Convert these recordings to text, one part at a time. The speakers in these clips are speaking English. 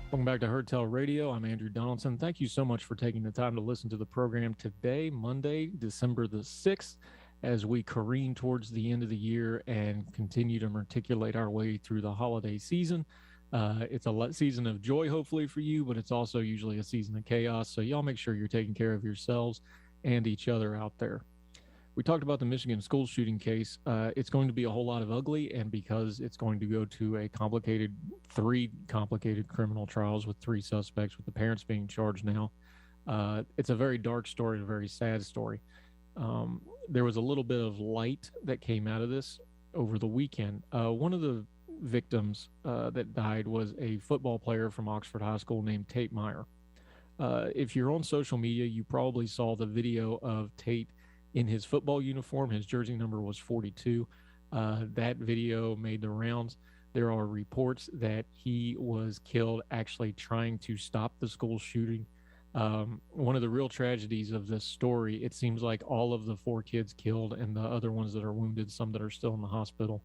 Welcome back to Herdtail Radio. I'm Andrew Donaldson. Thank you so much for taking the time to listen to the program today, Monday, December the 6th, as we careen towards the end of the year and continue to articulate our way through the holiday season. It's a season of joy, hopefully, for you, but it's also usually a season of chaos. So y'all make sure you're taking care of yourselves and each other out there. We talked about the Michigan school shooting case. It's going to be a whole lot of ugly, and because it's going to go to three complicated criminal trials with three suspects, with the parents being charged now, it's a very dark story, a very sad story. There was a little bit of light that came out of this over the weekend. One of the victims that died was a football player from Oxford High School named Tate Meyer. If you're on social media, you probably saw the video of Tate in his football uniform. His jersey number was 42. That video made the rounds. There are reports that he was killed actually trying to stop the school shooting. One of the real tragedies of this story, it seems like all of the four kids killed and the other ones that are wounded, some that are still in the hospital,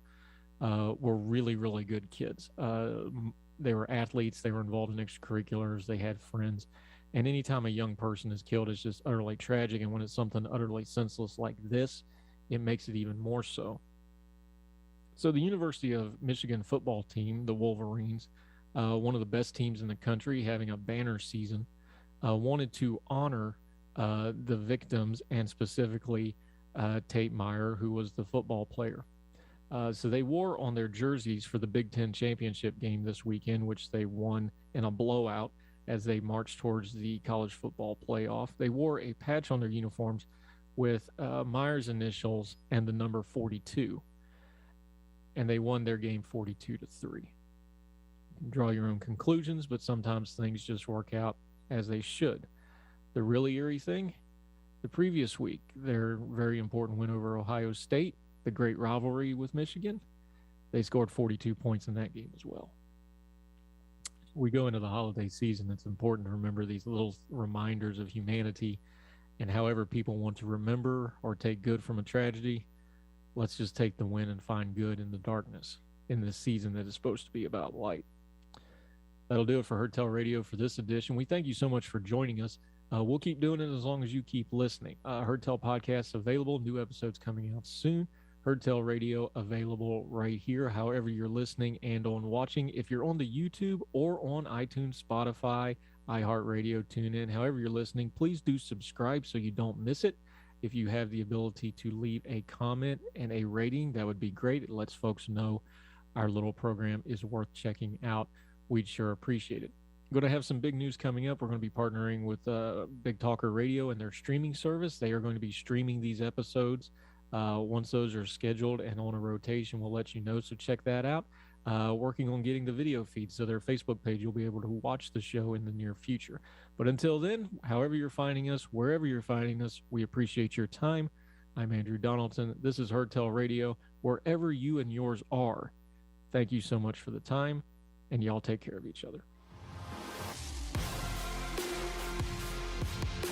were really, really good kids. They were athletes. They were involved in extracurriculars. They had friends. And anytime a young person is killed, it's just utterly tragic. And when it's something utterly senseless like this, it makes it even more so. So the University of Michigan football team, the Wolverines, one of the best teams in the country, having a banner season, wanted to honor the victims, and specifically Tate Meyer, who was the football player. So they wore on their jerseys for the Big Ten championship game this weekend, which they won in a blowout, as they marched towards the college football playoff. They wore a patch on their uniforms with Meyer's initials and the number 42. And they won their game 42-3. You can draw your own conclusions, but sometimes things just work out as they should. The really eerie thing, the previous week, their very important win over Ohio State, the great rivalry with Michigan, they scored 42 points in that game as well. We go into the holiday season, it's important to remember these little reminders of humanity, and however people want to remember or take good from a tragedy, let's just take the win and find good in the darkness in this season that is supposed to be about light. That'll do it for Herdtail Radio for this edition. We thank you so much for joining us. We'll keep doing it as long as you keep listening. Herdtail Podcast available, new episodes coming out soon. Herdtail Radio available right here, however you're listening and on watching. If you're on the YouTube or on iTunes, Spotify, iHeartRadio, TuneIn, however you're listening, please do subscribe so you don't miss it. If you have the ability to leave a comment and a rating, that would be great. It lets folks know our little program is worth checking out. We'd sure appreciate it. We're going to have some big news coming up. We're going to be partnering with Big Talker Radio and their streaming service. They are going to be streaming these episodes. Once those are scheduled and on a rotation, we'll let you know, so check that out. Working on getting the video feed, so their Facebook page, you'll be able to watch the show in the near future. But until then, however you're finding us, wherever you're finding us, we appreciate your time. I'm Andrew Donaldson. This is Herdtail Radio, wherever you and yours are. Thank you so much for the time, and y'all take care of each other.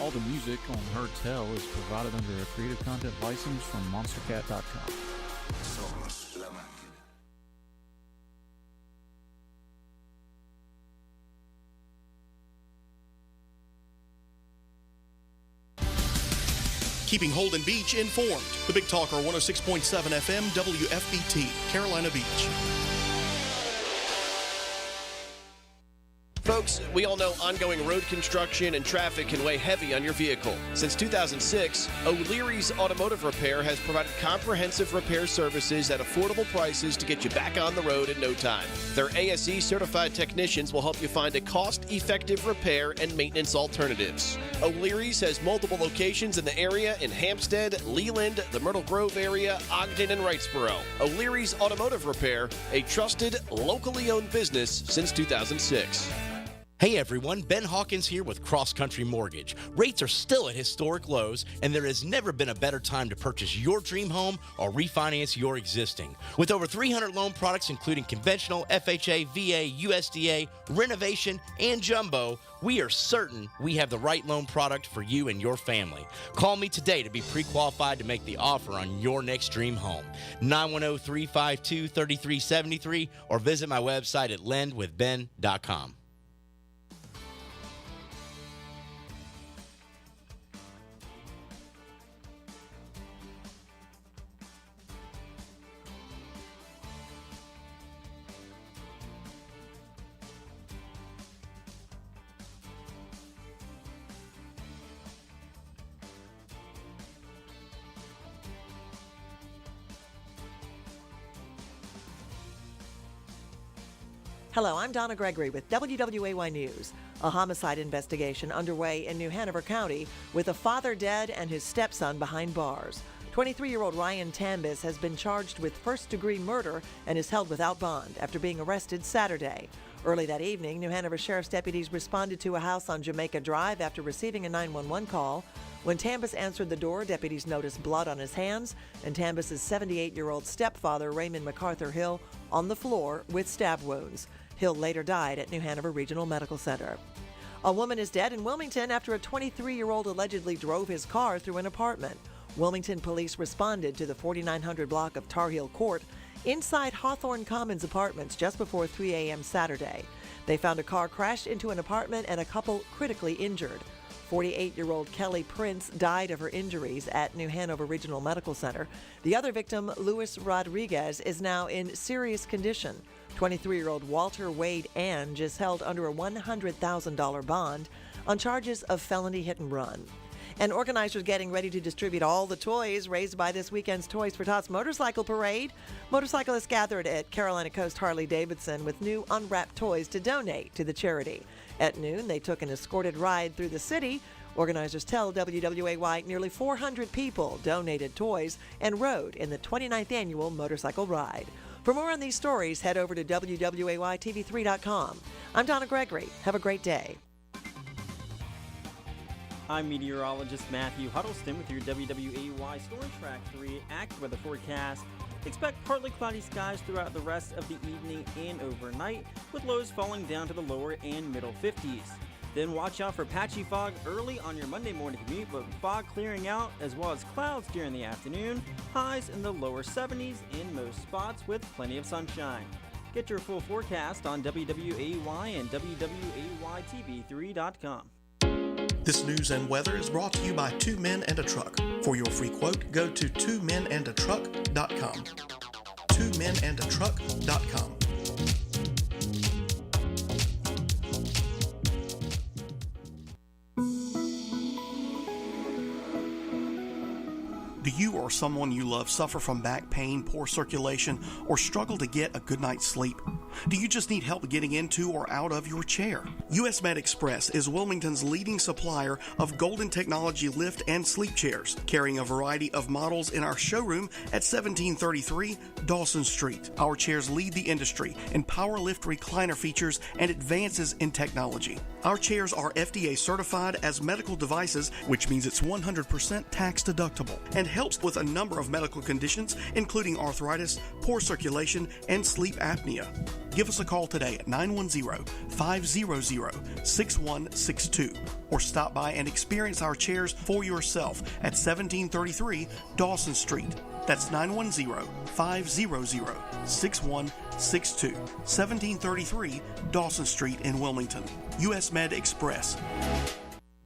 All the music on Herdtail is provided under a Creative Content license from MonsterCat.com. Somos la máquina. Keeping Holden Beach informed. The Big Talker 106.7 FM WFBT, Carolina Beach. Folks, we all know ongoing road construction and traffic can weigh heavy on your vehicle. Since 2006, O'Leary's Automotive Repair has provided comprehensive repair services at affordable prices to get you back on the road in no time. Their ASE certified technicians will help you find a cost-effective repair and maintenance alternatives. O'Leary's has multiple locations in the area in Hampstead, Leland, the Myrtle Grove area, Ogden, and Wrightsboro. O'Leary's Automotive Repair, a trusted, locally owned business since 2006. Hey everyone, Ben Hawkins here with Cross Country Mortgage. Rates are still at historic lows, and there has never been a better time to purchase your dream home or refinance your existing. With over 300 loan products including conventional, FHA, VA, USDA, renovation, and jumbo, we are certain we have the right loan product for you and your family. Call me today to be pre-qualified to make the offer on your next dream home. 910-352-3373 or visit my website at lendwithben.com. Hello, I'm Donna Gregory with WWAY News. A homicide investigation underway in New Hanover County with a father dead and his stepson behind bars. 23-year-old Ryan Tambis has been charged with first-degree murder and is held without bond after being arrested Saturday. Early that evening, New Hanover Sheriff's deputies responded to a house on Jamaica Drive after receiving a 911 call. When Tambis answered the door, deputies noticed blood on his hands and Tambis' 78-year-old stepfather, Raymond MacArthur Hill, on the floor with stab wounds. Hill later died at New Hanover Regional Medical Center. A woman is dead in Wilmington after a 23-year-old allegedly drove his car through an apartment. Wilmington police responded to the 4900 block of Tar Heel Court inside Hawthorne Commons apartments just before 3 a.m. Saturday. They found a car crashed into an apartment and a couple critically injured. 48-year-old Kelly Prince died of her injuries at New Hanover Regional Medical Center. The other victim, Luis Rodriguez, is now in serious condition. 23-year-old Walter Wade Ange is held under a $100,000 bond on charges of felony hit and run. And organizers getting ready to distribute all the toys raised by this weekend's Toys for Tots motorcycle parade. Motorcyclists gathered at Carolina Coast Harley-Davidson with new unwrapped toys to donate to the charity. At noon, they took an escorted ride through the city. Organizers tell WWAY nearly 400 people donated toys and rode in the 29th annual motorcycle ride. For more on these stories, head over to WWAYTV3.com. I'm Donna Gregory. Have a great day. I'm meteorologist Matthew Huddleston with your WWAY Storm Track 3 AccuWeather forecast. Expect partly cloudy skies throughout the rest of the evening and overnight, with lows falling down to the lower and middle 50s. Then watch out for patchy fog early on your Monday morning commute, but fog clearing out as well as clouds during the afternoon. Highs in the lower 70s in most spots with plenty of sunshine. Get your full forecast on WWAY and WWAYTV3.com. This news and weather is brought to you by Two Men and a Truck. For your free quote, go to twomenandatruck.com. Twomenandatruck.com. Do you or someone you love suffer from back pain, poor circulation, or struggle to get a good night's sleep? Do you just need help getting into or out of your chair? US Med Express is Wilmington's leading supplier of Golden Technology lift and sleep chairs, carrying a variety of models in our showroom at 1733 Dawson Street. Our chairs lead the industry in power lift recliner features and advances in technology. Our chairs are FDA certified as medical devices, which means it's 100% tax deductible and helps with a number of medical conditions, including arthritis, poor circulation, and sleep apnea. Give us a call today at 910-500-6162 or stop by and experience our chairs for yourself at 1733 Dawson Street. That's 910-500-6162. 1733 Dawson Street in Wilmington. US Med Express.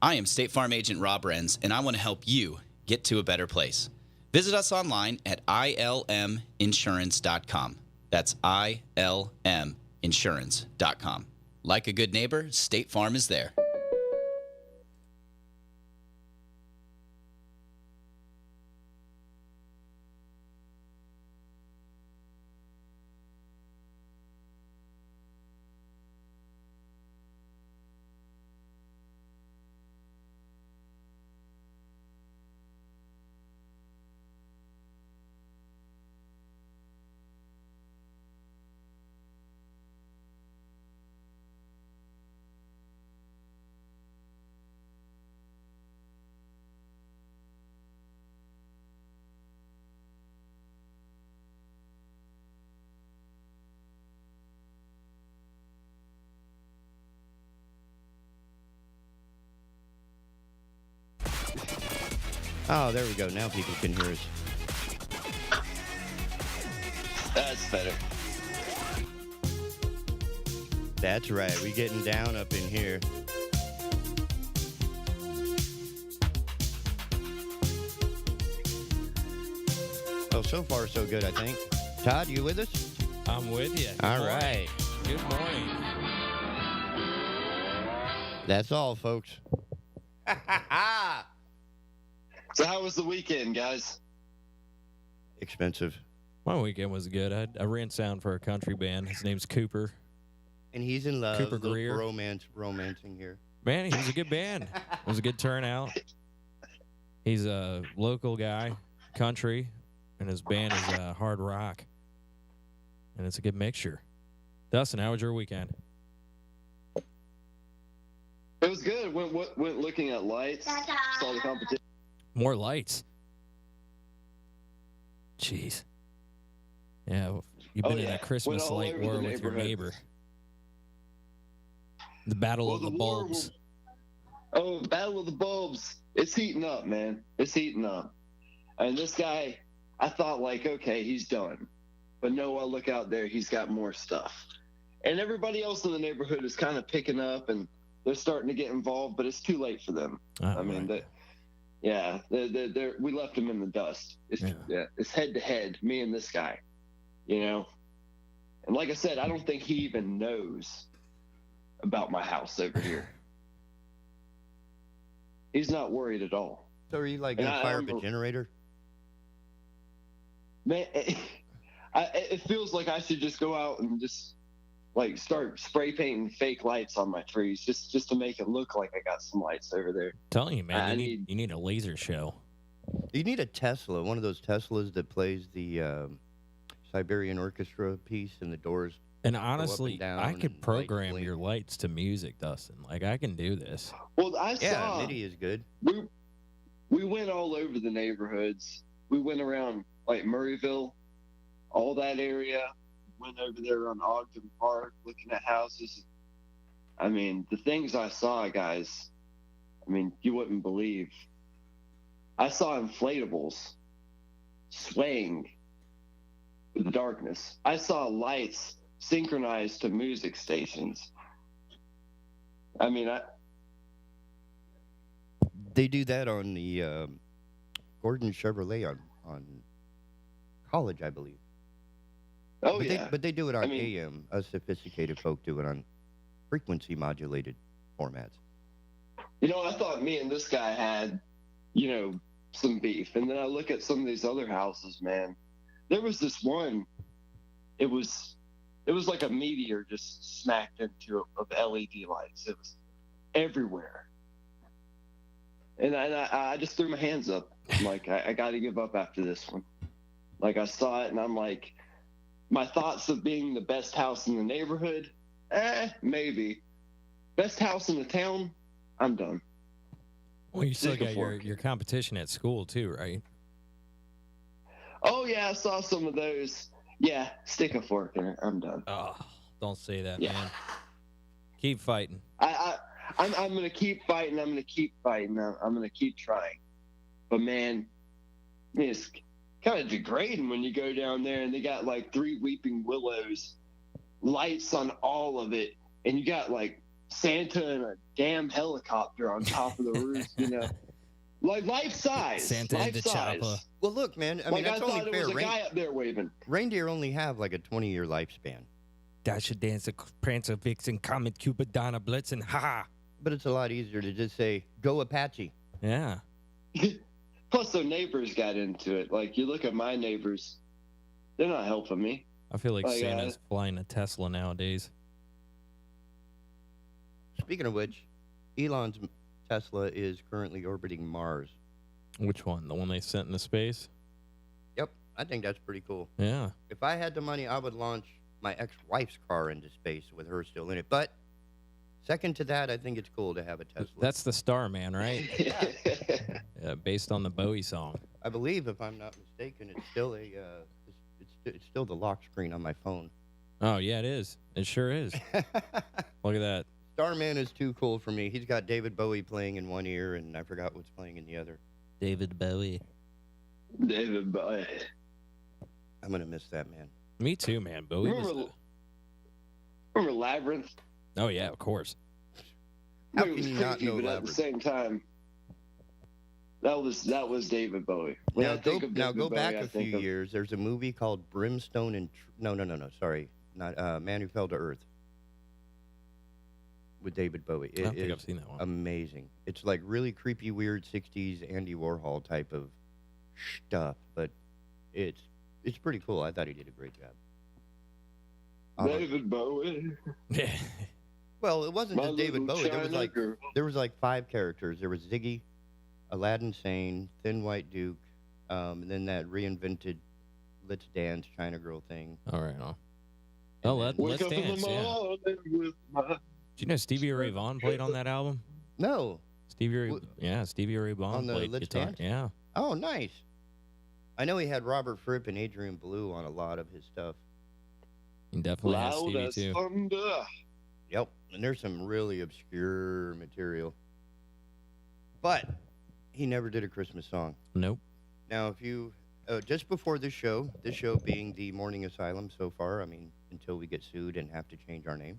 I am State Farm Agent Rob Renz, and I want to help you get to a better place. Visit us online at ilminsurance.com. That's ilminsurance.com. Like a good neighbor, State Farm is there. Oh, there we go. Now people can hear us. That's better. That's right. We getting down up in here. Well, so far so good, I think. Todd, you with us? I'm with you. All right. Good morning. That's all, folks. So how was the weekend, guys? Expensive. My weekend was good. I ran sound for a country band. His name's Cooper. And he's in love. Cooper Little Greer. romancing here. Man, he was a good band. It was a good turnout. He's a local guy, country, and his band is hard rock. And it's a good mixture. Dustin, how was your weekend? It was good. Went looking at lights. Saw the competition. More lights. Jeez. Yeah, you've been in a Christmas light war with your neighbor. The Battle of the Bulbs. Battle of the Bulbs. It's heating up, man. It's heating up. And this guy, I thought, like, okay, he's done. But no, I look out there, he's got more stuff. And everybody else in the neighborhood is kind of picking up, and they're starting to get involved, but it's too late for them. Oh, we left them in the dust. It's head to head, me and this guy, you know. And like I said, I don't think he even knows about my house over here. He's not worried at all. So are you like going to fire up a generator? Man, it feels like I should just go out and just like start spray painting fake lights on my trees just to make it look like I got some lights over there. I'm telling you, man, you need a laser show. You need a Tesla, one of those Teslas that plays the Siberian Orchestra piece and the doors. And honestly, I could program your lights to music, Dustin. Like, I can do this. Well, I saw MIDI is good. We went all over the neighborhoods. We went around like Murrayville, all that area. Went over there on Ogden Park, looking at houses. I mean, the things I saw, guys. I mean, you wouldn't believe. I saw inflatables swaying in the darkness. I saw lights synchronized to music stations. I mean, they do that on the Gordon Chevrolet on College, I believe. Oh, but they do it on AM. Us sophisticated folk do it on frequency modulated formats. You know, I thought me and this guy had, you know, some beef. And then I look at some of these other houses, man. There was this one, it was like a meteor just smacked into it of LED lights. It was everywhere. And I just threw my hands up. I'm like, I got to give up after this one. Like, I saw it, and I'm like, my thoughts of being the best house in the neighborhood, maybe. Best house in the town, I'm done. Well, you still got your competition at school, too, right? Oh, yeah, I saw some of those. Yeah, stick a fork in it. I'm done. Oh, don't say that, man. Keep fighting. I'm going to keep fighting. I'm going to keep fighting. I'm going to keep trying. But, man, it's kind of degrading when you go down there and they got, like, 3 weeping willows, lights on all of it, and you got, like, Santa and a damn helicopter on top of the roof, you know. Like life size. Santa and the chopper. Well, look, man. I mean, that's only fair. There was a guy up there waving. Reindeer only have like a 20-year lifespan. Dasher, Dancer, Prancer, Vixen, Comet, Cupid, Donna, Blitzen, ha! But it's a lot easier to just say, "Go Apache." Yeah. Plus, their neighbors got into it. Like, you look at my neighbors; they're not helping me. I feel like Santa's flying a Tesla nowadays. Speaking of which, Elon's Tesla is currently orbiting Mars. Which one? The one they sent into space? Yep, I think that's pretty cool. Yeah. If I had the money, I would launch my ex-wife's car into space with her still in it. But second to that, I think it's cool to have a Tesla. That's the Starman, right? Yeah, based on the Bowie song. I believe, if I'm not mistaken, it's still it's still the lock screen on my phone. Oh yeah, it is. It sure is. Look at that. Starman is too cool for me. He's got David Bowie playing in one ear, and I forgot what's playing in the other. David Bowie. David Bowie. I'm going to miss that, man. Me too, man. Bowie remember Labyrinth? Oh, yeah, of course. How can you not know Labyrinth? At the same time, that was David Bowie. Now go back a few years. There's a movie called Brimstone and... No, sorry. Not Man Who Fell to Earth. With David Bowie. I don't think I've seen that one. Amazing. It's like really creepy, weird 60s Andy Warhol type of stuff, but it's pretty cool. I thought he did a great job. David Bowie. Well, it wasn't My just David little Bowie. China girl. There was like 5 characters. There was Ziggy, Aladdin Sane, Thin White Duke, and then that reinvented Let's Dance China Girl thing. All right, let's Wake up in dance. the Yeah. morning with my... Did you know Stevie Ray Vaughan played on that album? No. Stevie Ray Vaughan On the played Let's guitar. Dance? Yeah. Oh, nice. I know he had Robert Fripp and Adrian Belew on a lot of his stuff. He definitely has Loud Stevie as too. thunder. Yep, and there's some really obscure material. But he never did a Christmas song. Nope. Now, if you, just before this show being the Morning Asylum so far, I mean, until we get sued and have to change our name,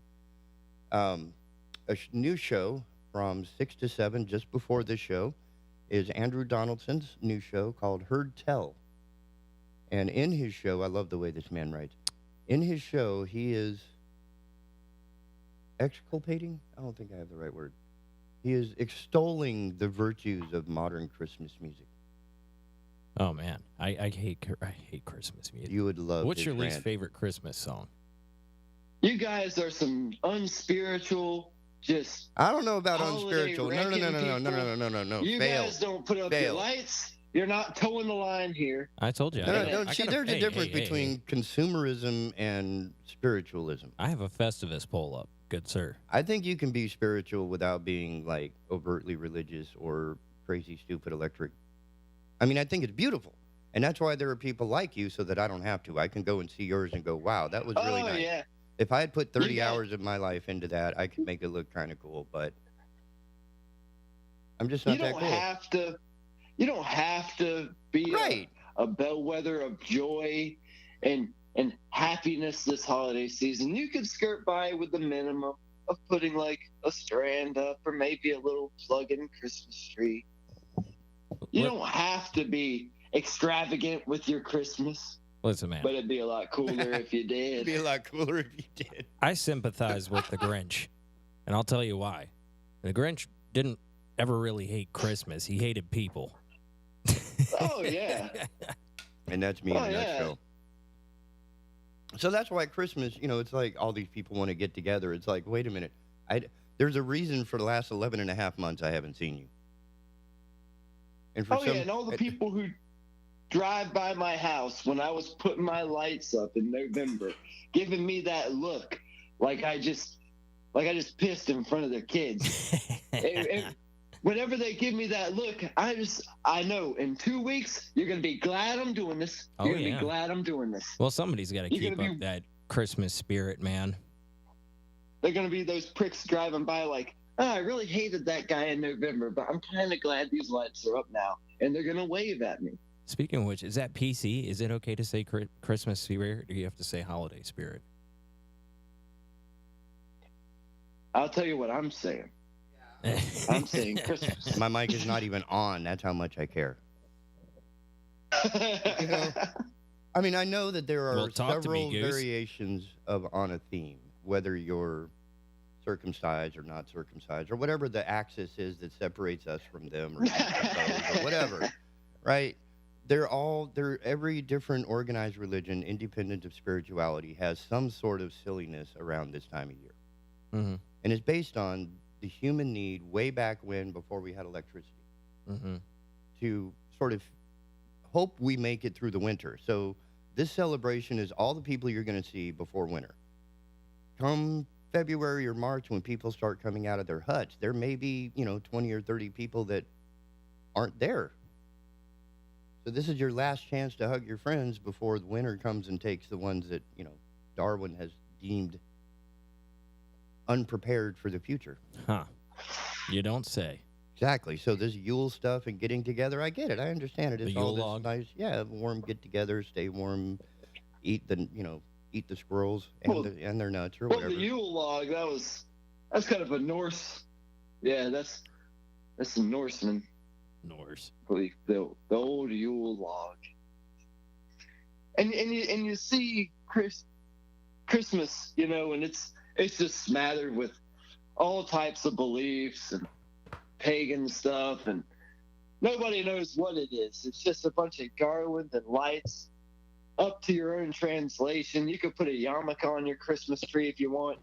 new show from 6 to 7 just before this show is Andrew Donaldson's new show called Heard Tell. And in his show, I love the way this man writes. In his show, he is exculpating? I don't think I have the right word. He is extolling the virtues of modern Christmas music. Oh man, I hate Christmas music. You would love. What's his your least rant. favorite Christmas song? You guys are some unspiritual, just... I don't know about holiday unspiritual. No. wrecking You guys don't put up your lights. You're not towing the line here. I told you. See, there's a difference between consumerism and spiritualism. I have a Festivus poll up, good sir. I think you can be spiritual without being like overtly religious or crazy, stupid, electric. I mean, I think it's beautiful. And that's why there are people like you so that I don't have to. I can go and see yours and go, wow, that was really nice. Yeah. If I had put 30 hours of my life into that, I could make it look kind of cool, but I'm just not that cool. You don't have to be a bellwether of joy and happiness this holiday season. You could skirt by with the minimum of putting like a strand up or maybe a little plug-in Christmas tree. You don't have to be extravagant with your Christmas. Listen, man. But it'd be a lot cooler if you did. It'd be a lot cooler if you did. I sympathize with the Grinch, and I'll tell you why. The Grinch didn't ever really hate Christmas. He hated people. Oh, yeah. And that's me in a nutshell. So that's why Christmas, it's like all these people want to get together. It's like, wait a minute. There's a reason for the last 11 and a half months I haven't seen you. And and all the people who drive by my house when I was putting my lights up in November, giving me that look like I just pissed in front of their kids. Whenever they give me that look, I know in 2 weeks you're gonna be glad I'm doing this. You're gonna be glad I'm doing this. Well, somebody's got to keep up that Christmas spirit, man. They're gonna be those pricks driving by like, I really hated that guy in November, but I'm kind of glad these lights are up now, and they're gonna wave at me. Speaking of which, is that PC? Is it okay to say Christmas spirit, or do you have to say holiday spirit? I'll tell you what I'm saying. I'm saying Christmas. My mic is not even on. That's how much I care. I mean, I know that there are several variations on a theme, whether you're circumcised or not circumcised, or whatever the axis is that separates us from them, or whatever, right? Every different organized religion, independent of spirituality, has some sort of silliness around this time of year. Mm-hmm. And it's based on the human need way back when, before we had electricity, to sort of hope we make it through the winter. So this celebration is all the people you're going to see before winter. Come February or March, when people start coming out of their huts, there may be, 20 or 30 people that aren't there. So this is your last chance to hug your friends before the winter comes and takes the ones that, Darwin has deemed unprepared for the future. Huh. You don't say. Exactly. So this Yule stuff and getting together, I get it. I understand it. It's the all Yule this log? nice, warm get together, stay warm, eat the squirrels and their nuts or whatever. Well, the Yule log, that's kind of a Norse. Yeah, that's some Norseman. Norse. The old Yule log. And you see Christmas, and it's just smothered with all types of beliefs and pagan stuff, and nobody knows what it is. It's just a bunch of garland and lights up to your own translation. You could put a yarmulke on your Christmas tree if you want.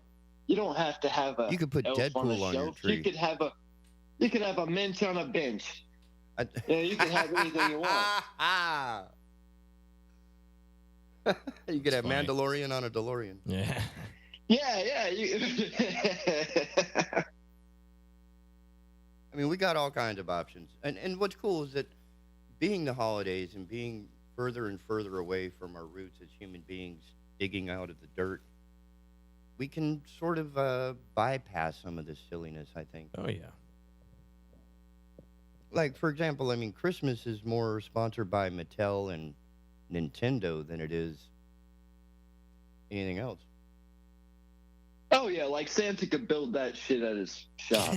You don't have to have a. You could put elf Deadpool on your shelf. tree. You could have a Minch on a bench. You can have anything you want. You could have funny. Mandalorian on a DeLorean. Yeah. Yeah. I mean, we got all kinds of options. And what's cool is that being the holidays and being further and further away from our roots as human beings, digging out of the dirt, we can sort of bypass some of this silliness, I think. Oh, yeah. Like, for example, I mean, Christmas is more sponsored by Mattel and Nintendo than it is anything else. Oh yeah, like Santa could build that shit at his shop.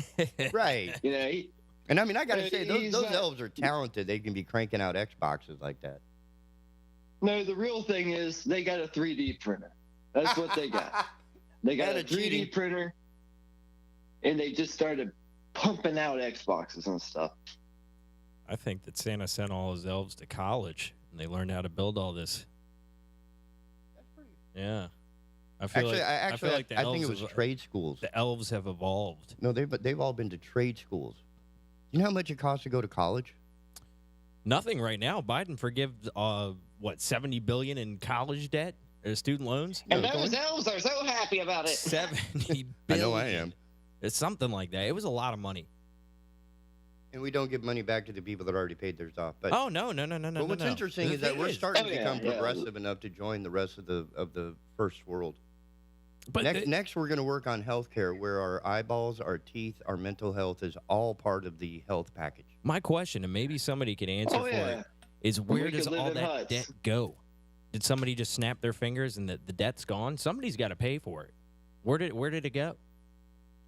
Right. You know, and I mean, I gotta say, those not- elves are talented. They can be cranking out Xboxes like that. No, the real thing is they got a 3D printer. That's what they got. They got And a a 3D cheating. printer, and they just started pumping out Xboxes and stuff. I think that Santa sent all his elves to college, and they learned how to build all this. Yeah. I feel Actually, like the I think it elves was have- trade schools. The elves have evolved. No, they've all been to trade schools. You know how much it costs to go to college? Nothing right now. Biden forgives $70 billion in college debt or student loans. And those elves are so happy about it. 70 I billion. know I am. It's something like that. It was a lot of money. And we don't give money back to the people that already paid theirs off. But Oh no. but what's no. interesting The is that thing we're starting Oh, to yeah, become yeah. progressive enough to join the rest of the first world. But Next, we're going to work on healthcare, where our eyeballs, our teeth, our mental health is all part of the health package. my question, and maybe somebody can answer Oh, for yeah. it, is where We does could live all in that huts. debt go? Did somebody just snap their fingers and the debt's gone? Somebody's got to pay for it. Where did it go?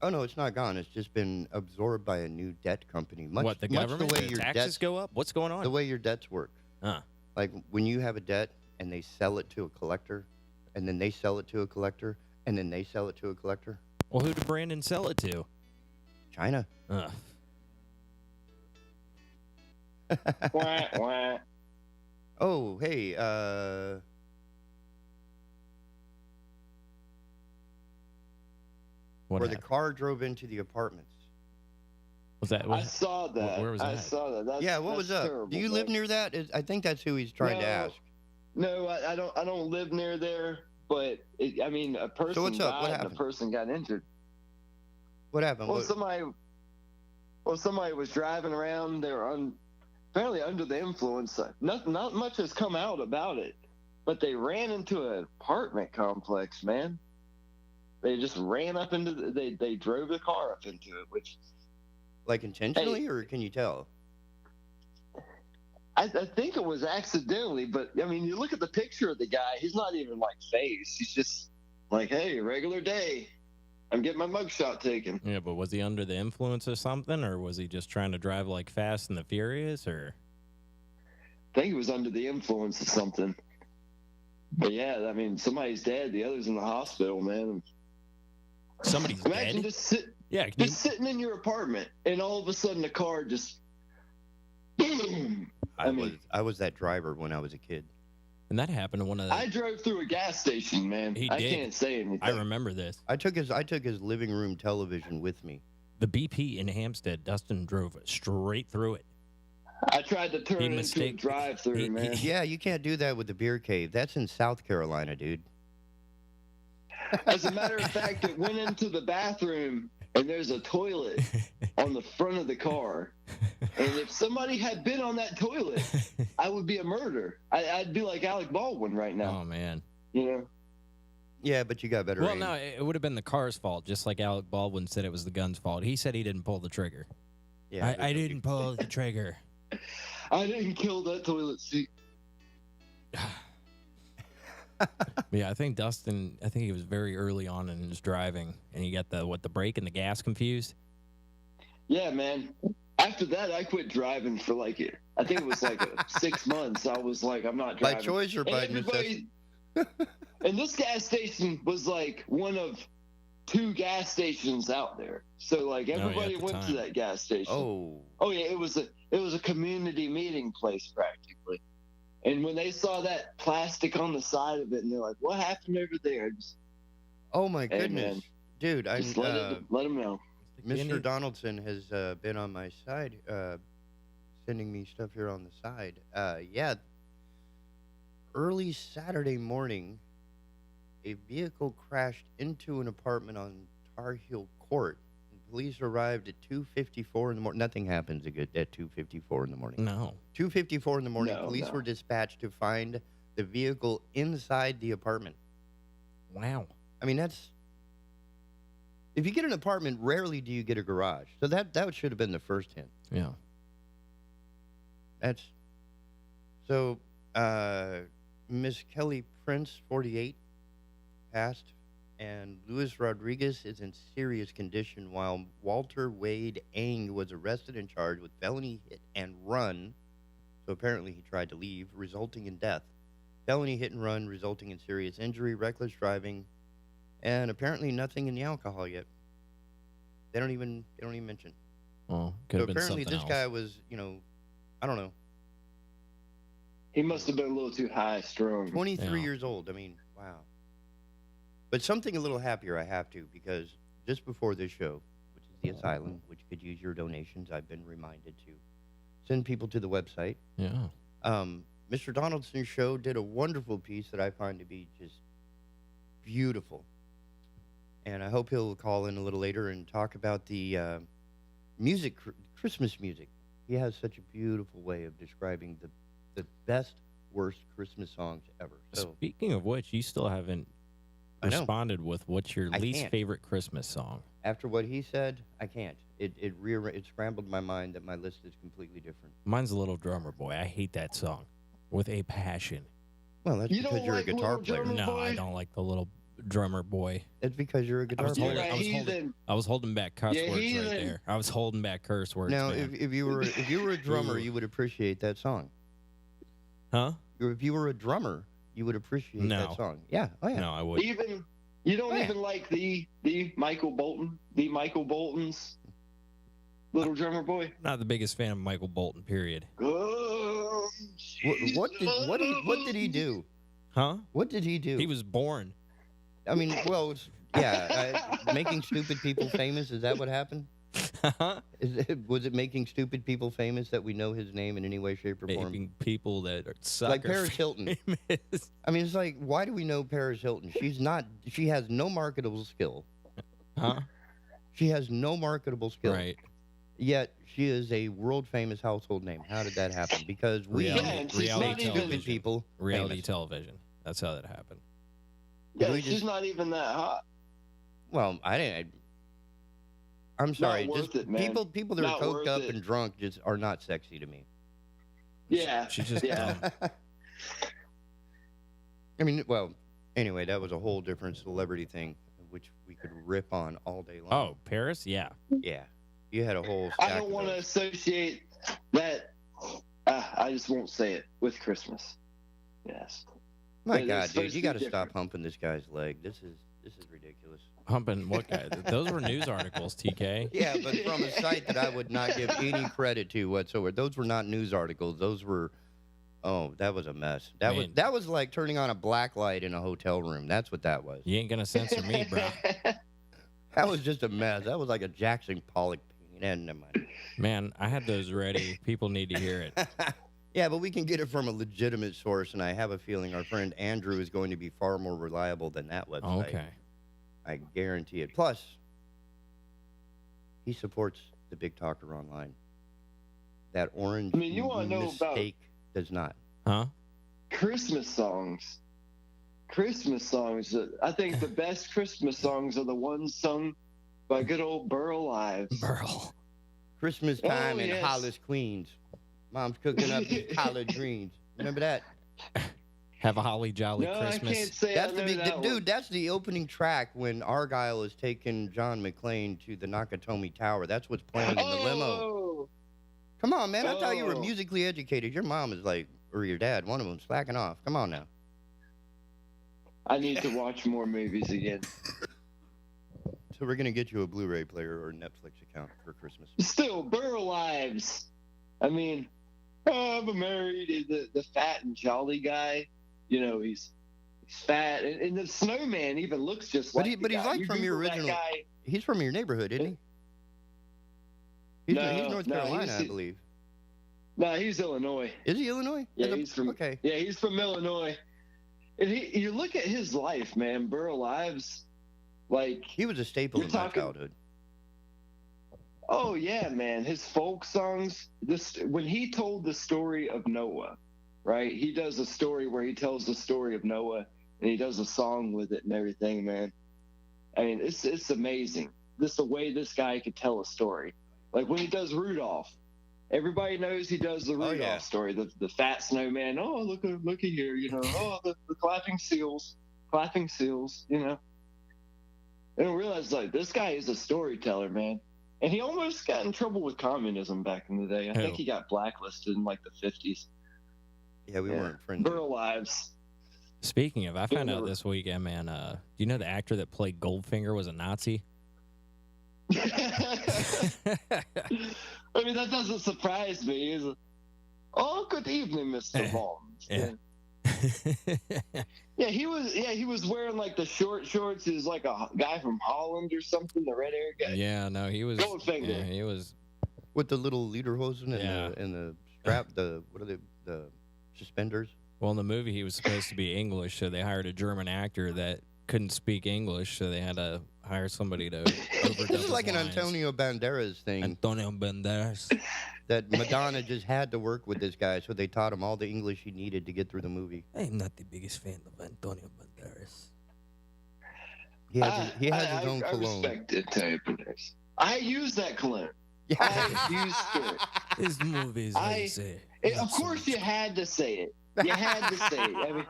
Oh no, it's not gone. It's just been absorbed by a new debt company. Much, What, the much government? the way The your taxes debts go up? What's going on? the way your debts work. Huh. Like when you have a debt and they sell it to a collector, and then they sell it to a collector, and then they sell it to a collector. Well, who did Brandon sell it to? China. Ugh. Wah, wah. Oh, hey, What where the happened? car drove into the apartments. Was that? I saw that. Where was I that? saw that. That's, Yeah, what was that's up? terrible, Do you live man. near that? I think that's who he's trying to No. ask. No, I don't. I don't live near there. But I mean, a person what's up? What died and a happened? person got injured. What happened? Well, What- somebody was driving around. They were apparently under the influence. Not much has come out about it, but they ran into an apartment complex. Man, they just ran up into. They drove the car up into it, which like intentionally, or can you tell? I think it was accidentally. But I mean, you look at the picture of the guy. He's not even like phased. He's just like, hey, regular day. I'm getting my mugshot taken. Yeah, but was he under the influence or something, or was he just trying to drive like Fast and the Furious, or? I think he was under the influence of something. But yeah, I mean, somebody's dead. The other's in the hospital, man. Somebody's Imagine dead? just sitting in your apartment, and all of a sudden the car just boom. I was that driver when I was a kid. And that happened to one of the. I drove through a gas station, man. He I did. can't say anything. I remember this. I took his living room television with me. The BP in Hampstead, Dustin drove straight through it. I tried to turn He it into a mistake- drive-through, man. Yeah, you can't do that with the beer cave. That's in South Carolina, dude. As a matter of fact, it went into the bathroom, and there's a toilet on the front of the car. And if somebody had been on that toilet, I would be a murderer. I'd be like Alec Baldwin right now. Oh man. You know? Yeah, but you got better Well, aim. no, it would have been the car's fault, just like Alec Baldwin said it was the gun's fault. He said he didn't pull the trigger. Yeah, I didn't pull the trigger. I didn't kill that toilet seat. Yeah, I think Dustin. I think he was very early on in his driving, and he got the brake and the gas confused. Yeah, man. After that, I quit driving for I think it was 6 months. I was like, I'm not By driving. choice or And by everybody- And this gas station was one of 2 gas stations out there. So everybody at the went to time. that gas station. Oh. Oh yeah, it was a community meeting place practically. And when they saw that plastic on the side of it, and they're like, "What happened over there?" Oh my Hey, goodness, man. dude! I Just let them know. Mr. Donaldson has been on my side, sending me stuff here on the side. Yeah, early Saturday morning, a vehicle crashed into an apartment on Tar Heel Court. Police arrived at 2:54 in the morning. Nothing happens at 2:54 in the morning. No. 2:54 in the morning, No, police no. were dispatched to find the vehicle inside the apartment. Wow. I mean, that's... If you get an apartment, rarely do you get a garage. So that should have been the first hint. Yeah. That's... So, Miss Kelly Prince, 48, passed, and Luis Rodriguez is in serious condition, while Walter Wade Eng was arrested and charged with felony hit and run. So apparently he tried to leave, resulting in death. Felony hit and run, resulting in serious injury, reckless driving, and apparently nothing in the alcohol yet. They don't even mention. Well, could So have been apparently something this else. guy was, I don't know, He must have been a little too high strung. 23 years old. I mean, wow. But something a little happier I have to, because just before this show, which is the Asylum, which could use your donations, I've been reminded to send people to the website. Yeah. Mr. Donaldson's show did a wonderful piece that I find to be just beautiful. And I hope he'll call in a little later and talk about the music, Christmas music. He has such a beautiful way of describing the best, worst Christmas songs ever. So Speaking of which, you still haven't I know. responded with what's your I least can't. favorite Christmas song. After what he said, I can't. It scrambled my mind that my list is completely different. Mine's Little Drummer Boy. I hate that song with a passion. Well, that's You because don't you're like a guitar Little player. Drummer No, I Boy? don't like the Little Drummer Boy. It's because you're a guitar was player. You're holding- a I was holding- heathen. I was holding back cuss Yeah, words heathen. right there. I was holding back curse words. Now, man. if you were a drummer, Ooh. you would appreciate that song. Huh? If you were a drummer, you would appreciate No. that song. Yeah. Oh yeah. No, I would. Even you don't Oh, yeah. even like the Michael Bolton's Little Drummer Boy. Not the biggest fan of Michael Bolton. Period. Oh, What did he do? Huh? What did he do? He was born. I mean, well, making stupid people famous. Is that what happened? Was it making stupid people famous that we know his name in any way, shape, or form? Making people that are suck Like are Paris Hilton. famous. I mean, it's like, why do we know Paris Hilton? She has no marketable skill. Huh? She has no marketable skill. Right. Yet she is a world famous household name. How did that happen? Because we Reality make television. stupid people Reality famous. television. That's how that happened. Yeah, we she's just- not even that hot. Well, I'm sorry. worth Just it, man. people that Not are worth coked up it. and drunk just are not sexy to me. Yeah, She's just yeah. dumb. I mean, well, anyway, that was a whole different celebrity thing, which we could rip on all day long. Oh, Paris? Yeah. Yeah. You had a whole I stack don't of want to those. associate that. I just won't say it with Christmas. Yes. My But it's God, dude, supposed you to got be to stop different. humping this guy's leg. This is ridiculous. Humping what guy? Those were news articles, TK. Yeah, but from a site that I would not give any credit to whatsoever. Those were not news articles. Those were, that was a mess. Man. That was like turning on a black light in a hotel room. That's what that was. You ain't going to censor me, bro. That was just a mess. That was like a Jackson Pollock painting. And never mind. Man, I had those ready. People need to hear it. Yeah, but we can get it from a legitimate source, and I have a feeling our friend Andrew is going to be far more reliable than that website. Okay. I guarantee it. Plus, he supports the Big Talker Online. That orange I mean, you wanna know about- mistake does not. Huh? Christmas songs. Christmas songs. I think the best Christmas songs are the ones sung by good old Burl Ives. Burl. Christmas time in yes. Hollis, Queens. Mom's cooking up these collard greens. Remember that? Have a holly jolly No, Christmas. I can't say That's I the know big that one. dude. That's the opening track when Argyle is taking John McClane to the Nakatomi Tower. That's what's playing in the limo. Oh, Come on, man! I thought you were Oh. musically educated. Your mom is like, or your dad, one of them, slacking off. Come on now. I need to watch more movies again. So we're gonna get you a Blu-ray player or Netflix account for Christmas. Still, Burl Ives. I mean, oh, I'm married. The fat and jolly guy, he's fat, and the snowman even looks just like. But he's like from your original. He's from your neighborhood, isn't he? He's North Carolina, I believe. No, he's Illinois. Is he Illinois? Yeah, he's from. Okay. Yeah, he's from Illinois. And you look at his life, man. Burl Ives, like he was a staple in my childhood. Oh yeah, man. His folk songs. When he told the story of Noah, right? He does a story where he tells the story of Noah, and he does a song with it and everything, man. I mean, it's amazing. The way this guy could tell a story. Like when he does Rudolph. Everybody knows he does the Rudolph story, the fat snowman. Oh, looky here, Oh, the clapping seals. I don't realize, like, this guy is a storyteller, man. And he almost got in trouble with communism back in the day. I think he got blacklisted in, like, the 50s. Yeah, we weren't friends. Burl Ives. Speaking of, I found out this weekend, man, do you know the actor that played Goldfinger was a Nazi? I mean, that doesn't surprise me. Good evening, Mr. Bond. Yeah, he was wearing like the short shorts. He was like a guy from Holland or something, the red hair guy. Yeah, no, he was Goldfinger. Yeah, he was with the little lederhosen and the strap, the suspenders. Well, in the movie, he was supposed to be English, so they hired a German actor that couldn't speak English, so they had to hire somebody to overdub. This is like an Antonio Banderas thing. Antonio Banderas. That Madonna just had to work with this guy, so they taught him all the English he needed to get through the movie. I'm not the biggest fan of Antonio Banderas. He has his own cologne. I respect it, I use that cologne. Yeah. I use Spirit. This movie is of course, you had to say it. You had to say it.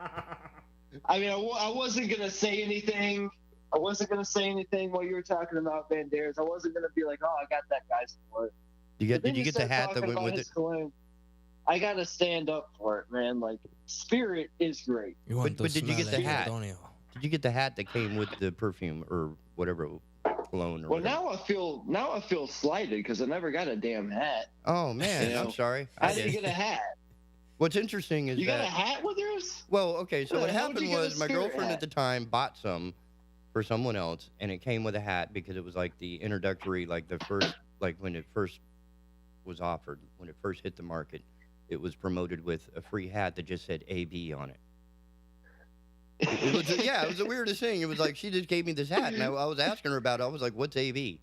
I mean, I wasn't gonna say anything. I wasn't gonna say anything while you were talking about Banderas. I wasn't gonna be like, "Oh, I got that guy's cologne." Did you get the hat that went with it? Cologne, I gotta stand up for it, man. Like, Spirit is great. But did you get the hat? Did you get the hat that came with the perfume or whatever cologne? Or whatever? Now I feel slighted because I never got a damn hat. Oh man, I'm sorry. I didn't get a hat. What's interesting is you got a hat with yours? Well, okay. So what happened was my girlfriend at the time bought some for someone else, and it came with a hat because it was like the introductory, like the first, like when it first was offered, when it first hit the market, it was promoted with a free hat that just said AB on it. It was the weirdest thing. It was like she just gave me this hat, and I was asking her about it. I was like, "What's AB?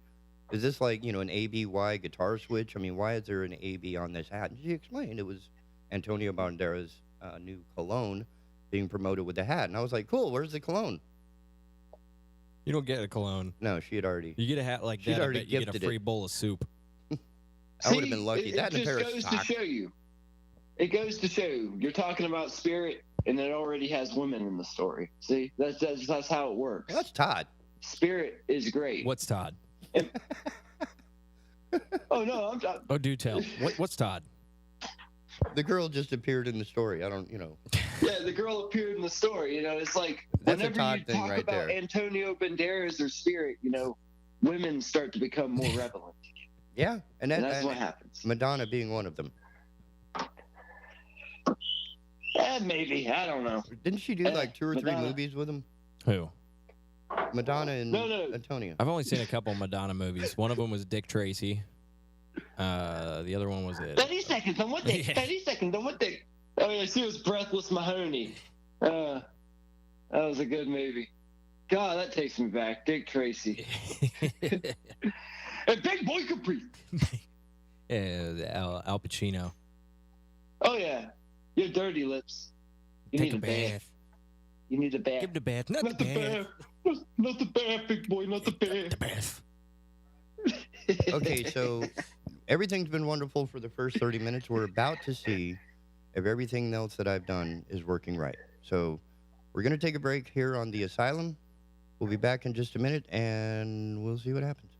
Is this like an ABY guitar switch? I mean, why is there an AB on this hat?" And she explained it was Antonio Banderas' new cologne being promoted with the hat. And I was like, cool, where's the cologne? You don't get a cologne. No, she had already. You get a hat like that, I bet you get a free bowl of soup. I would have been lucky. It just goes to show you. It goes to show you. You're talking about Spirit, and it already has women in the story. See? That's how it works. That's Todd. Spirit is great. What's Todd? Oh, no, I'm Todd. Oh, do tell. What's Todd? The girl just appeared in the story. I don't, Yeah, the girl appeared in the story. It's like that's whenever a Todd you thing talk right about there. Antonio Banderas or Spirit, women start to become more relevant. Yeah, and that's what happens. Madonna being one of them. Maybe. I don't know. Didn't she do like 2 or 3 movies with him? Who? Madonna and No. Antonio. I've only seen a couple Madonna movies. One of them was Dick Tracy. The other one was it. 30 seconds on what Dick? 30 seconds on what Dick? Oh, yeah, she was Breathless Mahoney. That was a good movie. God, that takes me back. Dick Tracy. And Big Boy Capri. Yeah, Al Pacino. Oh, yeah. Your dirty lips. You Take need a bath. You need a bath. Give the bath. Not the bath. Not the bath, big boy. Not the bath. The bath. Okay, so everything's been wonderful for the first 30 minutes. We're about to see if everything else that I've done is working right. So we're going to take a break here on the Asylum. We'll be back in just a minute, and we'll see what happens.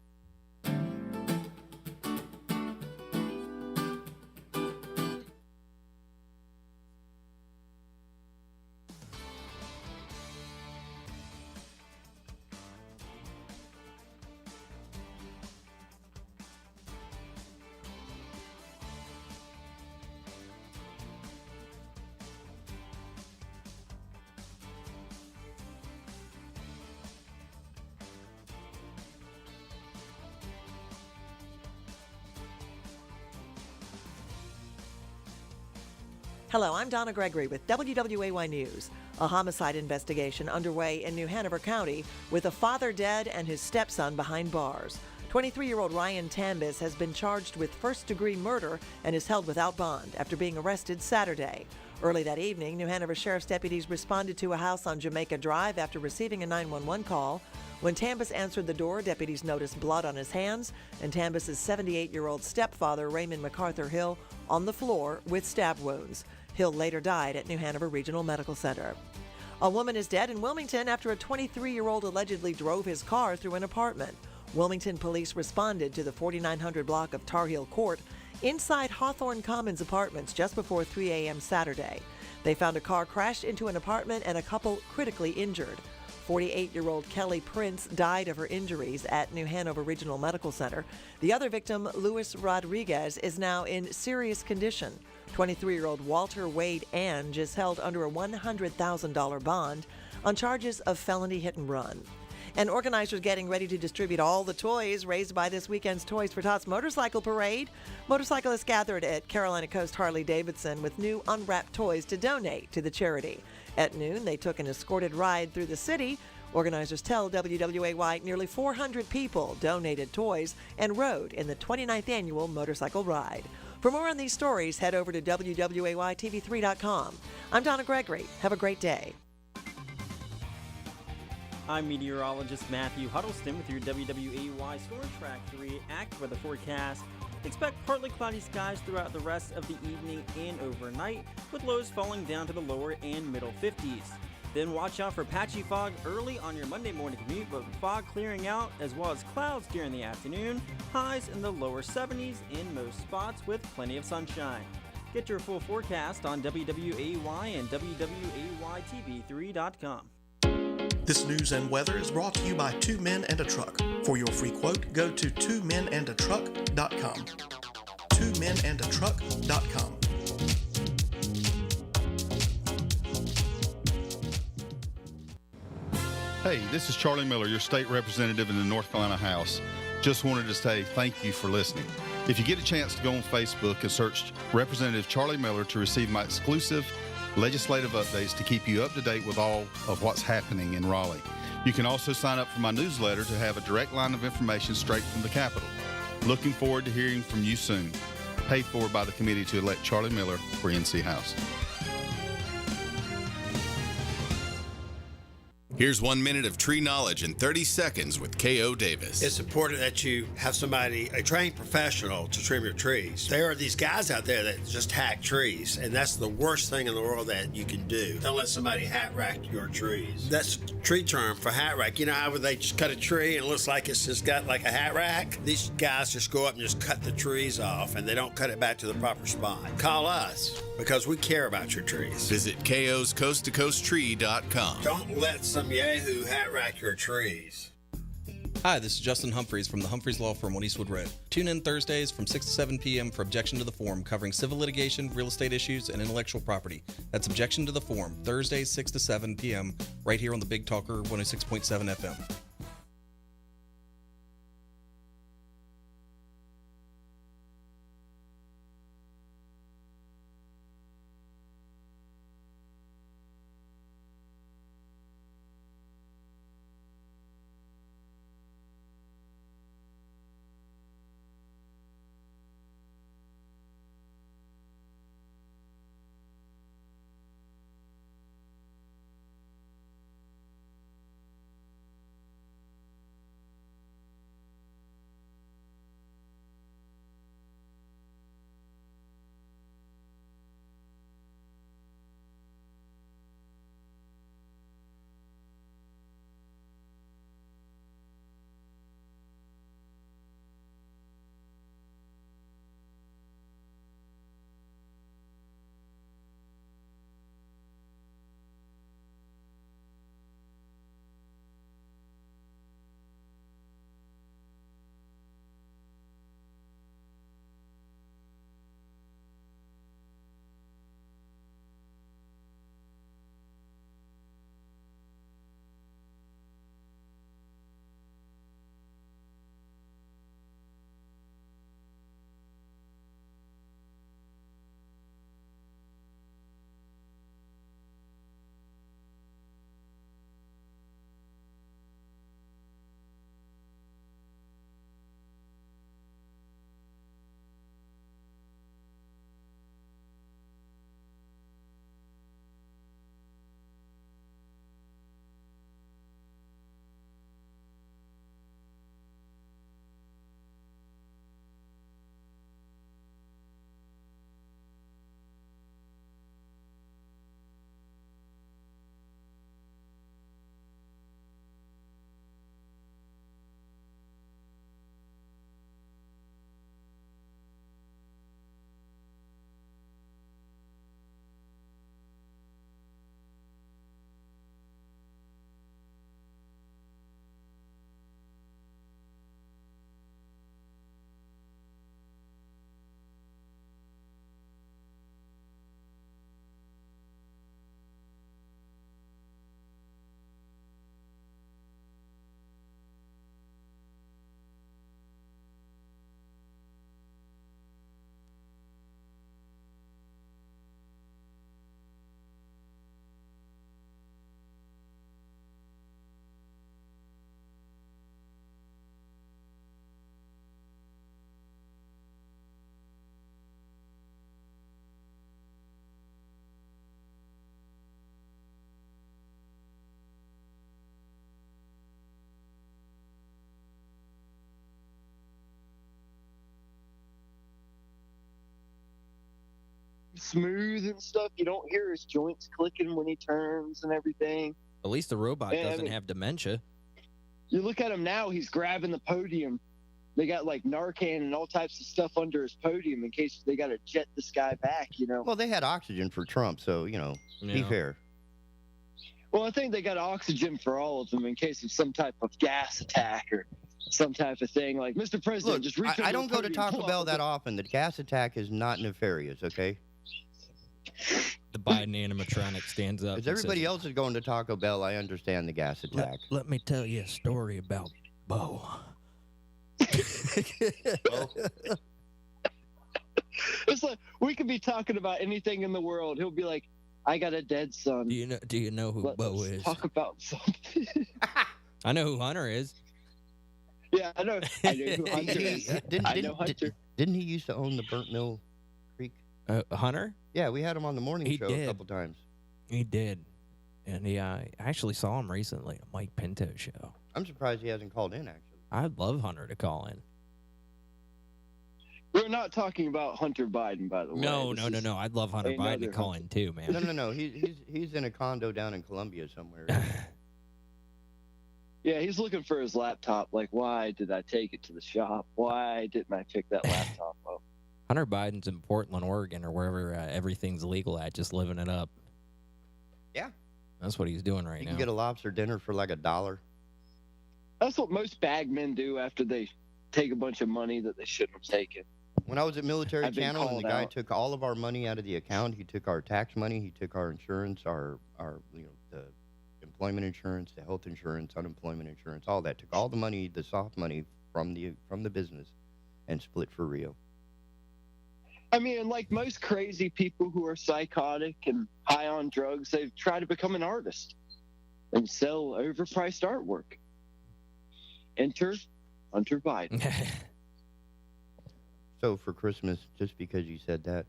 Hello, I'm Donna Gregory with WWAY News. A homicide investigation underway in New Hanover County with a father dead and his stepson behind bars. 23-year-old Ryan Tambis has been charged with first-degree murder and is held without bond after being arrested Saturday. Early that evening, New Hanover Sheriff's deputies responded to a house on Jamaica Drive after receiving a 911 call. When Tambis answered the door, deputies noticed blood on his hands and Tambis' 78-year-old stepfather, Raymond MacArthur Hill, on the floor with stab wounds. Hill later died at New Hanover Regional Medical Center. A woman is dead in Wilmington after a 23-year-old allegedly drove his car through an apartment. Wilmington police responded to the 4900 block of Tar Heel Court inside Hawthorne Commons apartments just before 3 a.m. Saturday. They found a car crashed into an apartment and a couple critically injured. 48-year-old Kelly Prince died of her injuries at New Hanover Regional Medical Center. The other victim, Luis Rodriguez, is now in serious condition. 23-year-old Walter Wade Ange is held under a $100,000 bond on charges of felony hit and run. And organizers getting ready to distribute all the toys raised by this weekend's Toys for Tots motorcycle parade. Motorcyclists gathered at Carolina Coast Harley-Davidson with new unwrapped toys to donate to the charity. At noon, they took an escorted ride through the city. Organizers tell WWAY nearly 400 people donated toys and rode in the 29th annual motorcycle ride. For more on these stories, head over to WWAYTV3.com. I'm Donna Gregory. Have a great day. I'm meteorologist Matthew Huddleston with your WWAY Storm Track 3 Active Weather Forecast. Expect partly cloudy skies throughout the rest of the evening and overnight, with lows falling down to the lower and middle 50s. Then watch out for patchy fog early on your Monday morning commute, but fog clearing out as well as clouds during the afternoon, highs in the lower 70s in most spots with plenty of sunshine. Get your full forecast on WWAY and WWAYTV3.com. This news and weather is brought to you by Two Men and a Truck. For your free quote, go to twomenandatruck.com. Twomenandatruck.com. Hey, this is Charlie Miller, your state representative in the North Carolina House. Just wanted to say thank you for listening. If you get a chance to go on Facebook and search Representative Charlie Miller to receive my exclusive legislative updates to keep you up to date with all of what's happening in Raleigh. You can also sign up for my newsletter to have a direct line of information straight from the Capitol. Looking forward to hearing from you soon. Paid for by the committee to elect Charlie Miller for NC House. Here's 1 minute of tree knowledge in 30 seconds with K.O. Davis. It's important that you have somebody, a trained professional, to trim your trees. There are these guys out there that just hack trees, and that's the worst thing in the world that you can do. Don't let somebody hat rack your trees. That's a tree term for hat rack. You know how they just cut a tree and it looks like it's just got like a hat rack? These guys just go up and just cut the trees off, and they don't cut it back to the proper spot. Call us, because we care about your trees. Visit KO'sCoastToCoastTree.com. Don't let some yahoo hat rack your trees. Hi, this is Justin Humphreys from the Humphreys Law Firm on Eastwood Road. Tune in Thursdays from 6 to 7 p.m. for Objection to the Form, covering civil litigation, real estate issues, and intellectual property. That's Objection to the Form, Thursdays 6 to 7 p.m. right here on the Big Talker 106.7 FM. smooth and stuff. You don't hear his joints clicking when he turns and everything. At least the robot And, I doesn't mean, have dementia. You look at him now, he's grabbing the podium. They got like Narcan and all types of stuff under his podium in case they got to jet this guy back, you know. Well, they had oxygen for Trump, so, be Yeah. fair. Well, I think they got oxygen for all of them in case of some type of gas attack or some type of thing. Like, Mr. President, Look, just reach I under don't the go to podium, Taco pull Bell out that often. The gas attack is not nefarious, okay? The Biden animatronic stands up. Because and everybody says, else is going to Taco Bell, I understand the gas attack. Let me tell you a story about Bo. It's like we could be talking about anything in the world. He'll be like, "I got a dead son." Do you know who Bo Let's is? talk about something. I know who Hunter is. Yeah, I know. I know who Hunter is. I know Hunter. Didn't he used to own the Burnt Mill Creek? Hunter? Yeah, we had him on the morning He show did. a couple times. He did. And I actually saw him recently at Mike Pinto show. I'm surprised he hasn't called in, actually. I'd love Hunter to call in. We're not talking about Hunter Biden, by the way. No. This is I'd love Hunter Biden to another call in too, man. No. He's in a condo down in Colombia somewhere. Yeah, he's looking for his laptop. Like, why did I take it to the shop? Why didn't I pick that laptop up? Hunter Biden's in Portland, Oregon, or wherever everything's legal at, just living it up. Yeah. That's what he's doing right You now. can get a lobster dinner for like $1. That's what most bag men do after they take a bunch of money that they shouldn't have taken. When I was at Military I've been Channel and the called guy out. took all of our money out of the account, he took our tax money, he took our insurance, our the employment insurance, the health insurance, unemployment insurance, all that. Took all the money, the soft money from the business, and split for Rio. I mean, like most crazy people who are psychotic and high on drugs, they try to become an artist and sell overpriced artwork. Enter Hunter Biden. So for Christmas, just because you said that,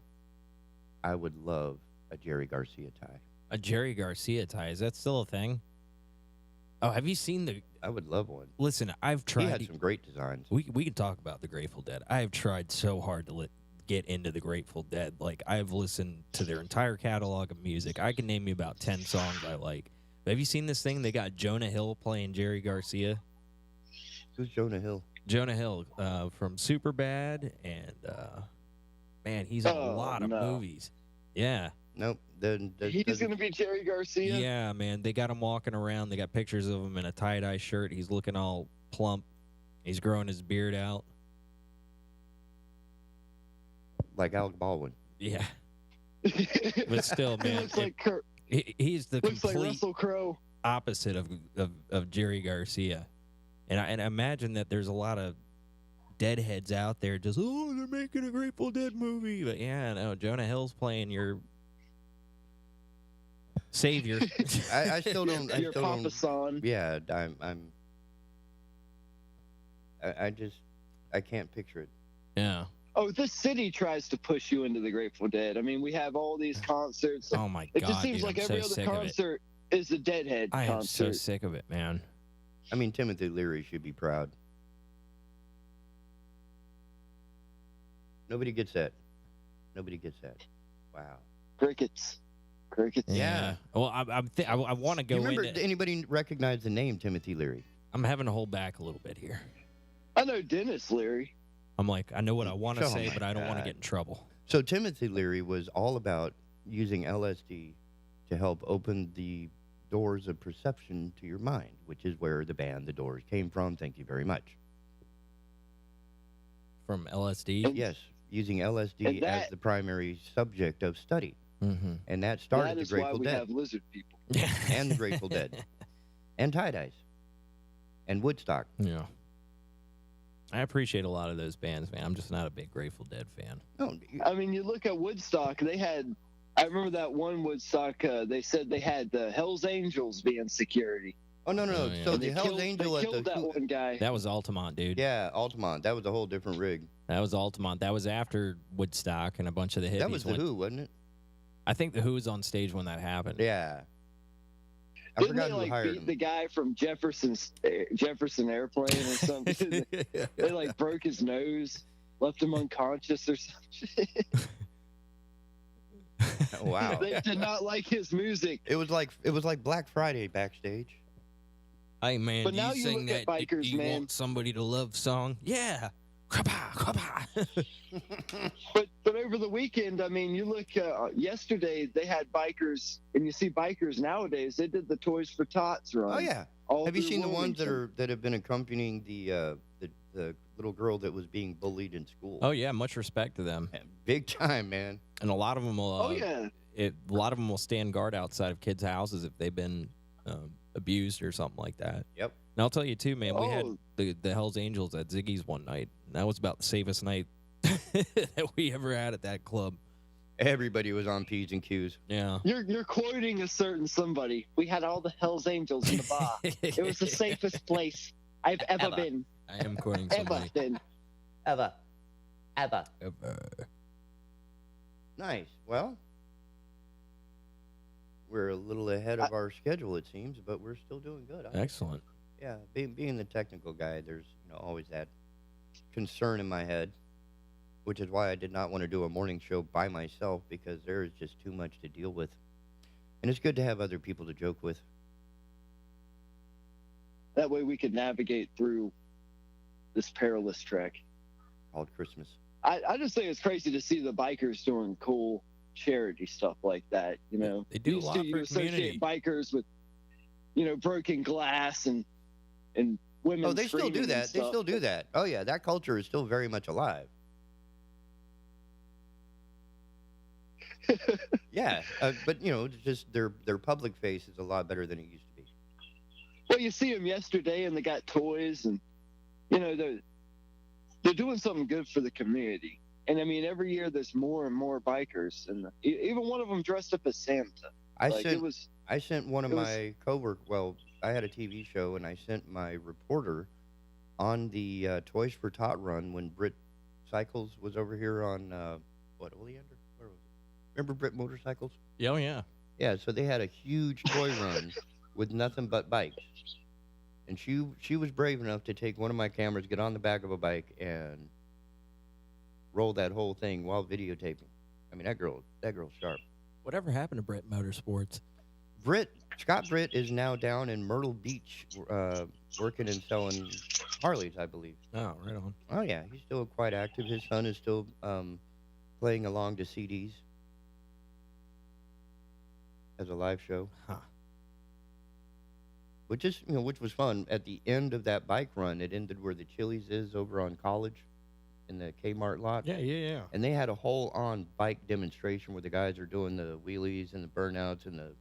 I would love a Jerry Garcia tie. A Jerry Garcia tie. Is that still a thing? Oh, have you seen the... I would love one. Listen, I've tried... He had some great designs. We can talk about the Grateful Dead. I have tried so hard to get into the Grateful Dead. Like, I've listened to their entire catalog of music. I can name you about 10 songs I like. But have you seen this thing? They got Jonah Hill playing Jerry Garcia. Who's Jonah Hill? Jonah Hill from Superbad, and man, he's in a lot of movies. Yeah. Nope. He's going to be Jerry Garcia? Yeah, man. They got him walking around. They got pictures of him in a tie-dye shirt. He's looking all plump. He's growing his beard out. Like Alec Baldwin. Yeah. But still, man. He looks like Kurt. He's the Looks like complete Russell Crowe. opposite of Jerry Garcia. And I imagine that there's a lot of deadheads out there just, oh, they're making a Grateful Dead movie. But yeah, no, Jonah Hill's playing your savior. I still don't. Your Papa San. Yeah, I can't picture it. Yeah. Oh, this city tries to push you into the Grateful Dead. I mean, we have all these concerts. Oh my It God, just seems dude, like I'm every so other sick of it. concert is a Deadhead I am so concert. sick of it, man. I mean, Timothy Leary should be proud. Nobody gets that. Nobody gets that. Wow. Crickets. Yeah. Well, I want to go You remember, into... anybody recognize the name Timothy Leary? I'm having to hold back a little bit here. I know Dennis Leary. I'm like, I know what I want to Oh say, my but I don't want to God. get in trouble. So Timothy Leary was all about using LSD to help open the doors of perception to your mind, which is where the band The Doors came from. Thank you very much. From LSD? Yes, using LSD And that- as the primary subject of study. Mm-hmm. And that started That the is why Grateful we Dead. have lizard people. And the Grateful Dead. And tie-dyes. And Woodstock. Yeah. I appreciate a lot of those bands, man. I'm just not a big Grateful Dead fan. No, I mean, you look at Woodstock, they had, I remember that one Woodstock, they said they had the Hells Angels being security. Oh, no. Oh, yeah. So And the they Hells killed, Angel they at killed the... that one guy. That was Altamont, dude. Yeah, Altamont. That was a whole different rig. That was Altamont. That was after Woodstock and a bunch of the hippies. That was The went- Who, wasn't it? I think The Who was on stage when that happened. Yeah. I Didn't forgot they who like hired beat him. the guy from Jefferson Airplane or something? They like broke his nose, left him unconscious or something. Wow. They did not like his music. It was like Black Friday backstage. Hey man, But do now you you sing look at that bikers, "Do you man. want somebody to love" song? Yeah. But over the weekend, I mean, you look. Yesterday they had bikers, and you see bikers nowadays. They did the Toys for Tots run. Oh yeah. Have you seen the ones that have been accompanying the little girl that was being bullied in school? Oh yeah, much respect to them. Big time, man. And a lot of them will. Oh yeah. A lot of them will stand guard outside of kids' houses if they've been abused or something like that. Yep. And I'll tell you too, man. We had Oh. the Hell's Angels at Ziggy's one night. And that was about the safest night that we ever had at that club. Everybody was on P's and Q's. Yeah. You're quoting a certain somebody. We had all the Hell's Angels in the bar. It was the safest place I've ever been. I am quoting Ever somebody. been. Ever. Ever. Nice. Well, we're a little ahead of our schedule, it seems, but we're still doing good. Excellent. Yeah, being the technical guy, there's always that concern in my head, which is why I did not want to do a morning show by myself, because there is just too much to deal with. And it's good to have other people to joke with. That way we could navigate through this perilous trek. Called Christmas. I just think it's crazy to see the bikers doing cool charity stuff like that. You know, They do a Used lot to, for you the community. associate bikers with, broken glass and women. Oh, they still screaming do and that. They stuff. still do that. Oh, yeah, that culture is still very much alive. Yeah, but, just their public face is a lot better than it used to be. Well, you see them yesterday, and they got toys, and they're doing something good for the community. And I mean, every year there's more and more bikers, and even one of them dressed up as Santa. I sent one of my coworkers. Well, I had a TV show, and I sent my reporter on the Toys for Tot run when Britt Cycles was over here on Oleander. Where was it? Remember Britt Motorcycles? Yeah, oh yeah. Yeah, so they had a huge toy run with nothing but bikes. And she was brave enough to take one of my cameras, get on the back of a bike, and roll that whole thing while videotaping. I mean, that girl's sharp. Whatever happened to Brett Motorsports? Scott Britt is now down in Myrtle Beach, working and selling Harleys, I believe. Oh, right on. Oh yeah, he's still quite active. His son is still playing along to CDs as a live show. Huh. Which was fun. At the end of that bike run, it ended where the Chili's is over on College, in the Kmart lot. Yeah. And they had a whole-on bike demonstration where the guys are doing the wheelies and the burnouts and the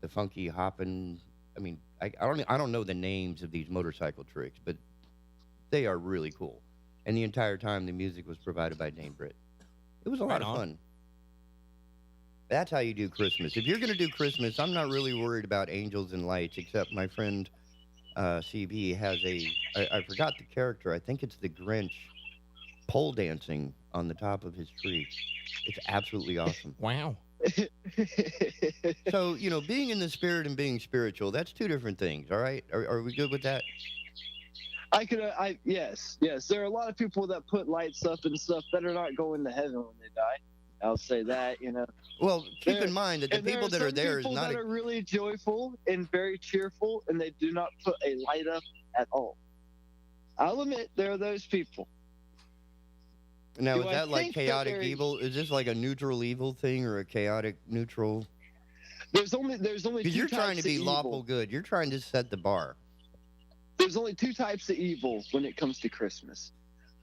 funky hopping. I mean, I don't know the names of these motorcycle tricks, but they are really cool. And the entire time, the music was provided by Dame Britt. It was a lot of fun. That's how you do Christmas. If you're going to do Christmas, I'm not really worried about angels and lights, except my friend CB has I forgot the character. I think it's the Grinch pole dancing on the top of his tree. It's absolutely awesome. Wow. So, being in the spirit and being spiritual, that's two different things, all right? Are we good with that? Yes. There are a lot of people that put lights up and stuff that are not going to heaven when they die. I'll say that, Well, keep in mind that the people that are there is not. People that are really joyful and very cheerful, and they do not put a light up at all. I'll admit there are those people. Now, is that like chaotic evil? Is this like a neutral evil thing or a chaotic neutral? There's only Because two you're trying types to be of lawful evil. good. You're trying to set the bar. There's only two types of evil when it comes to Christmas.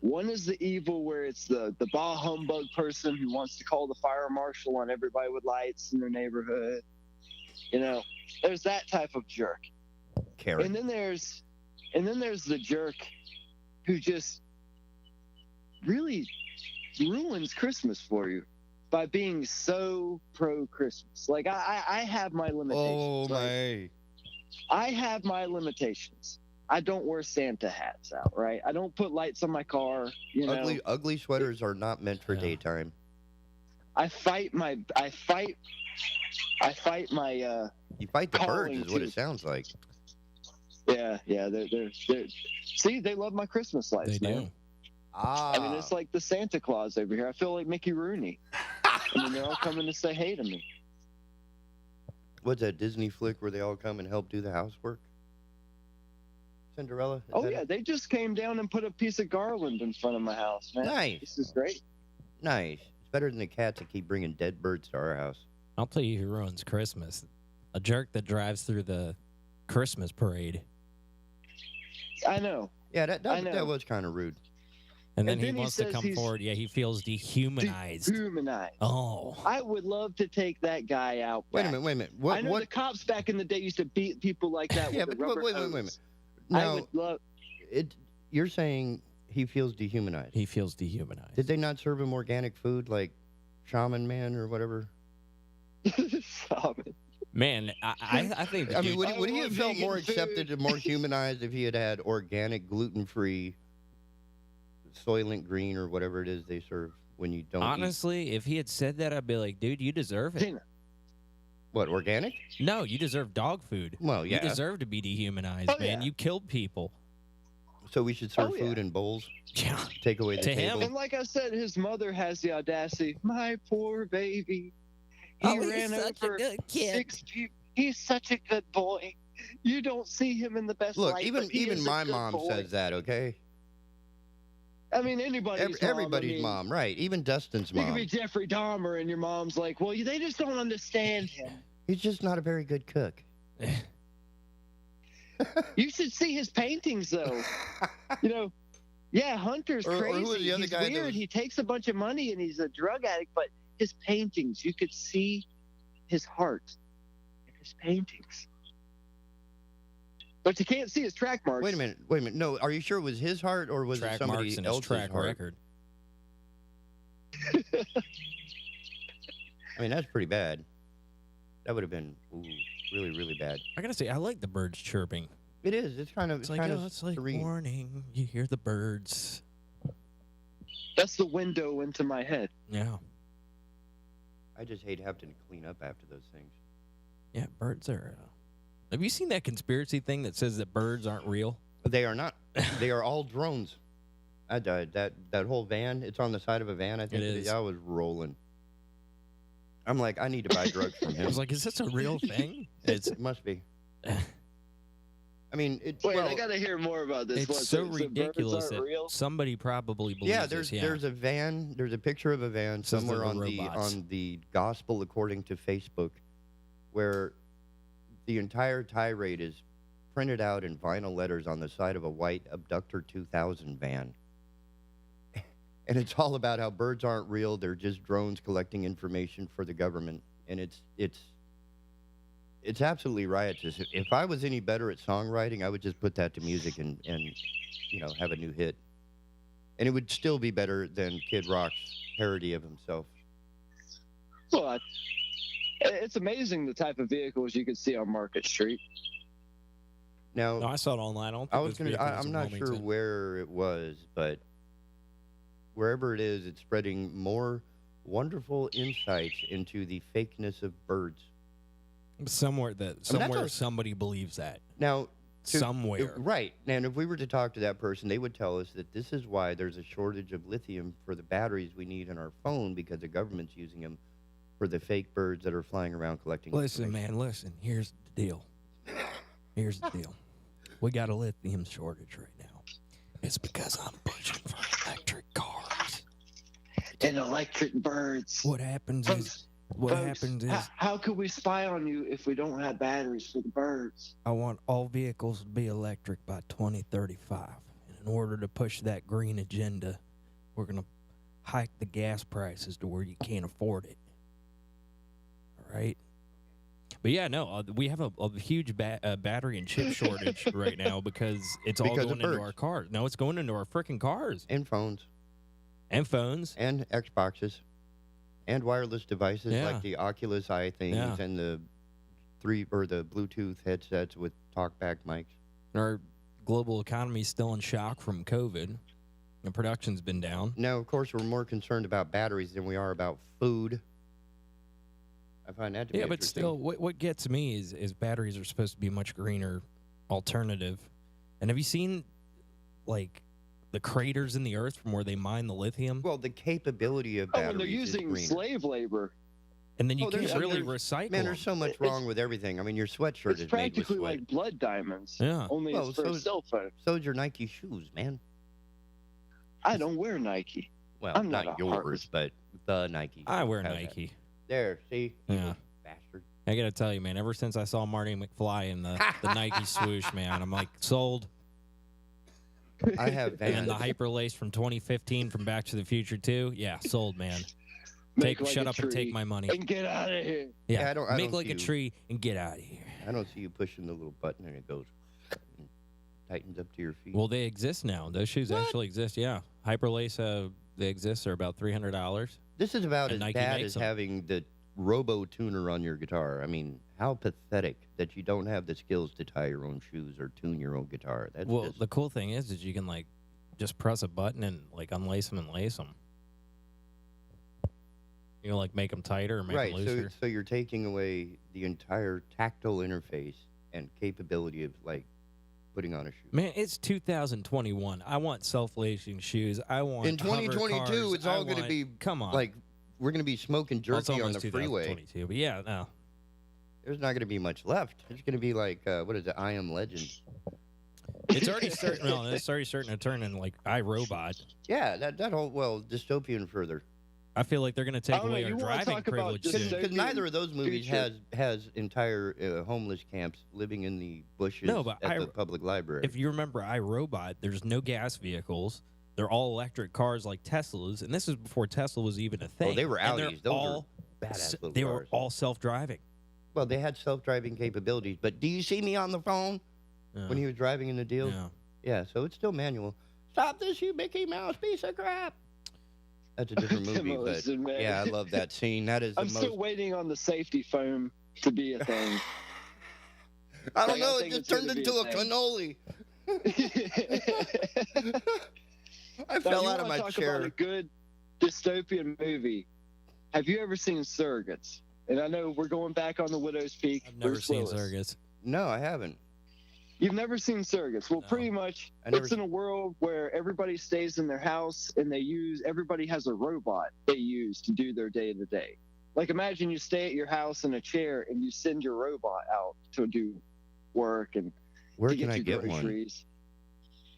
One is the evil where it's the bah humbug person who wants to call the fire marshal on everybody with lights in their neighborhood. There's that type of jerk. Karen. And then there's the jerk who just really ruins Christmas for you by being so pro Christmas. Like I have my limitations. Oh my! I have my limitations. I don't wear Santa hats out, right? I don't put lights on my car. Ugly sweaters are not meant for daytime. I fight my. You fight the birds, is what it sounds like. Yeah. They're see, they love my Christmas lights. They man. do. Ah. I mean, it's like the Santa Claus over here. I feel like Mickey Rooney. I mean, they're all coming to say hey to me. What's that Disney flick where they all come and help do the housework? Cinderella? Oh, yeah. They just came down and put a piece of garland in front of my house, man. Nice. This is great. Nice. It's better than the cats that keep bringing dead birds to our house. I'll tell you who ruins Christmas. A jerk that drives through the Christmas parade. I know. Yeah, that was kind of rude. And then he wants to come forward. Yeah, he feels dehumanized. Dehumanized. Oh. I would love to take that guy out. Wait a minute. I know the cops back in the day used to beat people like that with a rubber wait a hose. minute. I Now, would love. you're saying he feels dehumanized. He feels dehumanized. Did they not serve him organic food like Shaman Man or whatever? Shaman. Man, I think. I mean, would he have felt more accepted and more humanized if he had had organic, gluten-free, Soylent Green or whatever it is they serve when you don't? Honestly, if he had said that, I'd be like, dude, you deserve it. What, organic? No, you deserve dog food. Well, yeah. You deserve to be dehumanized, man. Yeah. You killed people. So we should serve food in bowls? Yeah. Take away the To table? him. And like I said, his mother has the audacity. My poor baby. He ran over 6 people. He's such a good boy. You don't see him in the best Look, light. but he even is a my good mom boy. says that, okay? I mean, anybody's mom. Everybody's I mean, mom, right? Even Dustin's You could mom. be Jeffrey Dahmer, and your mom's like, well, they just don't understand him. He's just not a very good cook. You should see his paintings, though. You know, yeah, Hunter's Or crazy. who was the other He's guy that weird. was- He takes a bunch of money, and he's a drug addict, but his paintings, you could see his heart in his paintings. But you can't see his track marks. Wait a minute. No, are you sure it was his heart or was Track it somebody marks in his else's track heart? record. I mean, that's pretty bad. That would have been really, really bad. I gotta say, I like the birds chirping. It is. It's kind of. It's like, kind oh, of it's like serene. morning. You hear the birds. That's the window into my head. Yeah. I just hate having to clean up after those things. Yeah, birds are. Have you seen that conspiracy thing that says that birds aren't real? They are not. They are all drones. I died. That whole van. It's on the side of a van. I think It is. I was rolling. I'm like, I need to buy drugs from him. I was like, is this a real thing? It must be. I mean, Wait, well, I got to hear more about this. It's What, so birds ridiculous aren't that real? somebody probably believes yeah, this. there's a van. There's a picture of a van Says somewhere they're on the robots. Gospel according to Facebook, where the entire tirade is printed out in vinyl letters on the side of a white Abductor 2000 van. And it's all about how birds aren't real. They're just drones collecting information for the government. And it's absolutely riotous. If I was any better at songwriting, I would just put that to music and have a new hit. And it would still be better than Kid Rock's parody of himself. Well, it's amazing the type of vehicles you could see on Market Street. Now, No, I saw it online. I'm not sure where it was, but wherever it is, it's spreading more wonderful insights into the fakeness of birds. Somewhere all- somebody believes that. Now, Somewhere. right? And if we were to talk to that person, they would tell us that this is why there's a shortage of lithium for the batteries we need in our phone because the government's using them for the fake birds that are flying around collecting. Listen, information. man, listen. Here's the deal. Here's the deal. We got a lithium shortage right now. It's because I'm pushing for electric cars. And electric birds. What happens is how could we spy on you if we don't have batteries for the birds? I want all vehicles to be electric by 2035. And in order to push that green agenda, we're going to hike the gas prices to where you can't afford it. All right? But yeah, no, we have a huge battery and chip shortage right now because it's all Because of going into birds. our cars. No, it's going into our freaking cars. And phones. And phones. And Xboxes. And wireless devices Yeah. like the Oculus Eye things Yeah. and the Bluetooth headsets with talkback mics. Our global economy is still in shock from COVID. The production's been down. Now, of course, we're more concerned about batteries than we are about food. I find that to be Yeah, but interesting. still, what gets me is batteries are supposed to be a much greener alternative. And have you seen, like, the craters in the earth from where they mine the lithium. Well, the capability of batteries and they're is using greener. slave labor. And then you there's- can't really there's- recycle Man, there's so them. much wrong with everything. I mean, your sweatshirt It's is made with practically sweat. like blood diamonds. Yeah. Only Well, it's for a cell phone. So's your Nike shoes, man. I don't wear Nike. Well, I'm not not a yours, heartless- but the Nike. I wear has that. Nike. There, see? Yeah. Bastard. I gotta tell you, man. Ever since I saw Marty McFly in the Nike swoosh, man, I'm like sold. I have And Vans. the Hyperlace from 2015 from Back to the Future 2, yeah, sold, man. Make like Shut a up and take tree my money. and get out of here. Yeah, I don't make like see a you. tree and get out of here. I don't see you pushing the little button and it goes and tightens up to your feet. Well, they exist now. Those shoes actually exist. Yeah, Hyperlace, they exist. They're about $300. This is about And as Nike bad makes as them. having the robo tuner on your guitar. I mean, how pathetic that you don't have the skills to tie your own shoes or tune your own guitar. That's Well, just, the cool thing is you can like just press a button and like unlace them and lace them. You know, like make them tighter or make right. them So, looser. so you're taking away the entire tactile interface and capability of like putting on a shoe. Man, it's 2021. I want self-lacing shoes. I want In hover 2022, cars. it's all I going to want- be come on. like we're going to be smoking Well, it's jerky on almost the freeway. 2022, but yeah, no. There's not going to be much left. It's going to be like what is it? I Am Legend. It's already starting. No, it's already starting to turn into like iRobot. Yeah, that whole dystopian further. I feel like they're going to take away our driving privilege soon. Because neither of those movies has entire homeless camps living in the bushes No, but at the public library. If you remember iRobot, there's no gas vehicles. They're all electric cars like Teslas, and this is before Tesla was even a thing. Oh, they were And they're Audis. Those all were badass little They were cars. all self-driving. Well, they had self-driving capabilities, but do you see me on the phone when he was driving in the deal? Yeah. Yeah, so it's still manual. Stop this, you Mickey Mouse piece of crap. That's a different movie, but Demolition Man. yeah, I love that scene. That is the I'm most. still waiting on the safety foam to be a thing. I don't Like, I know. It think just it's gonna turned be into a a cannoli. I Now, fell you out of wanna my talk chair. About a good dystopian movie. Have you ever seen Surrogates? And I know we're going back on the Widow's Peak. I've never Bruce seen Willis. Surrogates. No, I haven't. You've never seen Surrogates? Well, pretty much, I never it's in a world where everybody stays in their house and everybody has a robot they use to do their day to day. Like, imagine you stay at your house in a chair and you send your robot out to do work and Where to can get I your get one? groceries.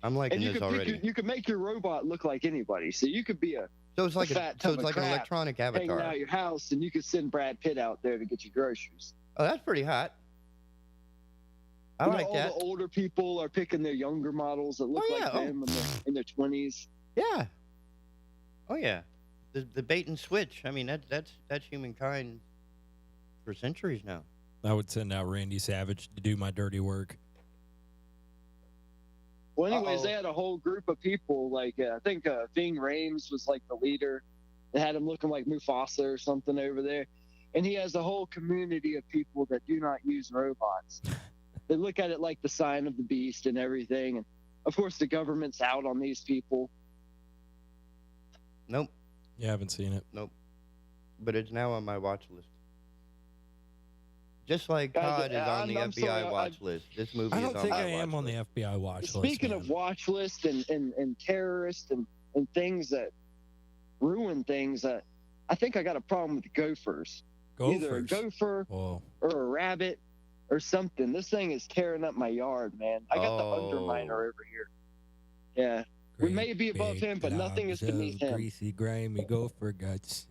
I'm liking And you this could already. you could make your robot look like anybody. So you could be So it's like fat so tub it's of like an crap electronic hanging avatar. out your house, and you could send Brad Pitt out there to get you groceries. Oh, that's pretty hot. I You know, like all that. the older people are picking their younger models that look like them in their 20s. Yeah. Oh yeah. The bait and switch. I mean that's humankind for centuries now. I would send out Randy Savage to do my dirty work. Well, anyways, they had a whole group of people. Like I think Ving Rhames was like the leader. They had him looking like Mufasa or something over there, and he has a whole community of people that do not use robots. They look at it like the sign of the beast and everything, and of course the government's out on these people. Nope. You haven't seen it. Nope. But it's now on my watch list. Just like Guys, Todd is on the I'm FBI sorry, watch list. This movie I is don't on think my I am watch on the list. FBI watch list. Speaking of watch list and terrorists and things that ruin things, I think I got a problem with gophers. Either a gopher Whoa. or a rabbit or something. This thing is tearing up my yard, man. I got the underminer over here. Yeah. We may be above him, but nothing is beneath him. Greasy, grimy gopher guts.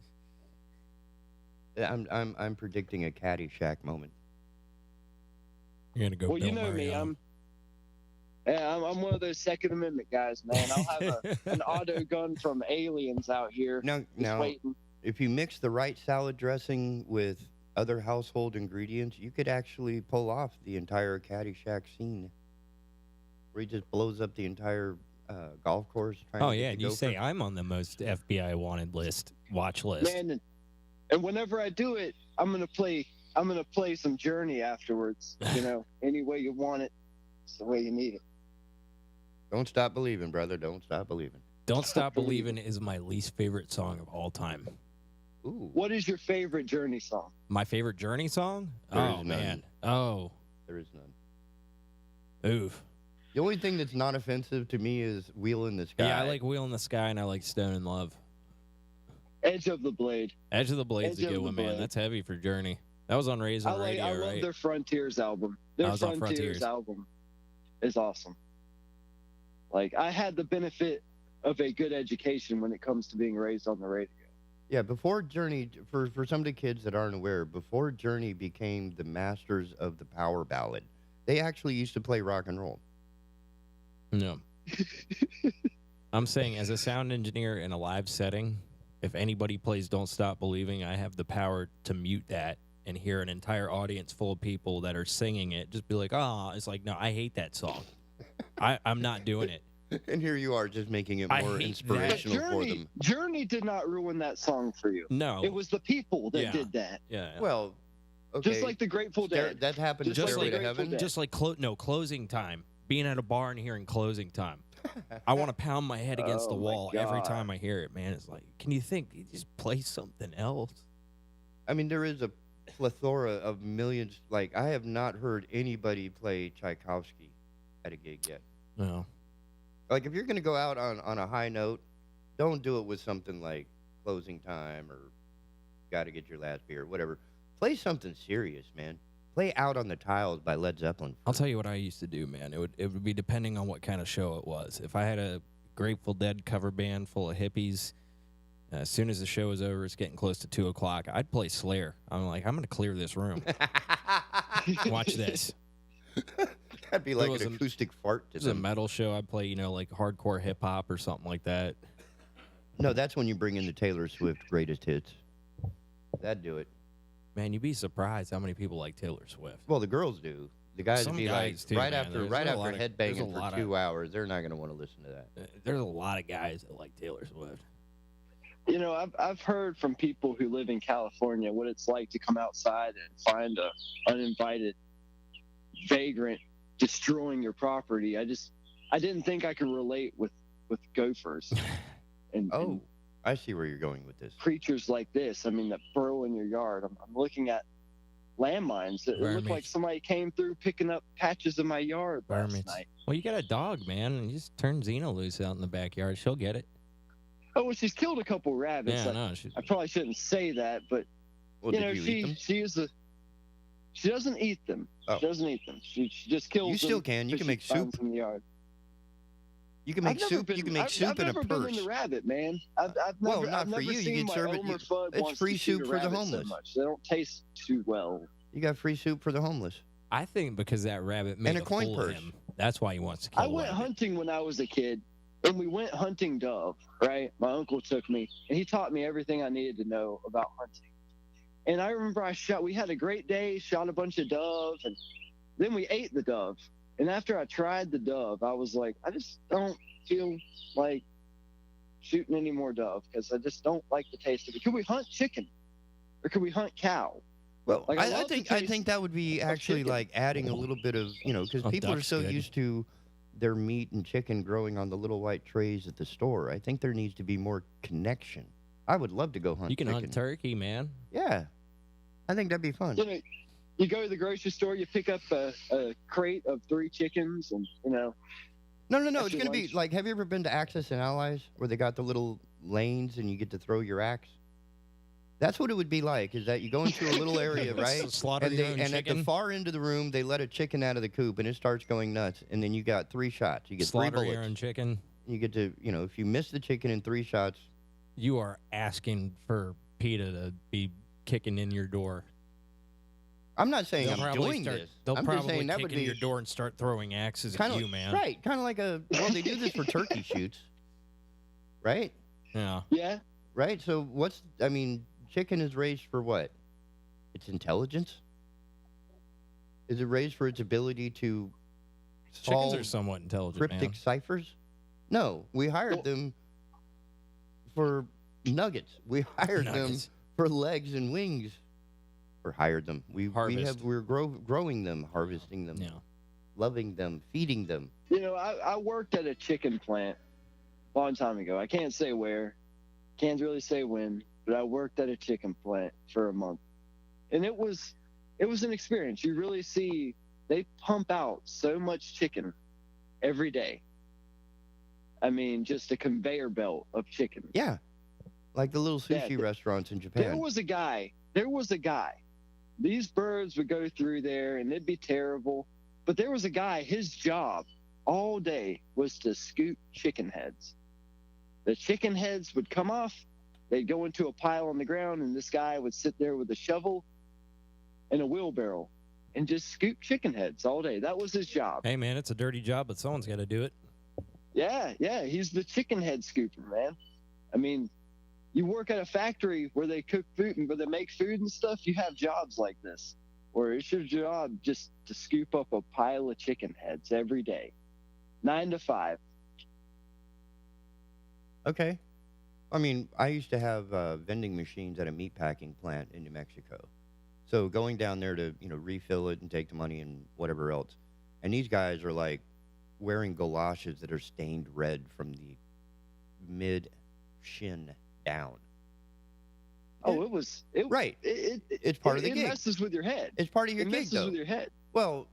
I'm predicting a Caddyshack moment. You're gonna go. Well, you Bill know Murray me. on I'm one of those Second Amendment guys, man. I'll have an auto gun from aliens out here. Now, just waiting. if you mix the right salad dressing with other household ingredients, you could actually pull off the entire Caddyshack scene, where he just blows up the entire golf course. Trying Oh to get yeah, the and you gopher. say I'm on the most FBI wanted list, watch list. Man, and whenever I do it, I'm gonna play some Journey afterwards. You know, any way you want it, it's the way you need it. Don't stop believing, brother. Don't stop believing. Don't Stop Believing is my least favorite song of all time. Ooh. What is your favorite Journey song? My favorite Journey song? There Oh is none. man. Oh. There is none. Oof. The only thing that's not offensive to me is Wheel in the Sky. Yeah, I like Wheel in the Sky, and I like Stone in Love. Edge of the Blade. Edge of the Blade's Edge a of good the one, man. Blade. That's heavy for Journey. That was on Raised on Radio, I love right? their Frontiers album. I Their was on Frontiers Frontiers. album is awesome. Like, I had the benefit of a good education when it comes to being raised on the radio. Yeah, before Journey, for some of the kids that aren't aware, before Journey became the masters of the power ballad, they actually used to play rock and roll. No. I'm saying, as a sound engineer in a live setting, if anybody plays Don't Stop Believing, I have the power to mute that and hear an entire audience full of people that are singing it just be like, oh, it's like, no, I hate that song. I'm not doing it. And here you are just making it I more hate inspirational for them. Journey did not ruin that song for you. No. It was the people that Yeah. did that. Yeah. Well, okay. Just like the Grateful Dead. That happened to Just Stairway like to Heaven. Just like closing time. Being at a bar and hearing closing time. I want to pound my head against the Oh, my wall every God. time I hear it, man. It's like, can you think? You just play something else. I mean, there is a plethora of millions. Like, I have not heard anybody play Tchaikovsky at a gig yet. No. Like, if you're going to go out on a high note, don't do it with something like Closing Time or Gotta Get Your Last Beer, whatever. Play something serious, man. Play Out on the Tiles by Led Zeppelin. I'll tell you what I used to do, man. It would be depending on what kind of show it was. If I had a Grateful Dead cover band full of hippies, as soon as the show was over, it's getting close to 2 o'clock, I'd play Slayer. I'm like, I'm going to clear this room. Watch this. That'd be If like it was an acoustic fart to If it was a them. metal show, I'd play, like hardcore hip hop or something like that. No, that's when you bring in the Taylor Swift greatest hits. That'd do it. Man, you'd be surprised how many people like Taylor Swift. Well, the girls do. The guys Some would be guys like, too, right man. after There's a lot of- there's a headbanging lot for of- 2 hours, they're not going to want to listen to that. There's a lot of guys that like Taylor Swift. You know, I've heard from people who live in California what it's like to come outside and find a uninvited vagrant destroying your property. I didn't think I could relate with gophers and I see where you're going with this. creatures like this. I mean, that burrow in your yard. I'm looking at landmines. It looked like Vermits. somebody came through picking up patches of my yard last Vermits. night. Well, you got a dog, man, and you just turn Xena loose out in the backyard. She'll get it. Oh, well, she's killed a couple rabbits. Yeah, I, no, I probably shouldn't say that, but Well, you did know, you eat them? she doesn't eat them. Oh. She doesn't eat them. She just kills You them. still can. You because can she make finds soup. them in the yard. You can make I've never soup. been- You can make I've soup in a never been purse. into rabbit, man. I've Well, never, not I've for never you. You seen get my serve it- Elmer Fudd it's wants free to shoot soup a for the rabbit homeless. So much. They don't taste too well. You got free soup for the homeless. I think because that rabbit made And a coin fool of purse. him. That's why he wants to kill I went rabbit. hunting when I was a kid, and we went hunting dove, right? My uncle took me, and he taught me everything I needed to know about hunting. And I remember we had a great day, shot a bunch of doves, and then we ate the dove. And after I tried the dove, I was like, I just don't feel like shooting any more dove because I just don't like the taste of it. Could we hunt chicken? Or could we hunt cow? Well, Like, I love the think taste that would be actually chicken. like adding a little bit of, because Oh, people are duck's so good. used to their meat and chicken growing on the little white trays at the store. I think there needs to be more connection. I would love to go hunt You can chicken. hunt turkey, man. Yeah. I think that'd be fun. You know, you go to the grocery store, you pick up a crate of 3 chickens, and No, That's it's your going to be lunch. like, have you ever been to Axis and Allies where they got the little lanes and you get to throw your axe? That's what it would be like, is that you go into a little area, right? Slaughter And, your own at the chicken. far end of the room, they let a chicken out of the coop and it starts going nuts. And then you got 3 shots. You get 3 Slaughter bullets. your own chicken. You get to, if you miss the chicken in 3 shots, You are asking for PETA to be kicking in your door. I'm not saying They'll I'm probably doing start, this. They'll I'm probably just saying that kick would in be your door and start throwing axes kind at of you, man. right, kind of like well, they do this for turkey shoots, right? Yeah. yeah. Right. So chicken is raised for what? Its intelligence. Is it raised for its ability to Chickens solve are somewhat intelligent, cryptic man. ciphers? No, we hired them for nuggets. We hired them Nuggets. for legs and wings. Or hired them. Harvest. We're growing them, harvesting them, Yeah. loving them, feeding them. You know, I worked at a chicken plant a long time ago. I can't say where, can't really say when, but I worked at a chicken plant for a month, and it was an experience. You really see they pump out so much chicken every day. I mean, just a conveyor belt of chicken. Yeah, like the little sushi restaurants in Japan. There was a guy. These birds would go through there, and it'd be terrible. But there was a guy, his job all day was to scoop chicken heads. The chicken heads would come off. They'd go into a pile on the ground, and this guy would sit there with a shovel and a wheelbarrow and just scoop chicken heads all day. That was his job. Hey, man, it's a dirty job, but someone's got to do it. Yeah, he's the chicken head scooper, man. I mean, you work at a factory where they cook food and where they make food and stuff, you have jobs like this, where it's your job just to scoop up a pile of chicken heads every day, 9 to 5. Okay. I mean, I used to have vending machines at a meat packing plant in New Mexico. So going down there to, refill it and take the money and whatever else. And these guys are like wearing galoshes that are stained red from the mid shin down. Oh, it was right. It's part of the gig. It messes with your head. It's part of your gig, though. It messes with your head. Well,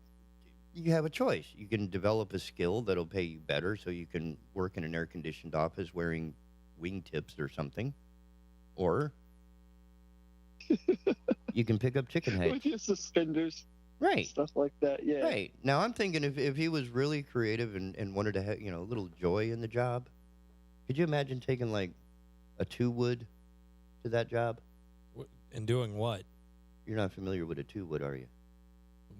you have a choice. You can develop a skill that'll pay you better, so you can work in an air-conditioned office wearing wingtips or something, or you can pick up chicken heads with your suspenders, right? Stuff like that. Yeah. Right. Now I'm thinking if he was really creative and wanted to have a little joy in the job, could you imagine taking like a 2-wood to that job? And doing what? You're not familiar with a 2-wood, are you?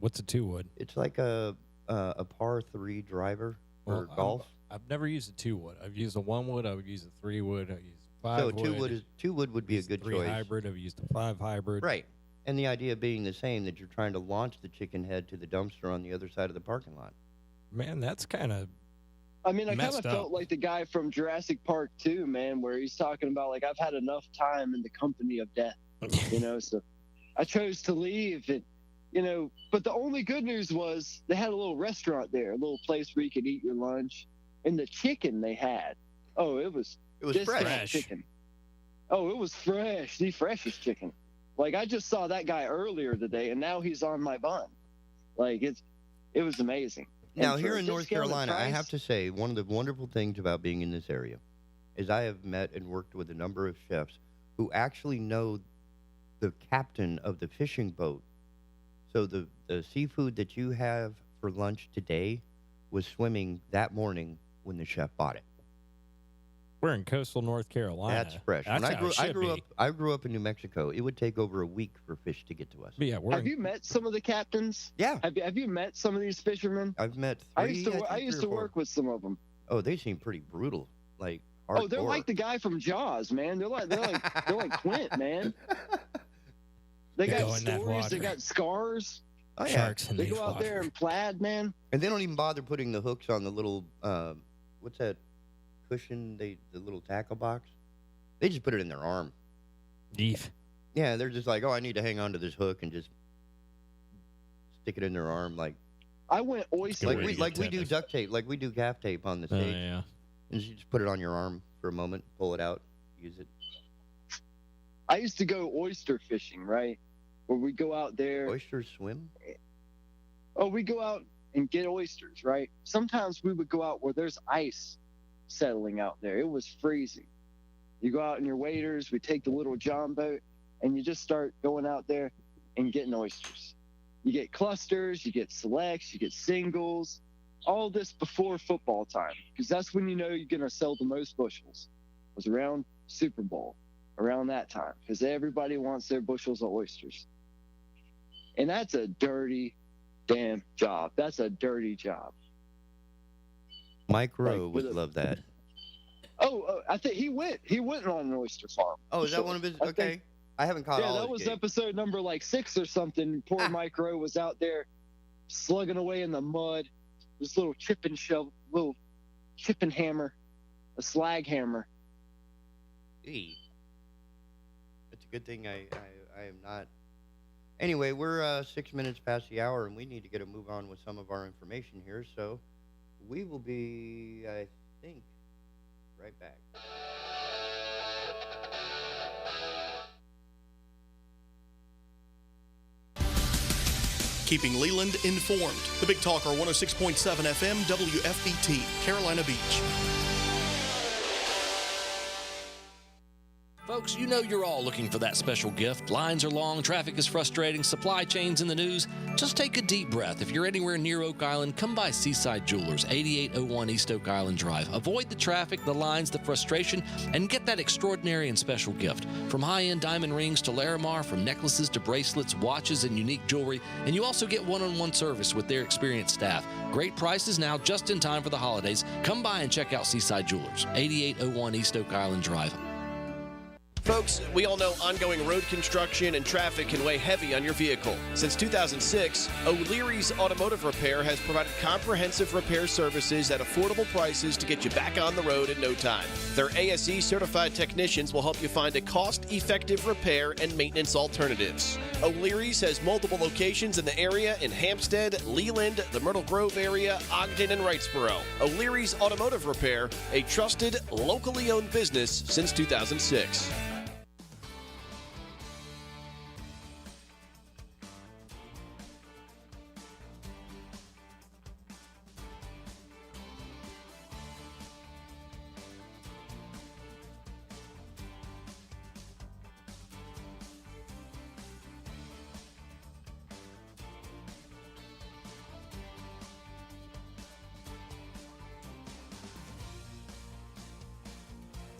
What's a 2-wood? It's like a par 3 driver for golf. I've never used a 2-wood. I've used a 1-wood. I would use a 3-wood. I've used a 5-wood. So 2-wood would be a good 3 choice. hybrid. I've used a 5 hybrid. Right. And the idea being the same, that you're trying to launch the chicken head to the dumpster on the other side of the parking lot. Man, that's kind of I mean, I kind of felt like the guy from Jurassic Park 2, man, where he's talking about, like, I've had enough time in the company of death, so I chose to leave. And, but the only good news was they had a little restaurant there, a little place where you could eat your lunch. And the chicken they had, it was fresh chicken. Oh, it was fresh, the freshest chicken. Like, I just saw that guy earlier today, and now he's on my bun. Like, it was amazing. Now, here in North Carolina, I have to say, one of the wonderful things about being in this area is I have met and worked with a number of chefs who actually know the captain of the fishing boat. So the seafood that you have for lunch today was swimming that morning when the chef bought it. We're in coastal North Carolina. That's fresh. That's when I grew up in New Mexico. It would take over a week for fish to get to us. But yeah, have you met some of the captains? Yeah. Have you met some of these fishermen? I've met 3. I used to work with some of them. Oh, they seem pretty brutal. Like hardcore. Oh, they're like the guy from Jaws, man. They're like Quint, man. They got stories. They got scars. Oh, yeah. Sharks in They go out there in plaid, man. And they don't even bother putting the hooks on the little what's that cushion? The little tackle box. They just put it in their arm. Beef. Yeah, they're just like, I need to hang on to this hook and just stick it in their arm. Like I went oyster. Like we do duct tape, like we do gaff tape on the stage. Yeah. And you just put it on your arm for a moment, pull it out, use it. I used to go oyster fishing, right? Where we go out there. Oysters swim? Oh, we go out and get oysters, right? Sometimes we would go out where there's ice settling out there. It was freezing. You go out in your waders, we take the little John boat, and you just start going out there and getting oysters. You get clusters, you get selects, you get singles, all this before football time, because that's when you know you're going to sell the most bushels. It was around Super Bowl, around that time, because everybody wants their bushels of oysters. And that's a dirty damn job. That's a dirty job. Mike Rowe would love that. Oh, I think he went on an oyster farm. Oh, is that one of his? Okay. I haven't caught all that was games. episode number 6 or something. Poor Mike Rowe was out there slugging away in the mud. This little chip and hammer, a slag hammer. Hey. It's a good thing I am not. Anyway, we're 6 minutes past the hour, and we need to get a move on with some of our information here. So we will be, I think, right back. keeping Leland informed. The Big Talker 106.7 FM WFBT, Carolina Beach. Folks, you know you're all looking for that special gift. Lines are long, traffic is frustrating, supply chains in the news. Just take a deep breath. If you're anywhere near Oak Island, come by Seaside Jewelers, 8801 East Oak Island Drive. Avoid the traffic, the lines, the frustration, and get that extraordinary and special gift. From high-end diamond rings to Larimar, from necklaces to bracelets, watches, and unique jewelry. And you also get one-on-one service with their experienced staff. Great prices now, just in time for the holidays. Come by and check out Seaside Jewelers, 8801 East Oak Island Drive. Folks, we all know ongoing road construction and traffic can weigh heavy on your vehicle. Since 2006, O'Leary's Automotive Repair has provided comprehensive repair services at affordable prices to get you back on the road in no time. Their ASE certified technicians will help you find a cost-effective repair and maintenance alternatives. O'Leary's has multiple locations in the area in Hampstead, Leland, the Myrtle Grove area, Ogden, and Wrightsboro. O'Leary's Automotive Repair, a trusted, locally owned business since 2006.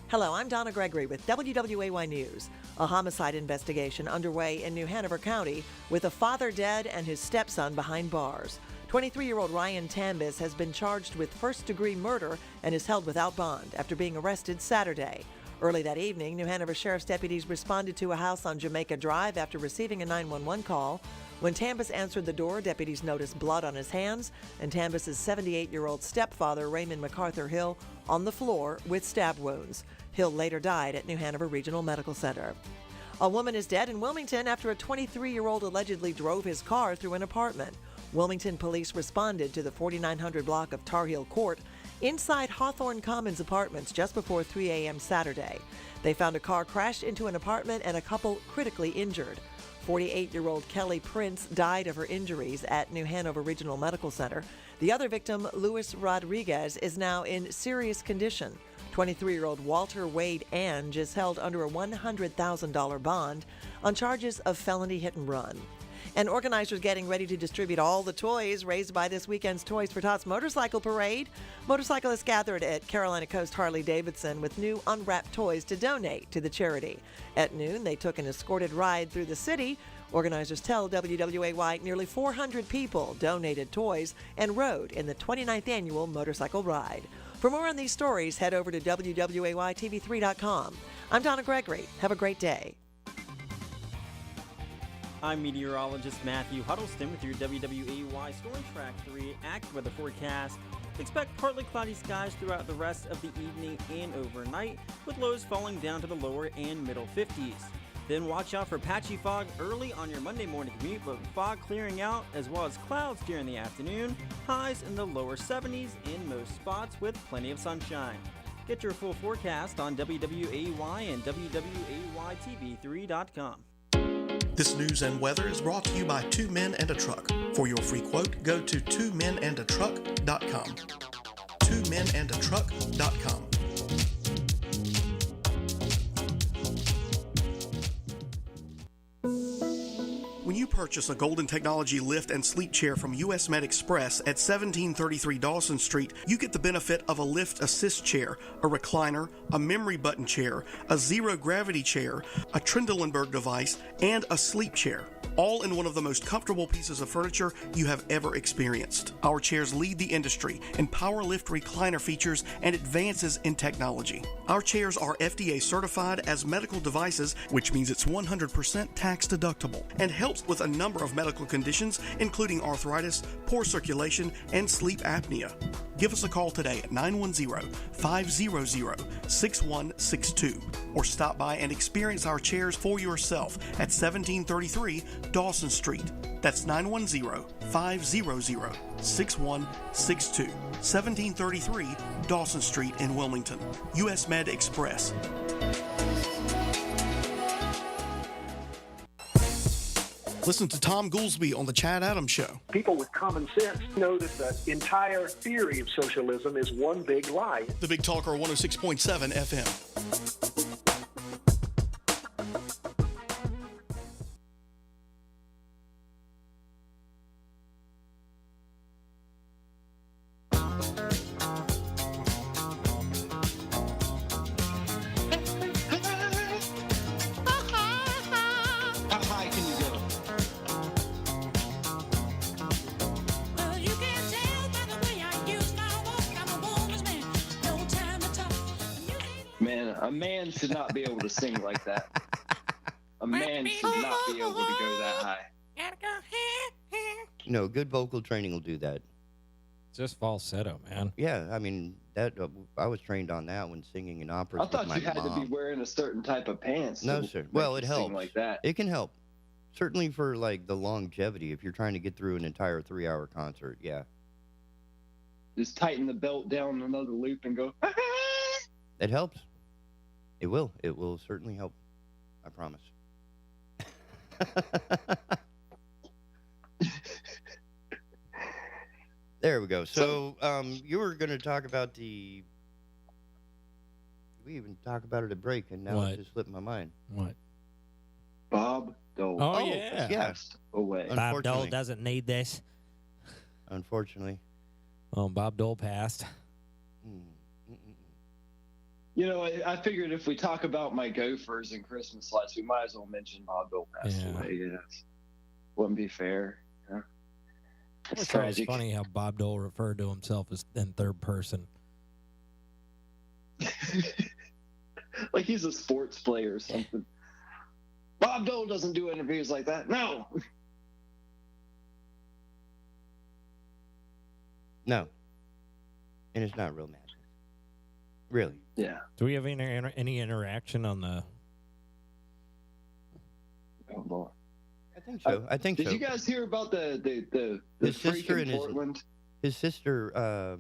Hello, I'm Donna Gregory with WWAY News. A homicide investigation underway in New Hanover County with a father dead and his stepson behind bars. 23-year-old Ryan Tambis has been charged with first-degree murder and is held without bond after being arrested Saturday. Early that evening, New Hanover Sheriff's deputies responded to a house on Jamaica Drive after receiving a 911 call. When Tambis answered the door, deputies noticed blood on his hands and Tambis' 78-year-old stepfather, Raymond MacArthur Hill, on the floor with stab wounds. Hill later died at New Hanover Regional Medical Center. A woman is dead in Wilmington after a 23-year-old allegedly drove his car through an apartment. Wilmington police responded to the 4900 block of Tar Heel Court inside Hawthorne Commons apartments just before 3 a.m. Saturday. They found a car crashed into an apartment and a couple critically injured. 48-year-old Kelly Prince died of her injuries at New Hanover Regional Medical Center. The other victim, Luis Rodriguez, is now in serious condition. 23-year-old Walter Wade Ange is held under a $100,000 bond on charges of felony hit and run. And organizers getting ready to distribute all the toys raised by this weekend's Toys for Tots motorcycle parade. Motorcyclists gathered at Carolina Coast Harley-Davidson with new unwrapped toys to donate to the charity. At noon, they took an escorted ride through the city. Organizers tell WWAY nearly 400 people donated toys and rode in the 29th annual motorcycle ride. For more on these stories, head over to WWAYTV3.com. I'm Donna Gregory. Have a great day. I'm meteorologist Matthew Huddleston with your WWAY Storm Track 3 AccuWeather forecast. Expect partly cloudy skies throughout the rest of the evening and overnight, with lows falling down to the lower and middle 50s. Then watch out for patchy fog early on your Monday morning commute, but fog clearing out as well as clouds during the afternoon. Highs in the lower 70s in most spots with plenty of sunshine. Get your full forecast on WWAY and WWAYTV3.com. This news and weather is brought to you by Two Men and a Truck. For your free quote, go to twomenandatruck.com. twomenandatruck.com. When you purchase a Golden Technology lift and sleep chair from US Med Express at 1733 Dawson Street, you get the benefit of a lift assist chair, a recliner, a memory button chair, a zero gravity chair, a Trendelenburg device, and a sleep chair, all in one of the most comfortable pieces of furniture you have ever experienced. Our chairs lead the industry in power lift recliner features and advances in technology. Our chairs are FDA certified as medical devices, which means it's 100% tax deductible, and helps with a number of medical conditions, including arthritis, poor circulation, and sleep apnea. Give us a call today at 910-500-6162 or stop by and experience our chairs for yourself at 1733 Dawson Street. That's 910-500-6162. 1733 Dawson Street in Wilmington. US Med Express. Listen to Tom Goolsby on The Chad Adams Show. People with common sense know that the entire theory of socialism is one big lie. The Big Talker 106.7 FM. A man should not be able to sing like that. A man should not be able to go that high. No, good vocal training will do that. Just falsetto, man. Yeah, I mean that. I was trained on that when singing in operas. I thought with you my had mom. to be wearing a certain type of pants. No, to sir. make Well, you it sing helps. like that. It can help. Certainly for like the longevity. If you're trying to get through an entire 3-hour concert, yeah. Just tighten the belt down another loop and go. It helps. It will. It will certainly help. I promise. There we go. So, you were going to talk about the. We even talked about it at break, and now What? it just slipped my mind. What? Bob Dole. Oh, yeah. Passed away. Bob Dole Unfortunately. doesn't need this. Unfortunately. Oh, Bob Dole passed. You know, I figured if we talk about my Gophers and Christmas lights, we might as well mention Bob Dole passed away. Yes. Wouldn't be fair. Yeah. I It's thought it was tragic. funny how Bob Dole referred to himself as in third person. Like he's a sports player or something. Bob Dole doesn't do interviews like that. No. No. And it's not real magic. Really. Yeah. Do we have any interaction on the? Oh, Lord. I think so. I think Did so. you guys hear about the His freak sister in and Portland? his sister,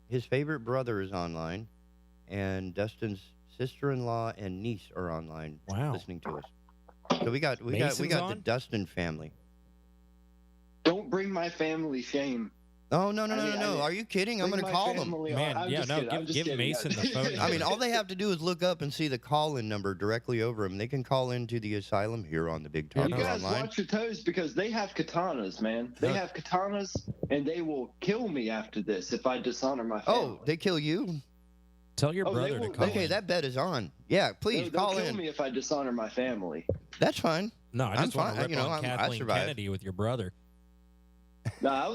his favorite brother is online, and Dustin's sister-in-law and niece are online listening to us. So we got Mason's the on? Dustin family. Don't bring my family shame. Oh no! Are you kidding? I'm bring going to my call them. family on. Man, I'm yeah, just no, kidding. I'm just give kidding. Mason the phone I mean, all they have to do is look up and see the call-in number directly over them. They can call into the asylum here on the Big You Talker guys Online. watch your toes because they have katanas, man. They have katanas, and they will kill me after this if I dishonor my family. Oh, they kill you? Tell your Oh, they brother to will- call. Okay, in. that bet is on. Yeah, please They'll call kill in. me if I dishonor my family. That's fine. No, I I'm just want fine. to rip You know, on I Kathleen survived. Kennedy with your brother. No, I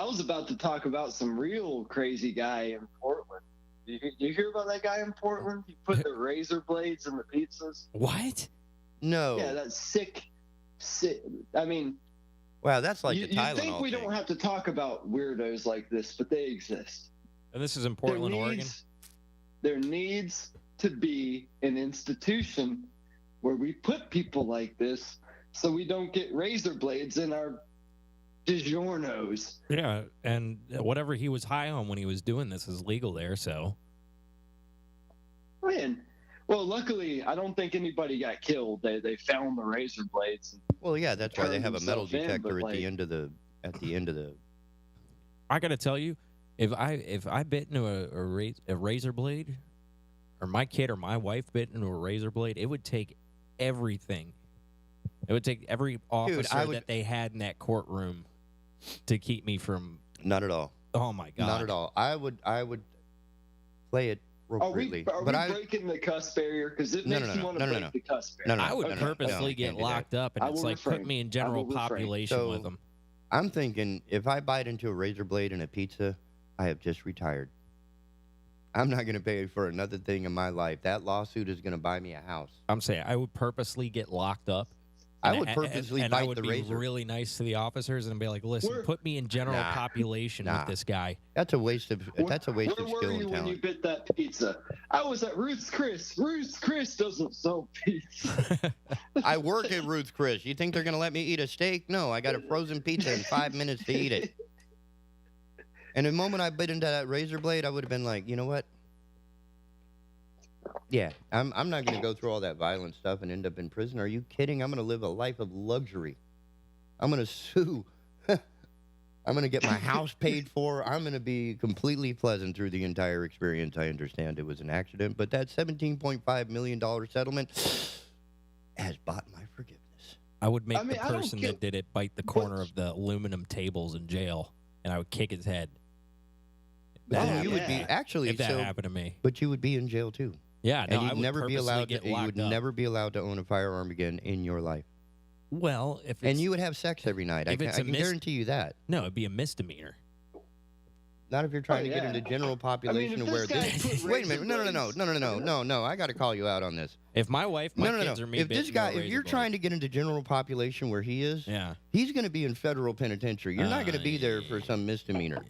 was about to talk about some real crazy guy in Portland. You hear about that guy in Portland? He put the razor blades in the pizzas. What? No. Yeah, that's sick. I mean, Wow, that's like you the Tylenol think we thing. don't have to talk about weirdos like this, but they exist. And this is in Portland, Oregon. There needs to be an institution where we put people like this so we don't get razor blades in our DiGiorno's. Yeah, and whatever he was high on when he was doing this is legal there. So, Man, well, luckily, I don't think anybody got killed. They found the razor blades. Well, yeah, that's why they turned have a metal himself in, detector but, at the end of the. I got to tell you, if I bit into a razor blade, or my kid or my wife bit into a razor blade, it would take everything. It would take every officer that they had in that courtroom to keep me from. Not at all. Oh my God! Not at all. I would play it appropriately. Are we breaking the cuss barrier? Because it makes you want to break the cuss barrier. I would purposely get locked up, and I it's will like refrain. put me in I general will refrain. population So, with them. I'm thinking if I bite into a razor blade in a pizza, I have just retired. I'm not going to pay for another thing in my life. That lawsuit is going to buy me a house. I'm saying I would purposely get locked up. I would purposely and bite I would the be razor. really nice to the officers and be like, "Listen, put me in general Nah. population Nah. with this guy." That's a waste of Where skill were and you when you talent. bit that pizza? I was at Ruth's Chris. Ruth's Chris doesn't sell pizza. I work at Ruth's Chris. You think they're going to let me eat a steak? No, I got a frozen pizza in 5 minutes to eat it. And the moment I bit into that razor blade, I would have been like, you know what? Yeah, I'm not going to go through all that violent stuff and end up in prison. Are you kidding? I'm going to live a life of luxury. I'm going to sue. I'm going to get my house paid for. I'm going to be completely pleasant through the entire experience. I understand it was an accident, but that $17.5 million settlement has bought my forgiveness. I would make the person that did it bite the corner of the aluminum tables in jail, and I would kick his head. You would be actually if that happened to me. But you would be in jail too. Yeah, no, and I you'd would never be allowed to. get You would locked up. never be allowed to own a firearm again in your life. Well, if it's, and you would have sex every night. I can guarantee you that. No, it'd be a misdemeanor. Not if you're trying to get into general population of where this. Wait a minute! No! I got to call you out on this. If my wife, my kids are me, if this guy, if you're trying to get into general population where he is, he's going to be in federal penitentiary. You're not going to be there for some misdemeanor.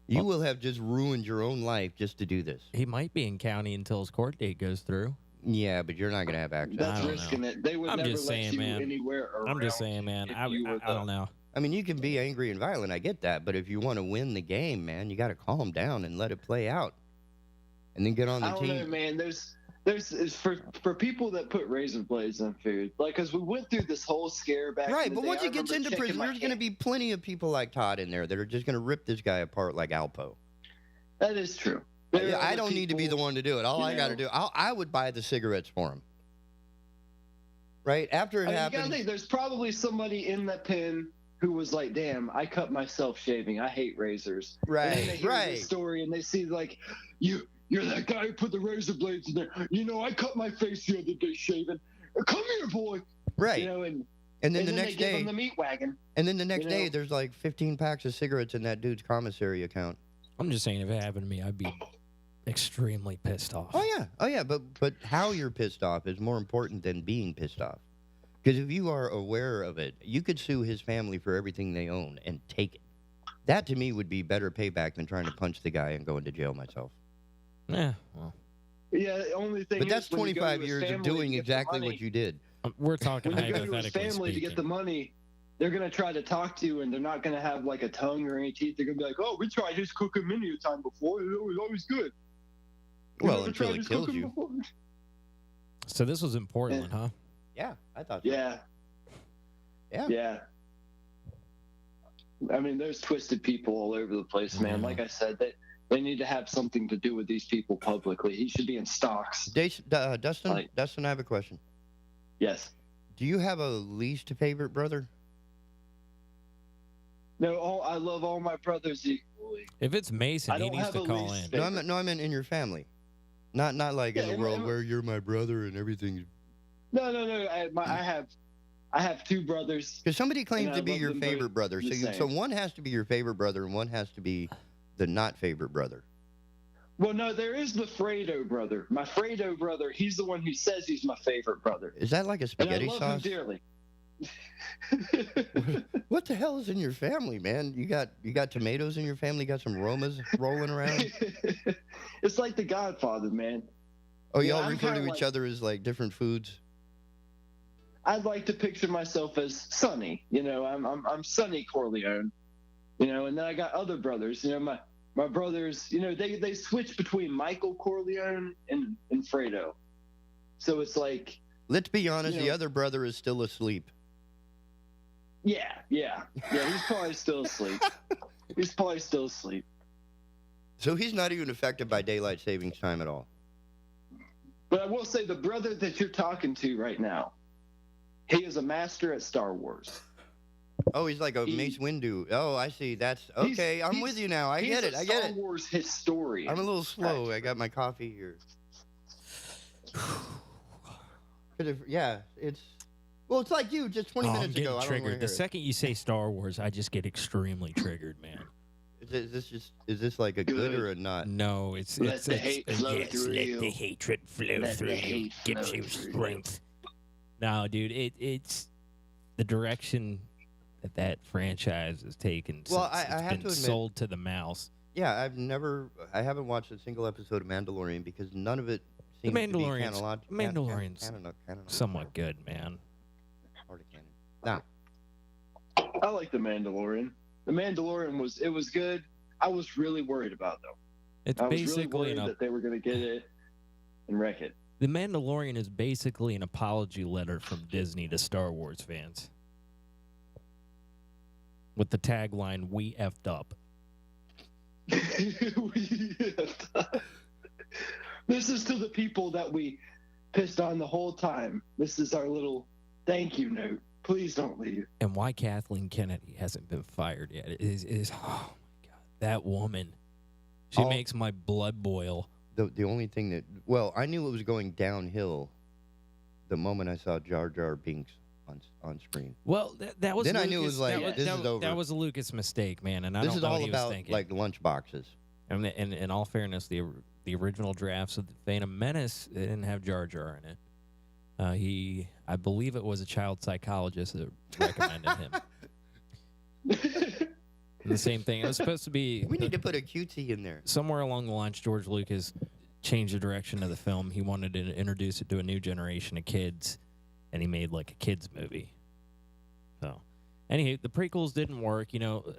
You will have just ruined your own life just to do this. He might be in county until his court date goes through. Yeah, but you're not going to have access. That's risking it. They would never let you anywhere around. I'm just saying, man. I don't know. I mean, you can be angry and violent. I get that. But if you want to win the game, man, you got to calm down and let it play out. And then get on the team. I don't know, man. There's for people that put razor blades on food. Like, because we went through this whole scare back. Right, in the but day. once I it gets remember into prison, checking my there's going to be plenty of people like Todd in there that are just going to rip this guy apart like Alpo. That is true. I don't need to be the one to do it. All I got to do, I would buy the cigarettes for him. Right? After it happened. You gotta think, there's probably somebody in that pen who was like, damn, I cut myself shaving. I hate razors. Right, and then they hear this story and they see, like, you're that guy who put the razor blades in there. You know, I cut my face the other day shaving. Come here, boy. Right. You know, and then the they next give day, him the meat wagon. And then the next day, there's like 15 packs of cigarettes in that dude's commissary account. I'm just saying, if it happened to me, I'd be extremely pissed off. Oh yeah, but how you're pissed off is more important than being pissed off. Because if you are aware of it, you could sue his family for everything they own and take it. That to me would be better payback than trying to punch the guy and go into jail myself. Yeah, well. Yeah, the only thing. But that's 25 years of doing exactly what you did. We're talking when you go to his hypothetically family to get the money, they're going to try to talk to you, and they're not going to have like a tongue or any teeth. They're going to be like, "Oh, we tried his cooking many a time before. It was always good." Well, until it kills you. Before? So this was in Portland, huh? Yeah, I thought so. Yeah. I mean, there's twisted people all over the place, man. Like I said, they need to have something to do with these people publicly. He should be in stocks. Dustin, I have a question. Yes. Do you have a least favorite brother? No, I love all my brothers equally. If it's Mason, he needs to call in. No, I meant in your family. Not like in the world where you're my brother and everything. No. I have two brothers. Because somebody claims to be your favorite brother. So one has to be your favorite brother and one has to be the not favorite brother. Well, no, there is the Fredo brother. My Fredo brother, he's the one who says he's my favorite brother. Is that like a spaghetti and I love sauce? him dearly. What the hell is in your family, man? You got tomatoes in your family? You got some Romas rolling around? It's like The Godfather, man. Oh, y'all refer to each other as like different foods? I'd like to picture myself as Sonny. You know, I'm Sonny Corleone. You know, and then I got other brothers. You know, my brothers. You know, they switch between Michael Corleone and Fredo. So it's like. Let's be honest. The other brother is still asleep. Yeah. He's probably still asleep. So he's not even affected by daylight savings time at all. But I will say, the brother that you're talking to right now, he is a master at Star Wars. Oh, he's like a Mace Windu. Oh, I see. That's okay. I'm with you now. I get it. Star Wars historian. I'm a little slow. Actually. I got my coffee here. It's like you just 20 minutes I'm ago. getting triggered. The second you say Star Wars, I just get extremely triggered, man. Is this like a good or a not? No, it's let the hate flow through you. Let the hatred flow through you. Gives you strength. No, dude, it's the direction that franchise has taken. Well, I have to admit, sold to the mouse. Yeah, I haven't watched a single episode of Mandalorian because none of it seems to be Mandalorian's somewhat good, man. Nah. I like the Mandalorian. The Mandalorian was good. I was really worried about though. It's I was basically really worried that they were going to get it. and wreck it. The Mandalorian is basically an apology letter from Disney to Star Wars fans. With the tagline, "We effed up." This is to the people that we pissed on the whole time. This is our little thank you note. Please don't leave. And why Kathleen Kennedy hasn't been fired yet is oh my God, that woman. She makes my blood boil. The only thing that, well, I knew it was going downhill the moment I saw Jar Jar Binks on screen. Well, that was then Lucas, I knew it was like, this is over. That was a Lucas mistake, man, and I this don't is know all what he was about thinking. like lunch boxes. And in all fairness, the original drafts of the Phantom Menace, they didn't have Jar Jar in it. I believe it was a child psychologist that recommended him. And the same thing. It was supposed to be. We need to put a QT in there. Somewhere along the lines, George Lucas changed the direction of the film. He wanted to introduce it to a new generation of kids, and he made like a kids movie. So, anyway, the prequels didn't work. You know,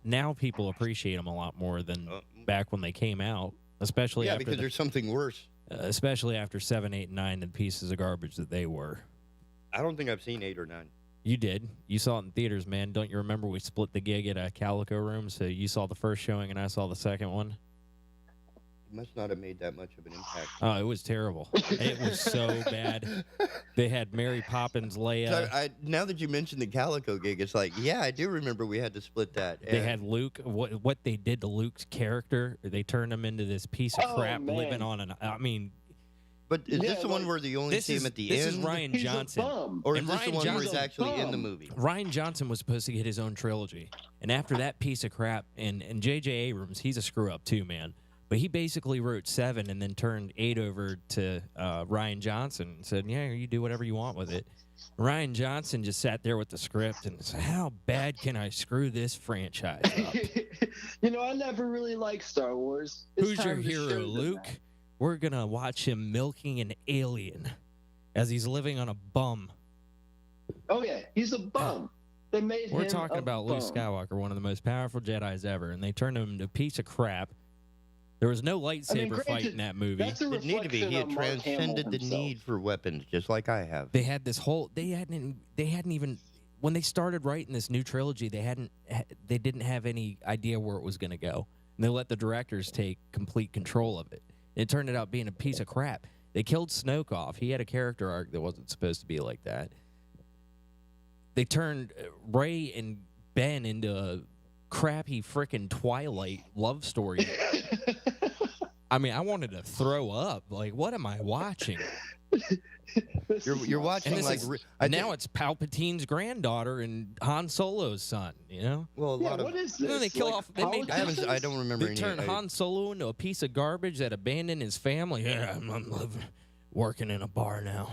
now people appreciate them a lot more than back when they came out, especially after because there's something worse. Especially after 7, 8, and 9, the pieces of garbage that they were. I don't think I've seen 8 or 9. You did. You saw it in theaters, man. Don't you remember we split the gig at a Calico room? So you saw the first showing and I saw the second one? It must not have made that much of an impact. Oh, it was terrible. It was so bad. They had Mary Poppins, Leia. So now that you mentioned the Calico gig, it's like, yeah, I do remember we had to split that. They had Luke. What they did to Luke's character, they turned him into this piece of crap living on an... I mean... But is this the one where you only see him at the end? This is Ryan Johnson. Or is this the one where he's actually in the movie? Ryan Johnson was supposed to get his own trilogy. And after that piece of crap, and J.J. Abrams, he's a screw-up too, man. But he basically wrote 7 and then turned 8 over to Ryan Johnson and said, yeah, you do whatever you want with it. Ryan Johnson just sat there with the script and said, how bad can I screw this franchise up? You know, I never really liked Star Wars. Who's your hero, Luke? We're going to watch him milking an alien as he's living on a bum. Oh, yeah. He's a bum. They made him We're talking about bum. Luke Skywalker, one of the most powerful Jedis ever, and they turned him into a piece of crap. There was no lightsaber fight in that movie. That's a It needed to be. He had reflection on Mark transcended Hamill the himself. need for weapons, just like I have. They had this whole. They hadn't even when they started writing this new trilogy. They didn't have any idea where it was going to go, and they let the directors take complete control of it. It turned out being a piece of crap. They killed Snoke off. He had a character arc that wasn't supposed to be like that. They turned Rey and Ben into a crappy frickin' Twilight love story. I mean, I wanted to throw up. Like, what am I watching? You're watching like now it's Palpatine's granddaughter and Han Solo's son. You know. Well, a lot of what is then this? they kill Like off. They made. I don't remember They any. turned Han Solo into a piece of garbage that abandoned his family. Yeah, I'm living, working in a bar now.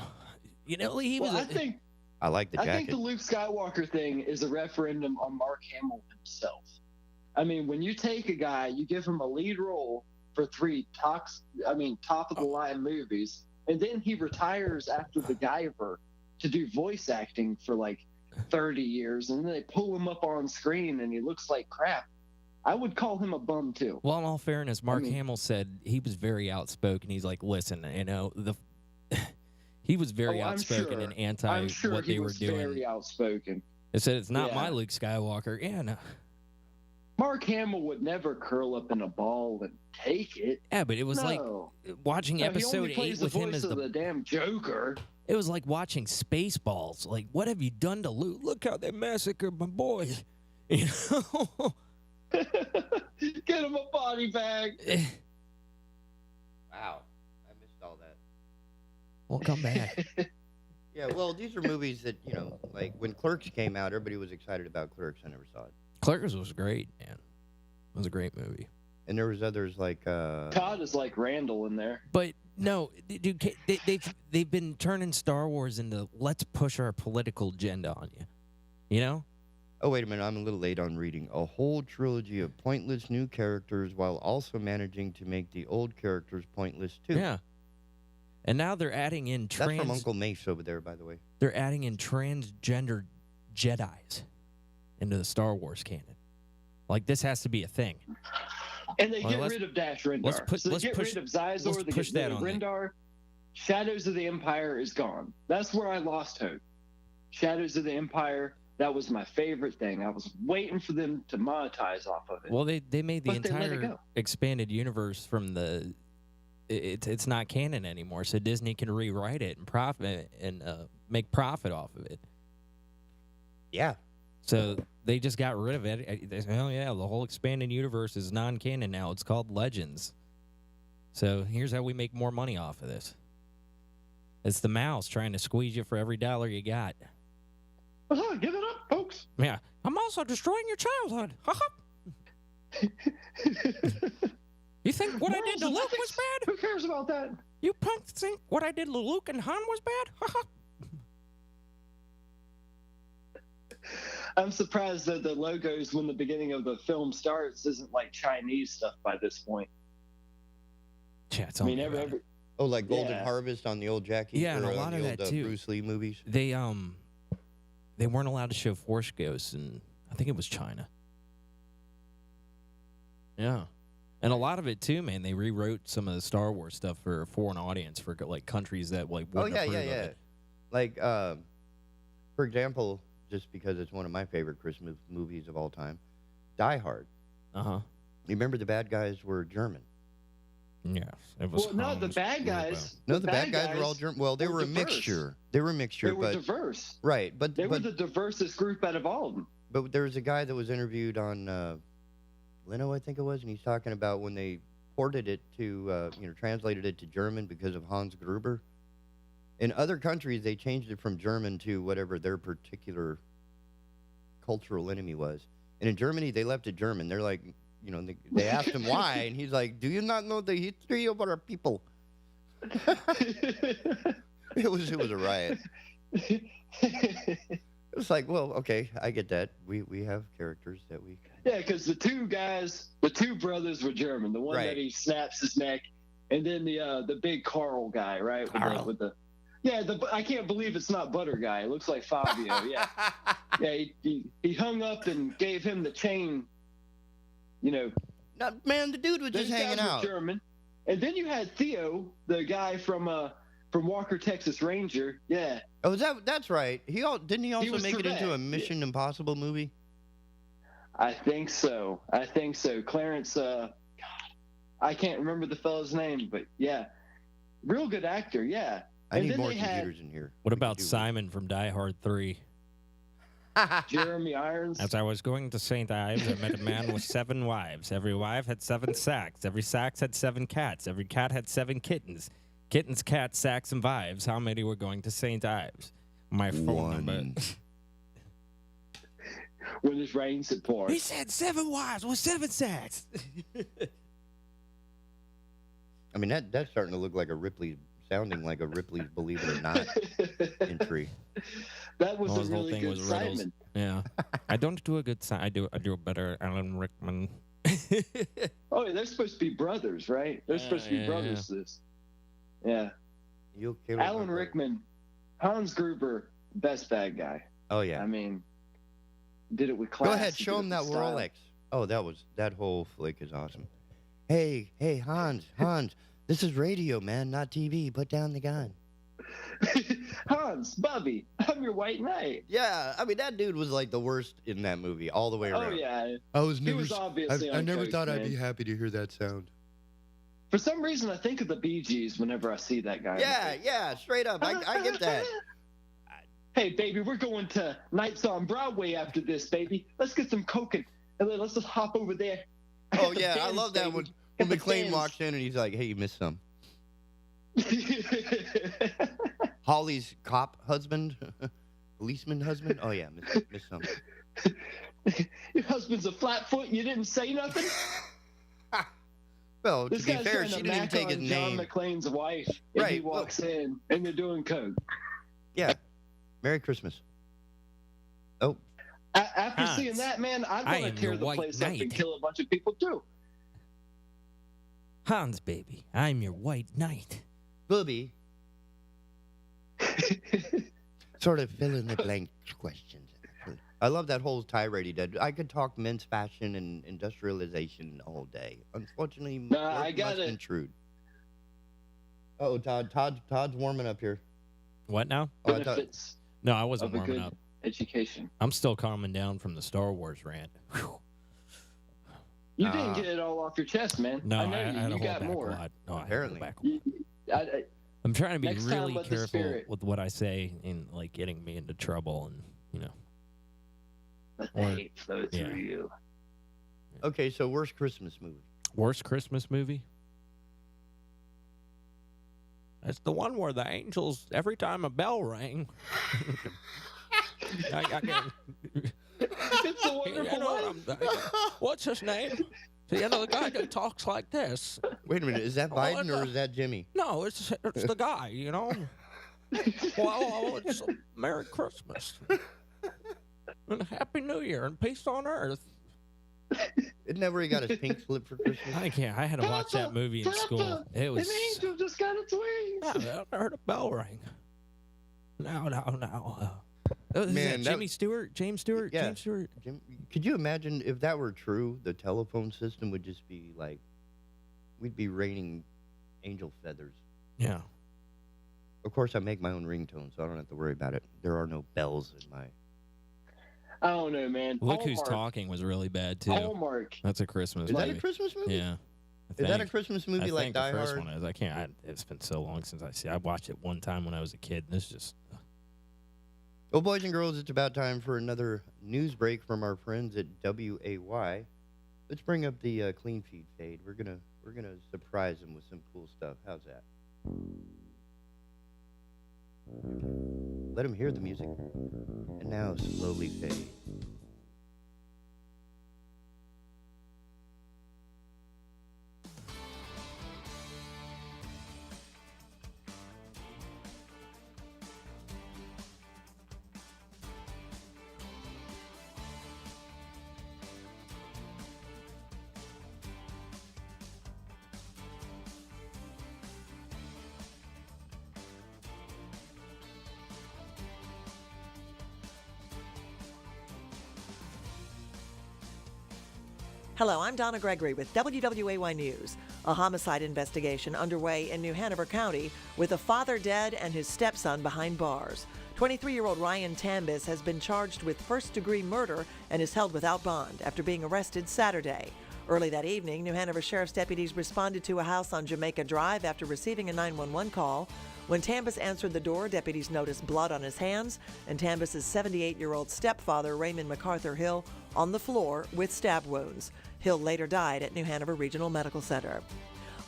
You know, he was. Well, I like the I jacket. think the Luke Skywalker thing is a referendum on Mark Hamill himself. I mean, when you take a guy, you give him a lead role for 3 top of the line movies, and then he retires after The Guyver to do voice acting for like 30 years, and then they pull him up on screen and he looks like crap. I would call him a bum too. Well, in all fairness, Mark Hamill said he was very outspoken. He's like, listen, you know, he was very outspoken and anti I'm sure what he they were was doing. very outspoken. They said it's not Yeah. my Luke Skywalker. Yeah, no. Mark Hamill would never curl up in a ball and take it. Yeah, but it was like watching No, he episode only plays 8 with the him voice as of the damn Joker. It was like watching Spaceballs. Like, what have you done to Luke? Look how they massacred my boy. You know? Get him a body bag. Wow, I missed all that. Well, come back. Yeah, well, these are movies that, you know, like when Clerks came out, everybody was excited about Clerks. I never saw it. Clerks was great, man. It was a great movie. And there was others like Todd is like Randall in there. But no, dude, they've been turning Star Wars into let's push our political agenda on you. You know? Oh, wait a minute. I'm a little late on reading. A whole trilogy of pointless new characters while also managing to make the old characters pointless, too. Yeah. And now they're adding in That's from Uncle Mace over there, by the way. They're adding in transgender Jedis into the Star Wars canon. Like, this has to be a thing. And they get rid of Dash Rendar. Let's So they get push rid of Zizor, they push get rid that of on Rendar. Shadows of the Empire is gone. That's where I lost hope. Shadows of the Empire, that was my favorite thing. I was waiting for them to monetize off of it. Well, they made the But they let it entire go. expanded universe from the. It's not canon anymore, so Disney can rewrite it and profit and make profit off of it. Yeah. So they just got rid of it. They said, oh yeah, the whole expanded universe is non-canon now. It's called Legends. So here's how we make more money off of this. It's the mouse trying to squeeze you for every dollar you got. Give it up, folks. Yeah. I'm also destroying your childhood. You think what I did to Luke was bad? Who cares about that? You punks think what I did to Luke and Han was bad? I'm surprised that the logos when the beginning of the film starts isn't like Chinese stuff by this point. Yeah, it's I mean, every Oh, like Golden Yeah. Harvest on the old Jackie. Yeah, and or a on lot the of old, that too. Bruce Lee movies. They weren't allowed to show Force Ghosts in, I think it was China. Yeah. And a lot of it too, man, they rewrote some of the Star Wars stuff for a foreign audience for like countries that like wouldn't approve of it. Like, for example, just because it's one of my favorite Christmas movies of all time, Die Hard. Uh-huh. You remember the bad guys were German. Yes, it was. Well, no, the bad guys. No, the bad guys were all German. Well, they were a diverse. mixture. They were a mixture, They were but diverse. right, but They were the diversest group out of all of them. But there was a guy that was interviewed on Leno, I think it was, and he's talking about when they ported it to, translated it to German because of Hans Gruber. In other countries, they changed it from German to whatever their particular cultural enemy was. And in Germany, they left it German. They're like, they asked him why, and he's like, "Do you not know the history of our people?" It was a riot. It was like, well, okay, I get that. We have characters that we. Yeah, because the two brothers were German. The one Right. that he snaps his neck, and then the big Carl guy, right? With the I can't believe it's not Butter guy. It looks like Fabio. Yeah, yeah. He hung up and gave him the chain. No, man, the dude was just Those hanging guys were out. German, and then you had Theo, the guy from Walker, Texas Ranger. Yeah. Oh, that's right. Didn't he also was make it into a correct. Mission Impossible movie? I think so. Clarence, God, I can't remember the fellow's name, but yeah, real good actor. Yeah. I And need then more they had computers in here. What about Simon from Die Hard 3? Jeremy Irons. As I was going to St. Ives, I met a man with 7 wives. Every wife had 7 sacks. Every sack had 7 cats. Every cat had 7 kittens. Kittens, cats, sacks, and wives. How many were going to St. Ives? My phone number. When it rains, it pours. He said 7 wives with 7 sacks. I mean, that's starting to look like sounding like a Ripley's Believe It or Not entry. That was Well, a his whole really thing good was riddles. Simon. Yeah. I don't do a good I do a better Alan Rickman. Oh, yeah, they're supposed to be brothers, right? They're supposed to be yeah, brothers. This. Yeah. You'll kill Alan my brother. Rickman, Hans Gruber, best bad guy. Oh yeah. I mean, did it with class. Go ahead, he show did him it that with style. Rolex. Oh, that whole flick is awesome. Hey, Hans, this is radio, man, not TV. Put down the gun. Hans, Bubby, I'm your white knight. Yeah, I mean that dude was like the worst in that movie all the way Oh around. yeah. I was He never. was obviously I never uncoached, thought I'd man. be happy to hear that sound. For some reason, I think of the Bee Gees whenever I see that guy. Yeah, straight up. I get that. Hey, baby, we're going to Nights on Broadway after this, baby. Let's get some coke and then let's just hop over there. Oh yeah, I love that when Get the McLean fans. walks in and he's like, "Hey, you missed some." Holly's cop husband, policeman husband. Oh yeah, missed some. Your husband's a flatfoot and you didn't say nothing? Well, This to be guy's fair, trying she to didn't even mac take his on John name. McClane's wife, and he Right, walks in and they're doing coke. Yeah. Merry Christmas. Oh. After Hans, seeing that, man, I'd I want am to tear your the white place up knight. and kill a bunch of people too. Hans, baby, I'm your white knight. Booby. Sort of fill in the blank questions. I love that whole tirade he did. I could talk men's fashion and industrialization all day. Unfortunately, Nah, I work gotta- must intrude. Oh, Todd's warming up here. What now? Oh, I thought, Benefits No, I wasn't of a warming good up. education. I'm still calming down from the Star Wars rant. Whew. You didn't get it all off your chest, man. No, I know I had you. to You hold got back more. a lot. No, I had to Apparently. hold back a lot. I'm trying to be Next time, really let the careful spirit- with what I say in like getting me into trouble and Let the hate flow through you. okay, so worst Christmas movie? Worst Christmas movie? That's the one where the angels, every time a bell rang. I It's a wonderful life. what's his name? The guy that talks like this. Wait a minute, is that Biden or is that Jimmy? No, it's the guy, Well, it's Merry Christmas. And Happy New Year and peace on earth. Isn't that where he got his pink slip for Christmas? I can't. I had to watch that movie in school. It was. An angel just got its wings. Yeah, I heard a bell ring. Now. Is Man, that James Stewart? Yeah. James Stewart. Could you imagine if that were true? The telephone system would just be like, we'd be raining angel feathers. Yeah. Of course, I make my own ringtone, so I don't have to worry about it. There are no bells in my. I don't know, man. Look Who's Hallmark. Talking was really bad too. Hallmark. That's a Christmas Is movie. that a Christmas movie? Yeah. Is that a Christmas movie I like think Die the first Hard? one is. I can't. It's been so long since I watched it one time when I was a kid. And it's just. Well, boys and girls, it's about time for another news break from our friends at WAY. Let's bring up the clean feed fade. We're gonna surprise them with some cool stuff. How's that? Let them hear the music. And now slowly fade. Hello, I'm Donna Gregory with WWAY News. A homicide investigation underway in New Hanover County with a father dead and his stepson behind bars. 23-year-old Ryan Tambis has been charged with first-degree murder and is held without bond after being arrested Saturday. Early that evening, New Hanover Sheriff's deputies responded to a house on Jamaica Drive after receiving a 911 call. When Tambis answered the door, deputies noticed blood on his hands and Tambis' 78-year-old stepfather, Raymond MacArthur Hill, on the floor with stab wounds. Hill later died at New Hanover Regional Medical Center.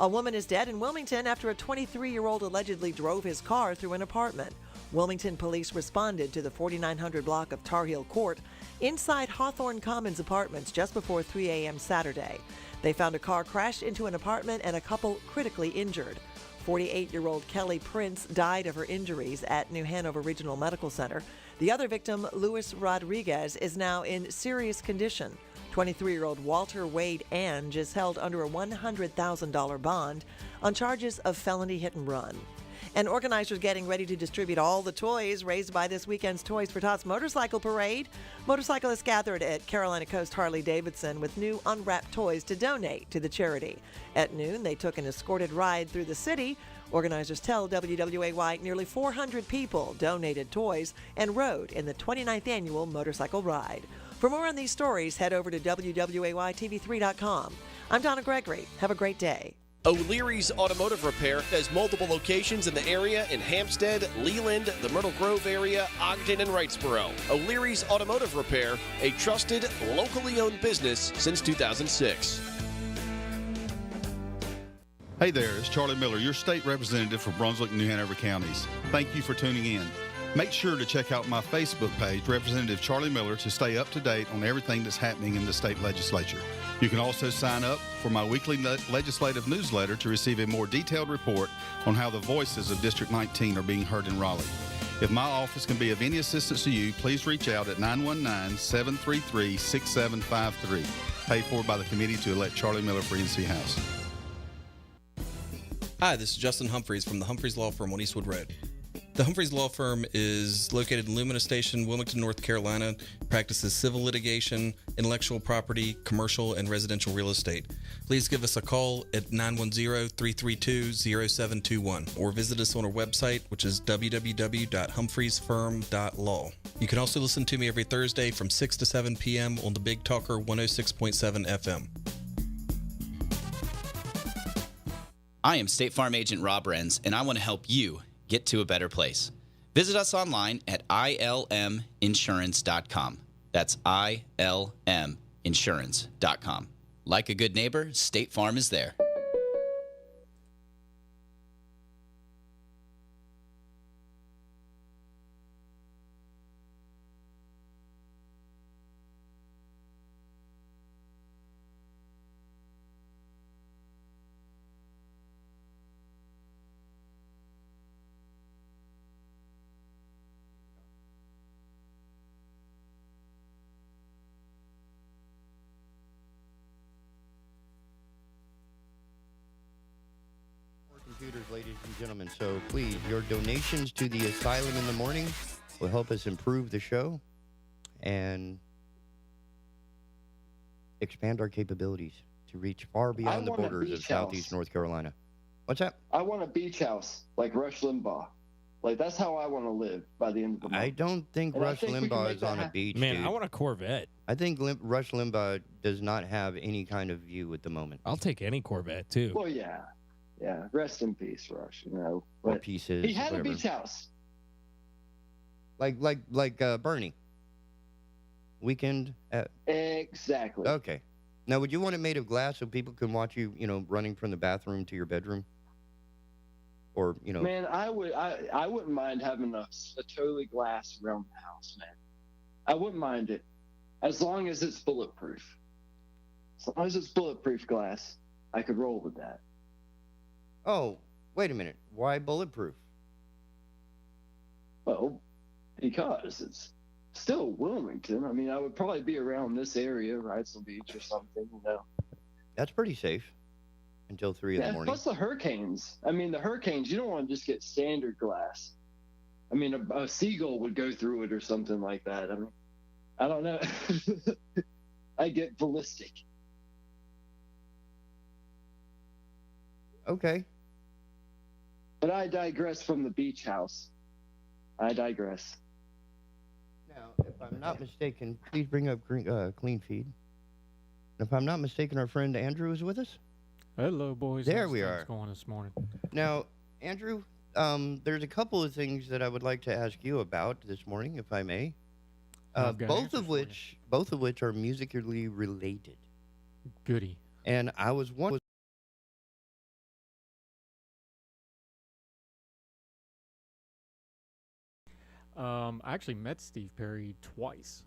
A woman is dead in Wilmington after a 23-year-old allegedly drove his car through an apartment. Wilmington police responded to the 4900 block of Tar Heel Court inside Hawthorne Commons apartments just before 3 a.m. Saturday. They found a car crashed into an apartment and a couple critically injured. 48-year-old Kelly Prince died of her injuries at New Hanover Regional Medical Center. The other victim, Luis Rodriguez, is now in serious condition. 23-year-old Walter Wade Ange is held under a $100,000 bond on charges of felony hit and run. And organizers getting ready to distribute all the toys raised by this weekend's Toys for Tots motorcycle parade. Motorcyclists gathered at Carolina Coast Harley-Davidson with new unwrapped toys to donate to the charity. At noon, they took an escorted ride through the city. Organizers tell WWAY nearly 400 people donated toys and rode in the 29th annual motorcycle ride. For more on these stories, head over to WWAYTV3.com. I'm Donna Gregory. Have a great day. O'Leary's Automotive Repair has multiple locations in the area in Hampstead, Leland, the Myrtle Grove area, Ogden, and Wrightsboro. O'Leary's Automotive Repair, a trusted, locally owned business since 2006. Hey there, it's Charlie Miller, your state representative for Brunswick and New Hanover counties. Thank you for tuning in. Make sure to check out my Facebook page, Representative Charlie Miller, to stay up to date on everything that's happening in the state legislature. You can also sign up for my weekly legislative newsletter to receive a more detailed report on how the voices of District 19 are being heard in Raleigh. If my office can be of any assistance to you, please reach out at 919-733-6753. Paid for by the committee to elect Charlie Miller for NC House. Hi, this is Justin Humphreys from the Humphreys Law Firm on Eastwood Road. The Humphreys Law Firm is located in Lumina Station, Wilmington, North Carolina. Practices civil litigation, intellectual property, commercial, and residential real estate. Please give us a call at 910-332-0721 or visit us on our website, which is www.humphreysfirm.law. You can also listen to me every Thursday from 6 to 7 p.m. on the Big Talker 106.7 FM. I am State Farm Agent Rob Renz, and I want to help you get to a better place. Visit us online at ilminsurance.com. That's ilminsurance.com. Like a good neighbor, State Farm is there. Computers, ladies and gentlemen. So please, your donations to the asylum in the morning will help us improve the show and expand our capabilities to reach far beyond the borders of Southeast North Carolina. What's that? I want a beach house like Rush Limbaugh. Like, that's how I want to live by the end of the month. I don't think Rush Limbaugh is on a beach. Man, dude. I want a Corvette. I think Rush Limbaugh does not have any kind of view at the moment. I'll take any Corvette, too. Well, yeah. Yeah, rest in peace, Rush. You know, Or but pieces. he had whatever. a beach house. Like Bernie. Weekend at. Exactly. Okay. Now, would you want it made of glass so people can watch you, running from the bathroom to your bedroom? Or, Man, I wouldn't mind having a totally glass around the house, man. I wouldn't mind it, as long as it's bulletproof. As long as it's bulletproof glass, I could roll with that. Oh, wait a minute. Why bulletproof? Well, because it's still Wilmington. I mean, I would probably be around this area, Wrightsville Beach or something, That's pretty safe until 3 in the morning. Plus the hurricanes. I mean, the hurricanes, you don't want to just get standard glass. I mean, a seagull would go through it or something like that. I mean, I don't know. I get ballistic. Okay. But I digress from the beach house. I digress. Now, if I'm not mistaken, please bring up clean feed. If I'm not mistaken, our friend Andrew is with us. Hello, boys. There How's we things are. Going this morning. Now, Andrew, there's a couple of things that I would like to ask you about this morning, if I may. Both of which are musically related. Goody. And I was wondering. I actually met Steve Perry twice.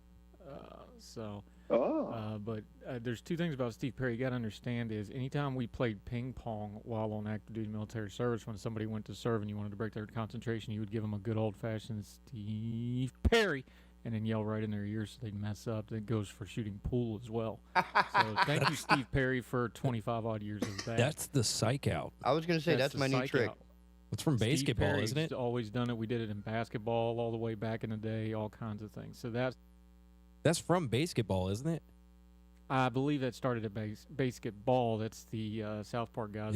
But there's two things about Steve Perry you got to understand is anytime we played ping pong while on active duty military service, when somebody went to serve and you wanted to break their concentration, you would give them a good old fashioned Steve Perry and then yell right in their ears so they'd mess up. That goes for shooting pool as well. So thank you, Steve Perry, for 25 odd years of that. That's the psych out. I was going to say, that's my new psych trick. out. It's from Steve basketball, Perry's isn't it? Always done it. We did it in basketball all the way back in the day, all kinds of things. So that's from basketball, isn't it? I believe that started at basketball. That's the South Park guys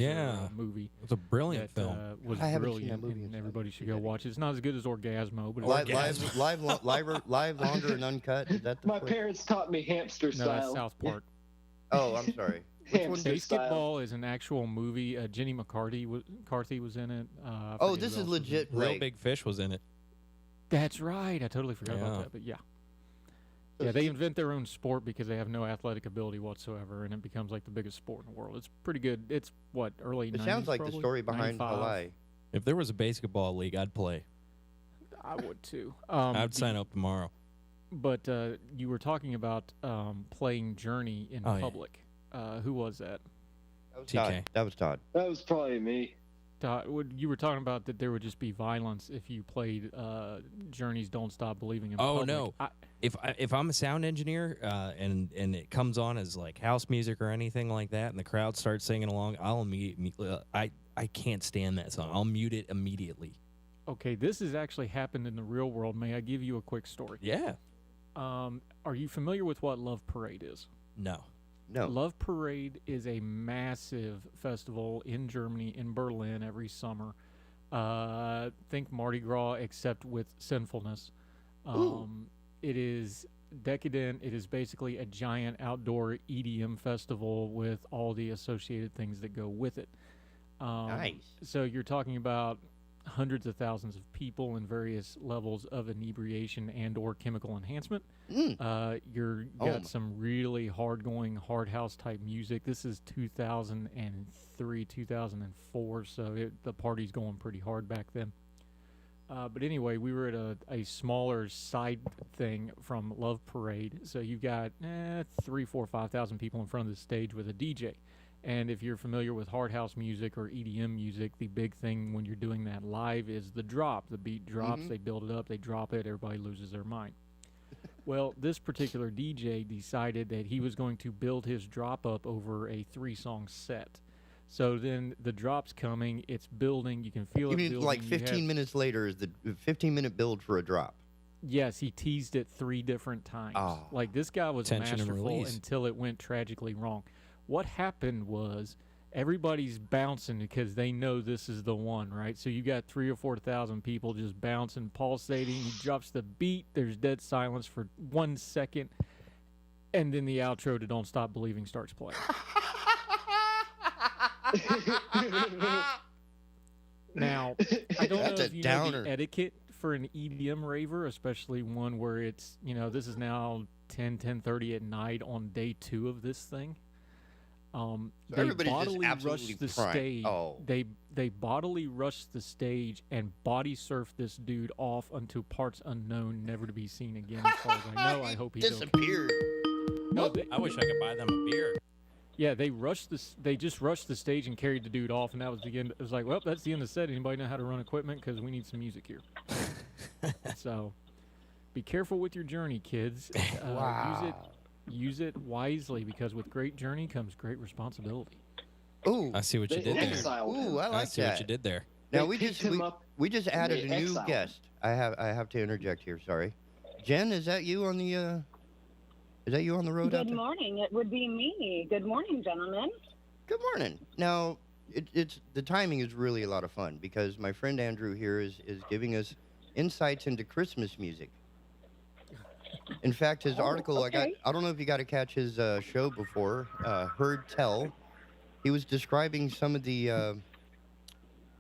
movie. It's a brilliant film. Was I haven't seen brilliant, that movie and in everybody should go watch it. It's not as good as Orgasmo, but live longer and uncut. Is that the My parents taught me hamster No, style. that's South Park. Oh, I'm sorry. Hamster Basketball is an actual movie. Jenny McCarthy was in it. Oh, this is legit. Real Right. Big Fish was in it. That's right. I totally forgot Yeah. about that. But yeah. Yeah, they invent their own sport because they have no athletic ability whatsoever, and it becomes like the biggest sport in the world. It's pretty good. It's what, early 90s? It sounds like probably? the story behind 95. Hawaii. If there was a basketball league, I'd play. I would too. I'd sign up tomorrow. But you were talking about playing Journey in public. Who was that? That was TK. Todd. That was Todd. That was probably me. Todd, you were talking about that there would just be violence if you played Journey's "Don't Stop Believing" in Oh public. no! If I'm a sound engineer and it comes on as like house music or anything like that, and the crowd starts singing along, I'll immediately I can't stand that song. I'll mute it immediately. Okay, this has actually happened in the real world. May I give you a quick story? Yeah. Are you familiar with what Love Parade is? No. No. Love Parade is a massive festival in Germany, in Berlin, every summer. Think Mardi Gras, except with sinfulness. It is decadent. It is basically a giant outdoor EDM festival with all the associated things that go with it. Nice. So you're talking about hundreds of thousands of people in various levels of inebriation and or chemical enhancement. You're got some really hard-going hard house type music. This is 2003, 2004, so the party's going pretty hard back then. But anyway, we were at a smaller side thing from Love Parade. So you've got 3, 4, 5,000 people in front of the stage with a DJ. And if you're familiar with hard house music or EDM music, the big thing when you're doing that live is the drop. The beat drops, they build it up, they drop it, everybody loses their mind. Well, this particular DJ decided that he was going to build his drop up over a 3-song set. So then the drop's coming, it's building, you can feel You it mean building. like 15 minutes later is the 15-minute build for a drop? Yes, he teased it 3 different times. Oh. Like, this guy was Tension and masterful release. until it went tragically wrong. What happened was everybody's bouncing because they know this is the one, right? So you got 3,000 or 4,000 people just bouncing, pulsating. He drops the beat. There's dead silence for 1 second. And then the outro to Don't Stop Believing starts playing. Now, I don't know if you know the etiquette for an EDM raver, especially one where it's, this is now 10:30 at night on day 2 of this thing. They everybody's just bodily absolutely rushed the primed. stage. Oh. They bodily rushed the stage and body surfed this dude off unto parts unknown, never to be seen again. As far as I know, I hope he's disappeared. Okay. No, I wish I could buy them a beer. Yeah, they just rushed the stage and carried the dude off, and that was the end. It was like, well, that's the end of the set. Anybody know how to run equipment? Because we need some music here. So, be careful with your journey, kids. Wow. Use it wisely, because with great journey comes great responsibility. Ooh, I see what you did there. Ooh, I like I see that. what you did there. Now we just added a new guest. I have to interject here. Sorry, Jen, is that you on the road? out Good there? morning. It would be me. Good morning, gentlemen. Good morning. Now, it's the timing is really a lot of fun because my friend Andrew here is giving us insights into Christmas music. In fact, his article, I don't know if you got to catch his show before, Heard Tell. He was describing some of the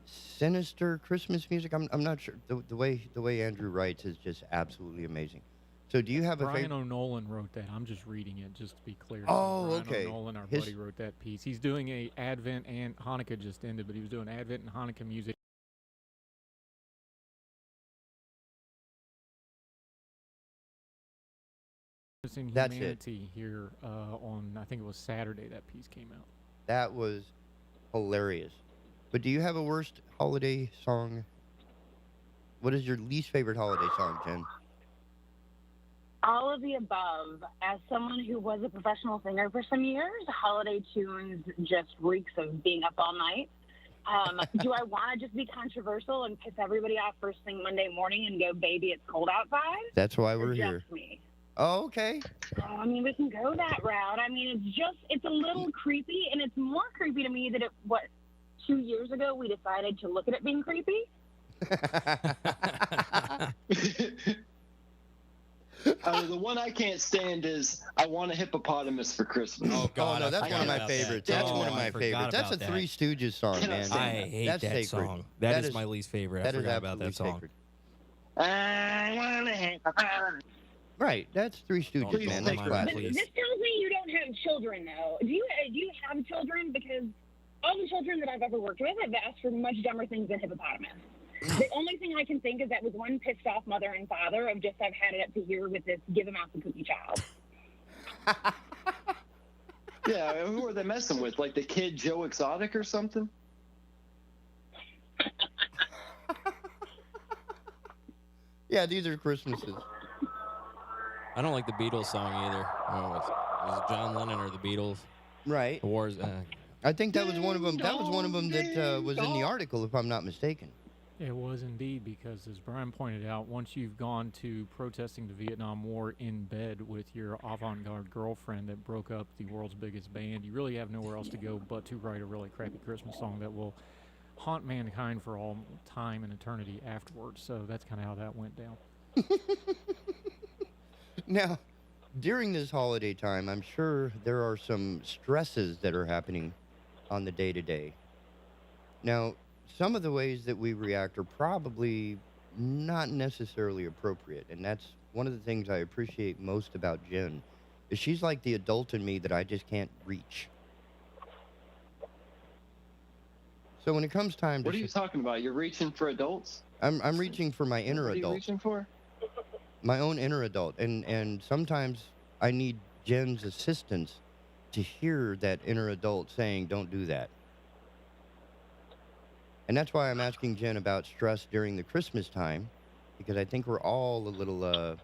sinister Christmas music. I'm not sure. The way Andrew writes is just absolutely amazing. So do you have Brian a favorite? O'Nolan wrote that. I'm just reading it just to be clear. Oh, Brian okay. O'Nolan, our His- buddy, wrote that piece. He's doing a Advent, and Hanukkah just ended, but he was doing Advent and Hanukkah music. In That's it. Humanity here on, I think it was Saturday that piece came out. That was hilarious. But do you have a worst holiday song? What is your least favorite holiday song, Jen? All of the above. As someone who was a professional singer for some years, holiday tunes just reeks of being up all night. Do I want to just be controversial and piss everybody off first thing Monday morning and go, baby, it's cold outside? That's why Or we're just here. me? Oh, okay. I mean, we can go that route. I mean, it's a little creepy, and it's more creepy to me that 2 years ago we decided to look at it being creepy. The one I can't stand is I Want a Hippopotamus for Christmas. Oh, God. no, that's I one of forgot my about favorites. that. That's Oh, one of I my forgot favorites. That's a about that. Three Stooges song, man. I hate That's that sacred. song. That is my least favorite. I forgot about that song. Sacred. Right, that's Three Stooges, man. That's classic. This tells me you don't have children, though. Do you have children? Because all the children that I've ever worked with have asked for much dumber things than hippopotamus. The only thing I can think is that was one pissed off mother and father of just I've had it up to here with this give him out the cookie child. Yeah, who are they messing with? Like the kid Joe Exotic or something? Yeah, these are Christmases. I don't like the Beatles song either. Was it John Lennon or the Beatles? Right. The Wars. I think that was one of them. That was one of them that was in the article, if I'm not mistaken. It was indeed, because as Brian pointed out, once you've gone to protesting the Vietnam War in bed with your avant-garde girlfriend that broke up the world's biggest band, you really have nowhere else to go but to write a really crappy Christmas song that will haunt mankind for all time and eternity afterwards. So that's kind of how that went down. Now, during this holiday time, I'm sure there are some stresses that are happening on the day-to-day. Now, some of the ways that we react are probably not necessarily appropriate, and that's one of the things I appreciate most about Jen, is she's like the adult in me that I just can't reach. So when it comes time to... What are you talking about? You're reaching for adults? I'm reaching for my inner What are you adult. reaching for? My own inner adult, and sometimes I need Jen's assistance to hear that inner adult saying, don't do that. And that's why I'm asking Jen about stress during the Christmas time, because I think we're all a little,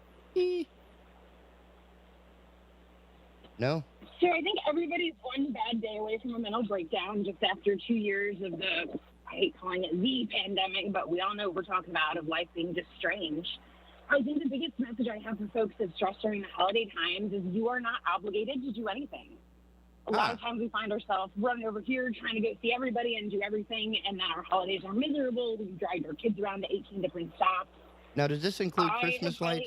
No? So I think everybody's one bad day away from a mental breakdown just after 2 years of the, I hate calling it the pandemic, but we all know what we're talking about, of life being just strange. I think the biggest message I have for folks that stress during the holiday times is you are not obligated to do anything. A lot of times we find ourselves running over here trying to go see everybody and do everything, and then our holidays are miserable. We drag our kids around to 18 different stops. Now, does this include Christmas lights?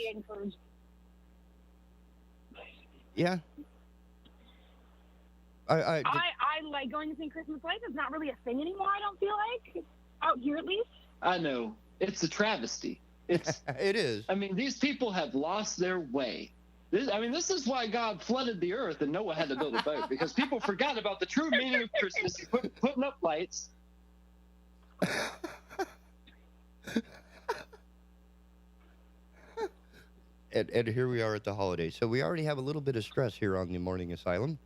Yeah. I like going to see Christmas lights. It's not really a thing anymore, I don't feel like. Out here, at least. I know. It's a travesty. It's. It is. I mean, these people have lost their way. This is why God flooded the earth and Noah had to build a boat, because people forgot about the true meaning of Christmas, putting up lights. And here we are at the holidays. So we already have a little bit of stress here on the Morning Asylum.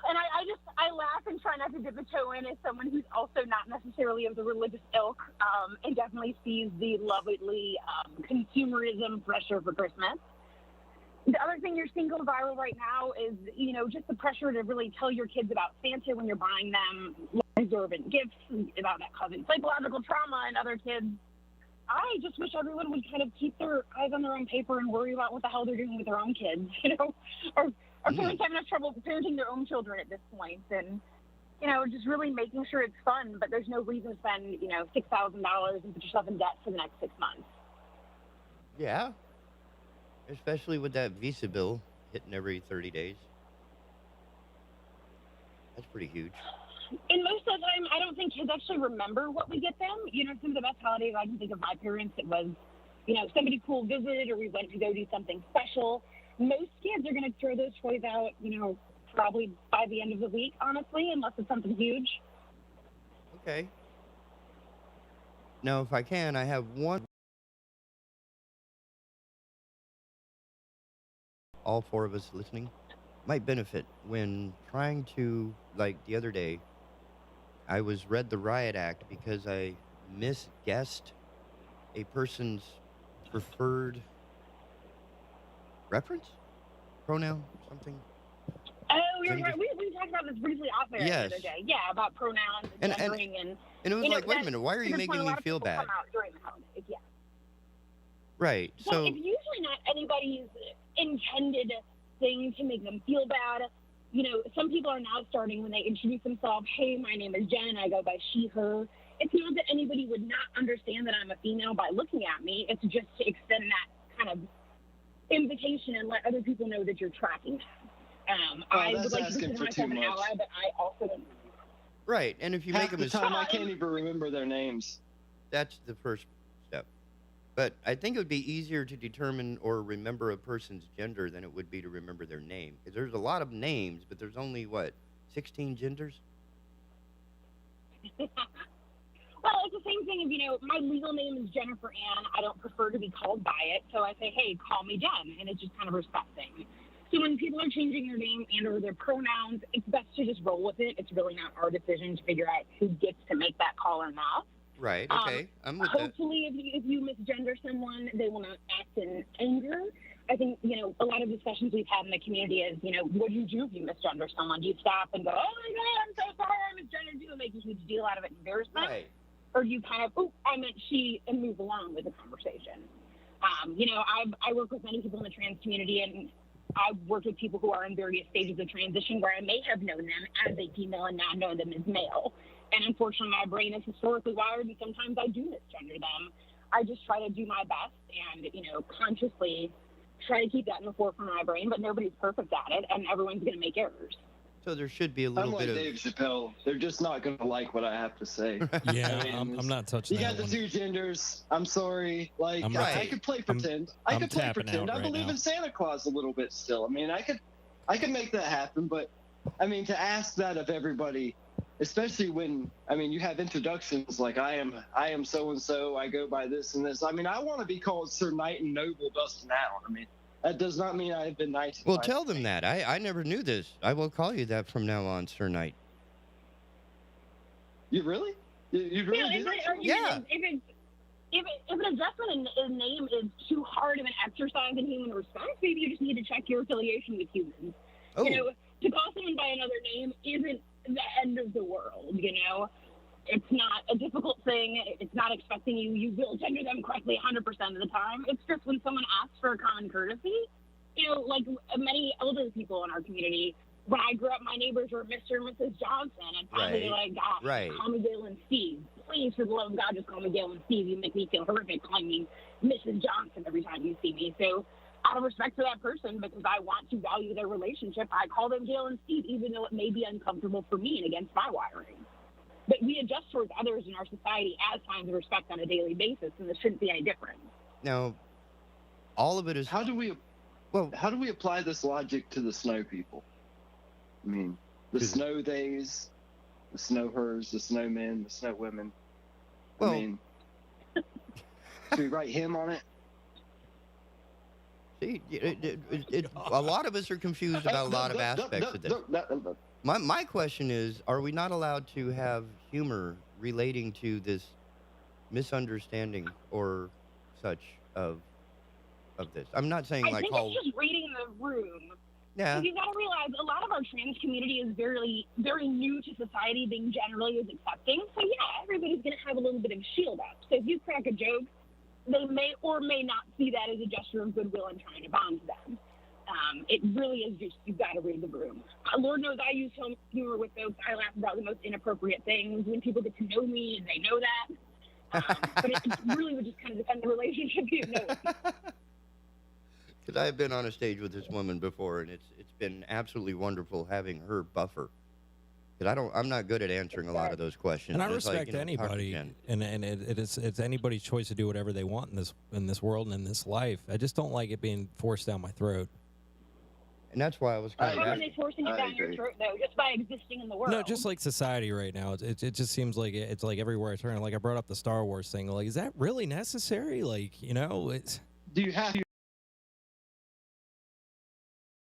And I laugh and try not to dip a toe in as someone who's also not necessarily of the religious ilk, and definitely sees the lovely consumerism pressure for Christmas. The other thing you're seeing go viral right now is, just the pressure to really tell your kids about Santa when you're buying them exorbitant gifts, about that causing psychological trauma in other kids. I just wish everyone would kind of keep their eyes on their own paper and worry about what the hell they're doing with their own kids, Our parents have enough trouble parenting their own children at this point, and, just really making sure it's fun, but there's no reason to spend, $6,000 and put yourself in debt for the next 6 months. Yeah. Especially with that Visa bill hitting every 30 days. That's pretty huge. And most of the time, I don't think kids actually remember what we get them. Some of the best holidays I can think of my parents, it was, somebody cool visited, or we went to go do something special. Most kids are going to throw those toys out, probably by the end of the week, honestly, unless it's something huge. Okay. Now, if I can, I have one. All four of us listening might benefit when trying to, like the other day, I was read the Riot Act because I misguessed a person's preferred reference? Pronoun? Something? Oh, you're right. We talked about this briefly off air the other day. Yeah, about pronouns and gendering and it was like, wait a minute, why are you making me feel bad? Come out during the holidays, yeah. Right. Well, it's usually not anybody's intended thing to make them feel bad. Some people are now starting, when they introduce themselves, hey, my name is Jen, I go by she, her. It's not that anybody would not understand that I'm a female by looking at me. It's just to extend that kind of invitation and let other people know that you're tracking them. I would like to consider myself an ally, but I also... Right, and if you make a mistake... I can't even remember their names. That's the first step. But I think it would be easier to determine or remember a person's gender than it would be to remember their name. Because there's a lot of names, but there's only, 16 genders? Well, it's the same thing as, my legal name is Jennifer Ann. I don't prefer to be called by it, so I say, hey, call me Jen, and it's just kind of a respect thing. So when people are changing their name and or their pronouns, it's best to just roll with it. It's really not our decision to figure out who gets to make that call or not. Right, okay. I'm with that. Hopefully, if you misgender someone, they will not act in anger. I think, a lot of discussions we've had in the community is, what do you do if you misgender someone? Do you stop and go, oh my God, I'm so sorry, I misgendered you, and make a huge deal out of it and embarrass them? Right. Or do you kind of, oh, I meant she, and move along with the conversation? I work with many people in the trans community, and I've worked with people who are in various stages of transition where I may have known them as a female and now know them as male. And unfortunately, my brain is historically wired, and sometimes I do misgender them. I just try to do my best and, consciously try to keep that in the forefront of my brain, but nobody's perfect at it, and everyone's going to make errors. So there should be a little I'm bit like of... Dave Chappelle. They're just not going to like what I have to say. Yeah, I'm not touching You that got the one. two genders. I'm sorry. Like, I'm I right. could play pretend. I'm I could play tapping pretend. out I right believe now. in Santa Claus a little bit still. I mean, I could make that happen, but I mean, to ask that of everybody, especially when, I mean, you have introductions like I am so-and-so, I go by this and this. I mean, I want to be called Sir Knight and Noble Dustin Allen. I mean, that does not mean I have been nice. Well, tell them that. I never knew this. I will call you that from now on, Sir Knight. You really? You really do that? Yeah. If an adjustment in name is too hard of an exercise in human respect, maybe you just need to check your affiliation with humans. Oh. To call someone by another name isn't the end of the world, It's not a difficult thing. It's not expecting you will gender them correctly 100% of the time. It's just when someone asks for a common courtesy, like many elder people in our community, when I grew up, my neighbors were Mr. and Mrs. Johnson, and finally Right. God, Right. call me Gail and Steve. Please, for the love of God, just call me Gail and Steve. You make me feel horrific calling me Mrs. Johnson every time you see me. So out of respect for that person, because I want to value their relationship, I call them Gail and Steve, even though it may be uncomfortable for me and against my wiring. But we adjust towards others in our society as signs of respect on a daily basis, and there shouldn't be any difference. Now, all of it is... How do we apply this logic to the snow people? I mean, the snow days, the snow hers, the snowmen, the snow women. Well, I mean, should we write him on it? See, a lot of us are confused about a lot of aspects of this. My question is, are we not allowed to have humor relating to this misunderstanding or such of this? I'm not saying I think it's just reading the room. Yeah. Because you've got to realize a lot of our trans community is very, very new to society, being generally as accepting. So yeah, everybody's going to have a little bit of shield up. So if you crack a joke, they may or may not see that as a gesture of goodwill and trying to bond to them. It really is just, you've got to read the room. Lord knows I use humor with folks. I laugh about the most inappropriate things when people get to know me and they know that. But it really would just kind of depend on the relationship you know. Because I have been on a stage with this woman before, and it's been absolutely wonderful having her buffer. Because I'm not good at answering a lot of those questions. And I It's like, respect anybody, Jen. and it's anybody's choice to do whatever they want in this world and in this life. I just don't like it being forced down my throat. And that's why I was kind How of are they forcing it down your throat, though, just by existing in the world? No, just like society right now. It just seems like it's like everywhere I turn. Like I brought up the Star Wars thing. Like, is that really necessary? Like, it's. Do you have?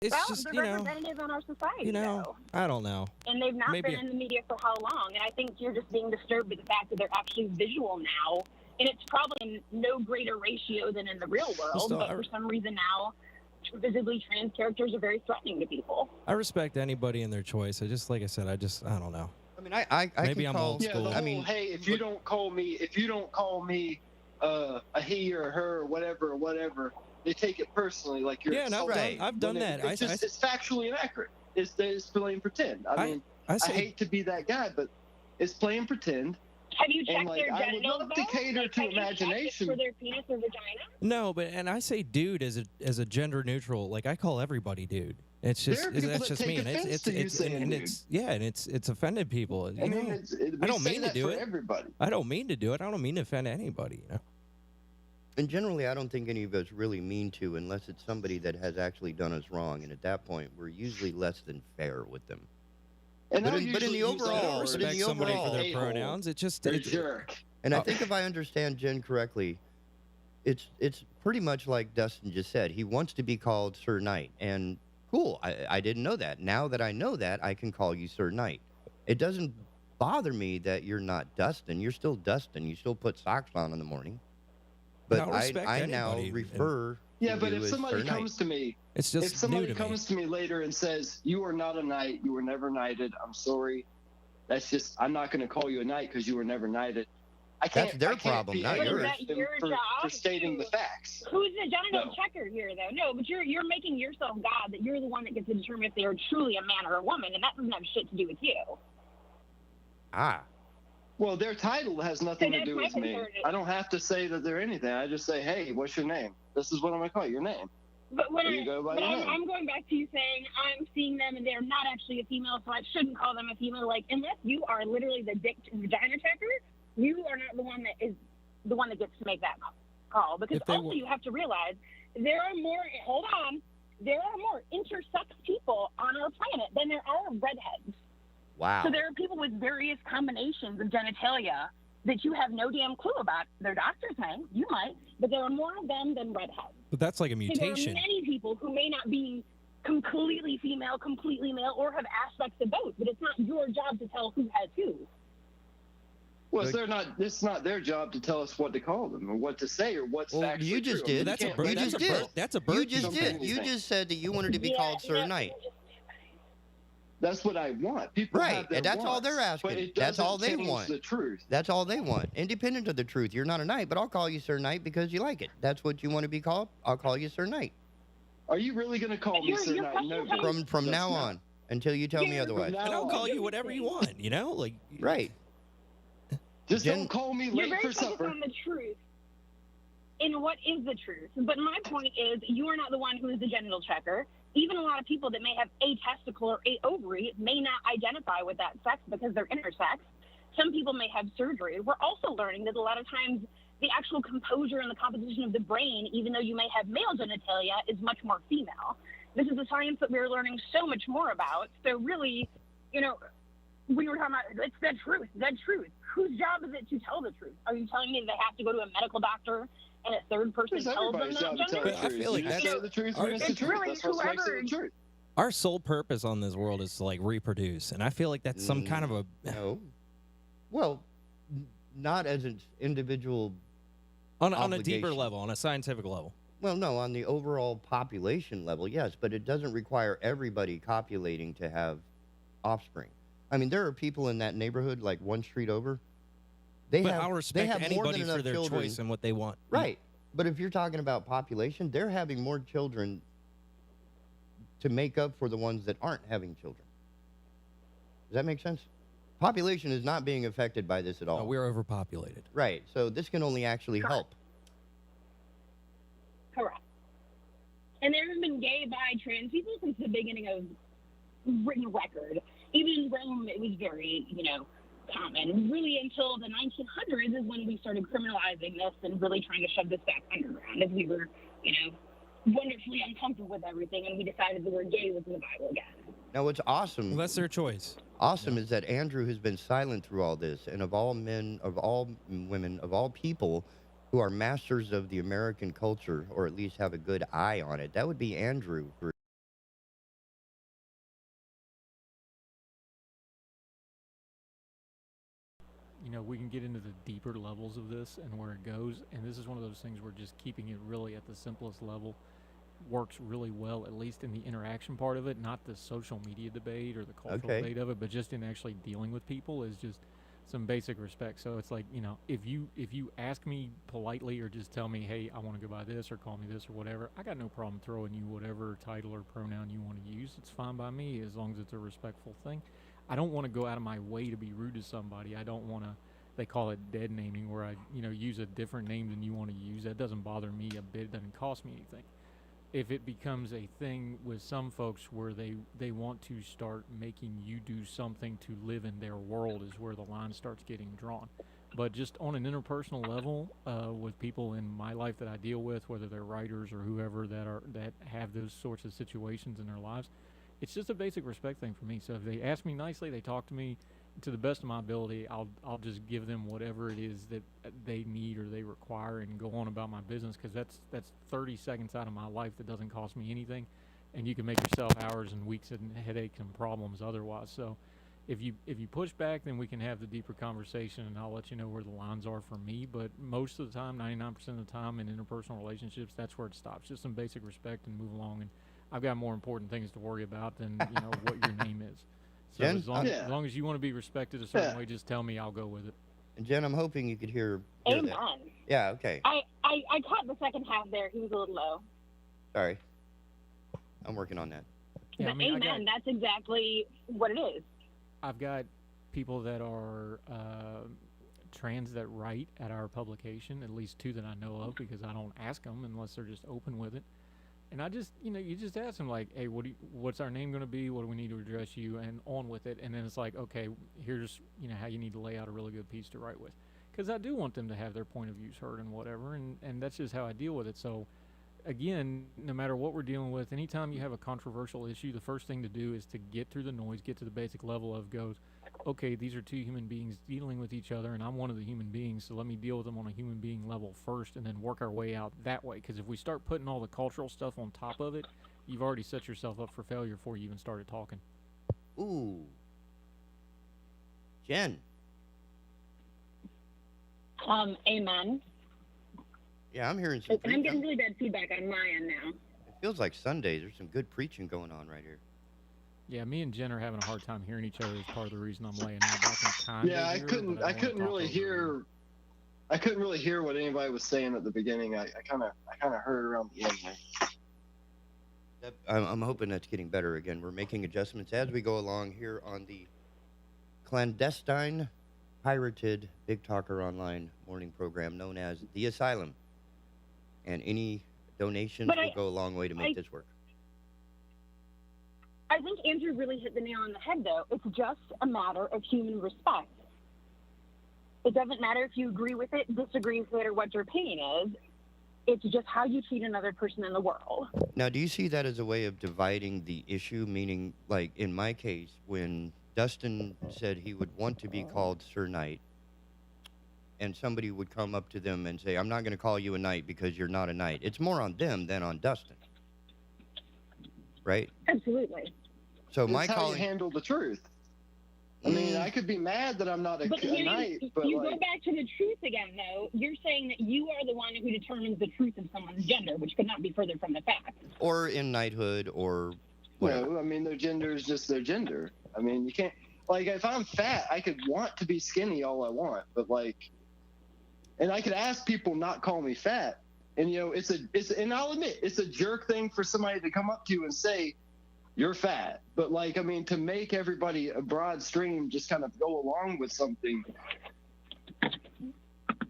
It's well, just, they're representatives on our society, though. I don't know. And they've not Maybe- been in the media for how long? And I think you're just being disturbed by the fact that they're actually visual now. And it's probably in no greater ratio than in the real world. Still, But for some reason now, visibly trans characters are very threatening to people. I respect anybody and their choice. I don't know. I mean, I Maybe I'm old Yeah, school. the whole, hey, if you don't call me a he or a her or whatever, they take it personally, like you're. Yeah, no, insulting I've done them. that. It's factually inaccurate. It's playing pretend. I mean, I hate to be that guy, but it's playing pretend. Have you checked And, like, their I would genitals, love to though? cater to Have you checked imagination. for their penis or vagina? No, and I say dude as a gender neutral. Like I call everybody dude. It's just There are people that's that just take me, and offense to you saying dude. it's offended people. You And know? then I we don't say mean that to do for it. everybody. I don't mean to do it. I don't mean to offend anybody. You know. And generally, I don't think any of us really mean to, unless it's somebody that has actually done us wrong. And at that point, we're usually less than fair with them. And But I in the usually use overall, that Respect somebody for their a-hole pronouns. It just or jerk. And I think if I understand Jen correctly, it's pretty much like Dustin just said. He wants to be called Sir Knight. And cool, I didn't know that. Now that I know that, I can call you Sir Knight. It doesn't bother me that you're not Dustin. You're still Dustin. You still put socks on in the morning. But I'll respect I now anybody. refer Yeah, but you if as somebody Sir Knight. comes to me, It's just if somebody new to me. comes to me later and says, "You are not a knight. You were never knighted. I'm sorry. That's just. I'm not going to call you a knight because you were never knighted." I can't. That's their I can't problem, be not angry yours. at Is that them your for job stating the facts. Who's the genital No. checker here, though? No, but you're making yourself God, that you're the one that gets to determine if they are truly a man or a woman, and that doesn't have shit to do with you. Ah. Well, their title has nothing So to do that's with my me. concern. I don't have to say that they're anything. I just say, "Hey, what's your name? This is what I'm going to call you, your name." But when You go by but your name. I'm going back to you saying I'm seeing them and they're not actually a female, so I shouldn't call them a female. Like, unless you are literally the dick vagina checker, you are not the one that is the one that gets to make that call. Because If they also were- you have to realize there are more. Hold on, there are more intersex people on our planet than there are redheads. Wow. So there are people with various combinations of genitalia that you have no damn clue about. Their doctors may, you might, but there are more of them than redheads. But that's like a So mutation. there are many people who may not be completely female, completely male, or have aspects of both, but it's not your job to tell who has who. Well, it's not their job to tell us what to call them or what to say or what's Well, factually you just true. I mean, did. you That's a can't bird- make that's them a bird- tell. that's a bird You just something did. You anything. just said that you wanted to be called Sir Knight. That's what I want. People Right, have their and that's all wants, they're but asking. it That's all doesn't they change want. The truth. That's all they want, independent of the truth. You're not a knight, but I'll call you Sir Knight because you like it. That's what you want to be called. I'll call you Sir Knight. Are you really going to call me Sir Knight? No. From now on, until you tell me otherwise. And I'll call you whatever you want, you know? Like Right. Just Jen- don't call me You're late very for focused supper. on the truth. And what is the truth? But my point is, you are not the one who is the genital checker. Even a lot of people that may have a testicle or a ovary may not identify with that sex because they're intersex. Some people may have surgery. We're also learning that a lot of times the actual composure and the composition of the brain, even though you may have male genitalia, is much more female. This is a science that we're learning so much more about. So really, you know, when you were talking about it's the truth. Whose job is it to tell the truth? Are you telling me they have to go to a medical doctor and a third person It's tells them everybody's that job to tell gender? the But I truth. feel like You just that's- say the truth when it's the It's truth. really That's what makes it whoever- the truth. our sole purpose on this world is to like reproduce, and I feel like that's some kind of a No. Well, not as an individual. on a deeper obligation. level, on a scientific level. Well, no, on the overall population level, yes, but it doesn't require everybody copulating to have offspring. I mean, there are people in that neighborhood, like one street over. They But have, I'll they respect have more anybody than for enough their children. choice and what they want. Right. But if you're talking about population, they're having more children to make up for the ones that aren't having children. Does that make sense? Population is not being affected by this at all. No, we're overpopulated. Right. So this can only actually help. Correct. And there have been gay, bi, trans people since the beginning of written record. Even in Rome, it was very, common. Really, until the 1900s is when we started criminalizing this and really trying to shove this back underground as we were, wonderfully uncomfortable with everything, and we decided the word gay was in the Bible again. Now, what's awesome? Well, that's their choice. Awesome is that Andrew has been silent through all this, and of all men, of all women, of all people who are masters of the American culture, or at least have a good eye on it, that would be Andrew. We can get into the deeper levels of this and where it goes, and this is one of those things where just keeping it really at the simplest level works really well, at least in the interaction part of it, not the social media debate or the cultural debate of it, but just in actually dealing with people is just some basic respect. So it's like, if you ask me politely or just tell me, hey, I want to go by this or call me this or whatever, I got no problem throwing you whatever title or pronoun you want to use. It's fine by me as long as it's a respectful thing. I don't want to go out of my way to be rude to somebody. I don't want to, they call it dead naming, where I, use a different name than you want to use. That doesn't bother me a bit. It doesn't cost me anything. If it becomes a thing with some folks where they want to start making you do something to live in their world is where the line starts getting drawn. But just on an interpersonal level, with people in my life that I deal with, whether they're writers or whoever that have those sorts of situations in their lives, it's just a basic respect thing for me. So if they ask me nicely, they talk to me to the best of my ability, I'll just give them whatever it is that they need or they require and go on about my business, because that's 30 seconds out of my life that doesn't cost me anything, and you can make yourself hours and weeks and headaches and problems otherwise. So if you push back, then we can have the deeper conversation, and I'll let you know where the lines are for me. But most of the time, 99% of the time in interpersonal relationships, that's where it stops. Just some basic respect and move along. And I've got more important things to worry about than what your name is. So Jen? as long as you want to be respected a certain way, just tell me. I'll go with it. And Jen, I'm hoping you could hear Amen. that. Yeah, okay. I caught the second half there. He was a little low. Sorry. I'm working on that. Yeah, But amen. That's exactly what it is. I've got people that are trans that write at our publication, at least 2 that I know of, because I don't ask them unless they're just open with it. And I just, you just ask them, like, hey, what's our name going to be? What do we need to address you? And on with it. And then it's like, okay, here's, how you need to lay out a really good piece to write with. Because I do want them to have their point of views heard and whatever. And that's just how I deal with it. So, again, no matter what we're dealing with, anytime you have a controversial issue, the first thing to do is to get through the noise, get to the basic level of okay, these are 2 human beings dealing with each other, and I'm one of the human beings, so let me deal with them on a human being level first and then work our way out that way. Because if we start putting all the cultural stuff on top of it, you've already set yourself up for failure before you even started talking. Ooh. Jen. Amen. Yeah, I'm hearing some. And I'm getting really bad feedback on my end now. It feels like Sunday. There's some good preaching going on right here. Yeah, me and Jen are having a hard time hearing each other. Is part of the reason I'm laying out. I couldn't really hear. I couldn't really hear what anybody was saying at the beginning. I kind of heard around the end there. I'm hoping that's getting better again. We're making adjustments as we go along here on the clandestine, pirated Big Talker Online morning program known as The Asylum. And any donations will go a long way to make this work. I think Andrew really hit the nail on the head, though. It's just a matter of human respect. It doesn't matter if you agree with it, disagree with it, or what your opinion is. It's just how you treat another person in the world. Now, do you see that as a way of dividing the issue? Meaning, like in my case, when Dustin said he would want to be called Sir Knight, and somebody would come up to them and say, I'm not going to call you a knight because you're not a knight. It's more on them than on Dustin. Right? Absolutely. So That's how you handle the truth. I mean, I could be mad that I'm not a knight, but you go back to the truth again, though. You're saying that you are the one who determines the truth of someone's gender, which could not be further from the fact. Or in knighthood, or whatever. No, I mean, their gender is just their gender. I mean, you can't, like, if I'm fat, I could want to be skinny all I want, but and I could ask people not call me fat. And, and I'll admit, it's a jerk thing for somebody to come up to you and say, you're fat. But, to make everybody a broad stream just kind of go along with something,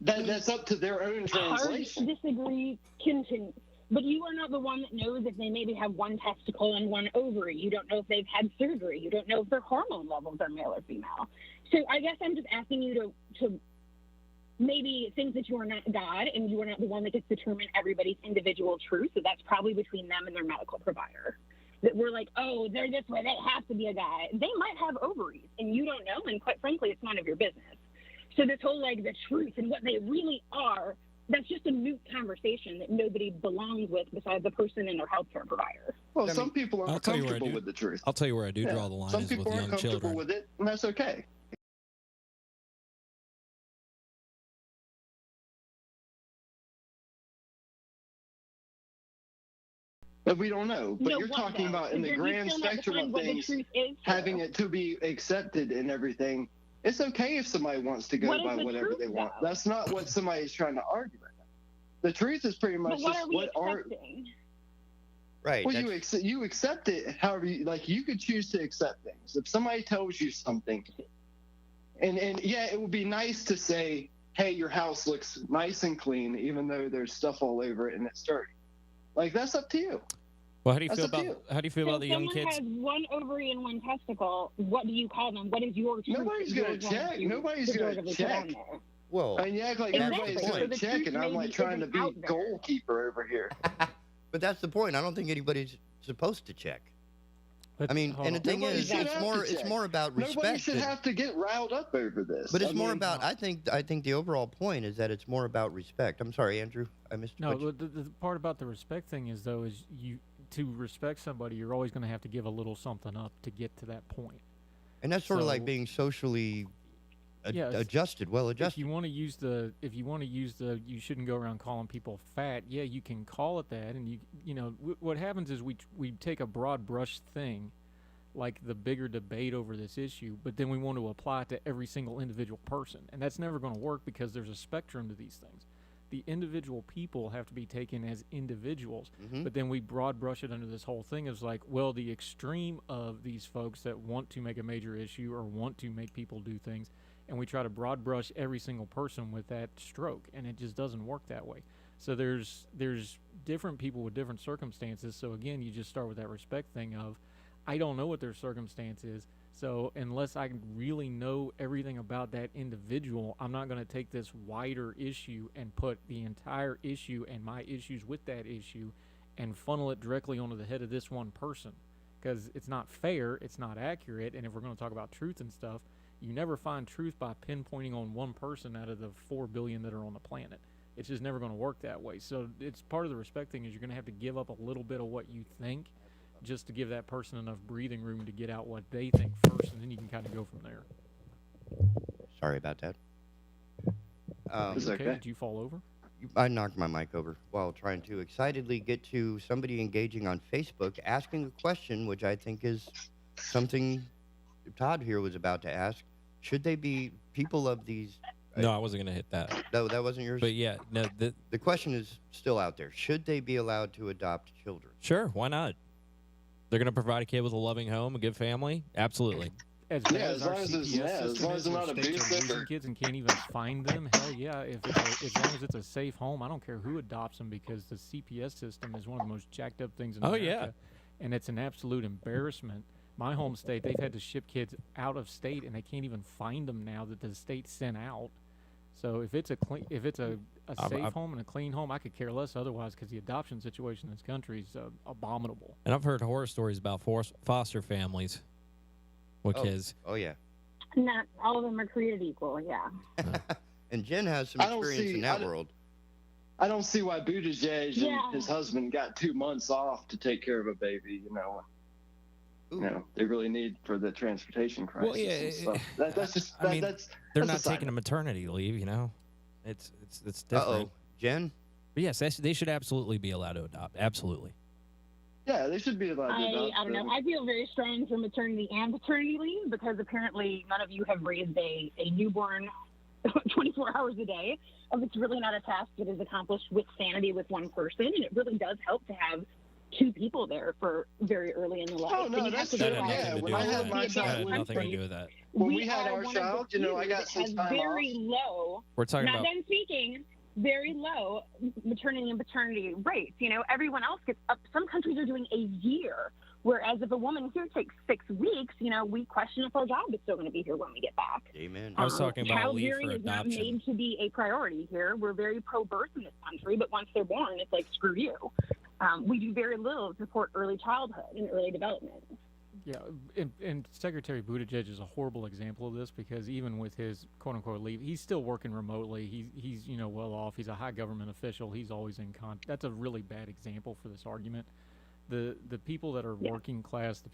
that's up to their own translation. Hard to disagree, continue. But you are not the one that knows if they maybe have one testicle and one ovary. You don't know if they've had surgery. You don't know if their hormone levels are male or female. So I guess I'm just asking you to maybe think that you are not God and you are not the one that gets to determine everybody's individual truth. So that's probably between them and their medical provider. That we're like, oh, they're this way, they have to be a guy. They might have ovaries, and you don't know, and quite frankly, it's none of your business. So this whole, the truth and what they really are, that's just a moot conversation that nobody belongs with besides the person and their healthcare provider. Well, some people aren't comfortable with the truth. I'll tell you where I do draw the line Some is with people aren't young comfortable children. with it, and that's okay. But we don't know. But you're talking about in the grand spectrum of things, having it to be accepted and everything. It's okay if somebody wants to go by whatever they want. That's not what somebody's trying to argue right now. The truth is pretty much just what are. Right. Well, you accept it however you could choose to accept things. If somebody tells you something, and yeah, it would be nice to say, hey, your house looks nice and clean, even though there's stuff all over it and it's dirty. That's up to you. Well, how do you feel about the young kids? If someone has one ovary and one testicle, what do you call them? What is your truth? Nobody's going to check. Nobody's going to check. Well, I mean, you act like everybody's going to check, and I'm trying to be goalkeeper over here. But that's the point. I don't think anybody's supposed to check. I mean, and the thing is, it's more about respect. Nobody should have to get riled up over this. But it's more about. I think the overall point is that it's more about respect. I'm sorry, Andrew. I missed. No, the part about the respect thing is to respect somebody, you're always going to have to give a little something up to get to that point. And that's sort of like So- being socially Yes. adjusted, well If adjusted. you want to use the, you shouldn't go around calling people fat. Yeah, you can call it that, and what happens is we take a broad brush thing, like the bigger debate over this issue, but then we want to apply it to every single individual person, and that's never going to work because there's a spectrum to these things. The individual people have to be taken as individuals, but then we broad brush it under this whole thing of like, well, the extreme of these folks that want to make a major issue or want to make people do things, and we try to broad brush every single person with that stroke, and it just doesn't work that way. So there's different people with different circumstances. So again, you just start with that respect thing of, I don't know what their circumstance is, so unless I really know everything about that individual, I'm not going to take this wider issue and put the entire issue and my issues with that issue and funnel it directly onto the head of this one person, because it's not fair, it's not accurate, and if we're going to talk about truth and stuff, you never find truth by pinpointing on one person out of the 4 billion that are on the planet. It's just never going to work that way. So it's part of the respect thing is you're going to have to give up a little bit of what you think just to give that person enough breathing room to get out what they think first, and then you can kind of go from there. Sorry about that. It's okay. Did you fall over? I knocked my mic over while trying to excitedly get to somebody engaging on Facebook asking a question, which I think is something Todd here was about to ask. Should they be people of these... No, I wasn't going to hit that. No, that wasn't yours? But yeah, no. The question is still out there. Should they be allowed to adopt children? Sure, why not? They're going to provide a kid with a loving home, a good family. Absolutely. As bad as our CPS system is, where states are losing kids and can't even find them, hell yeah, as long as it's a safe home, I don't care who adopts them, because the CPS system is one of the most jacked up things in America. Yeah. And it's an absolute embarrassment. My home state, they've had to ship kids out of state, and they can't even find them now that the state sent out. So if it's a safe home and a clean home, I could care less otherwise, because the adoption situation in this country is abominable. And I've heard horror stories about foster families with kids. Oh, yeah. Not all of them are created equal, yeah. And Jen has some experience in that world. I don't see why Buttigieg and his husband got 2 months off to take care of a baby, they really need for the transportation crisis. Well, yeah, and stuff. That's just they're not taking a maternity leave, It's different. Jen? But yes, they should absolutely be allowed to adopt. Absolutely. Yeah, they should be allowed to adopt. I don't know. I feel very strong for maternity and paternity leave, because apparently none of you have raised a newborn 24 hours a day. It's really not a task that is accomplished with sanity with one person, and it really does help to have two people there for very early in the life. Oh, no, that's true. Yeah, when I had my child, that had nothing to do with that. When we had our child, I got some time very off. Low. We're talking not about done speaking. Very low maternity and paternity rates. Everyone else gets up. Some countries are doing a year, whereas if a woman here takes 6 weeks, we question if our job is still going to be here when we get back. Amen. I was talking about leave for child-rearing is not adoption. made to be a priority here. We're very pro-birth in this country, but once they're born, it's like, screw you. We do very little to support early childhood and early development. Yeah, and Secretary Buttigieg is a horrible example of this, because even with his quote-unquote leave, he's still working remotely. He's well off. He's a high government official. He's always in contact. That's a really bad example for this argument. The people that are working class,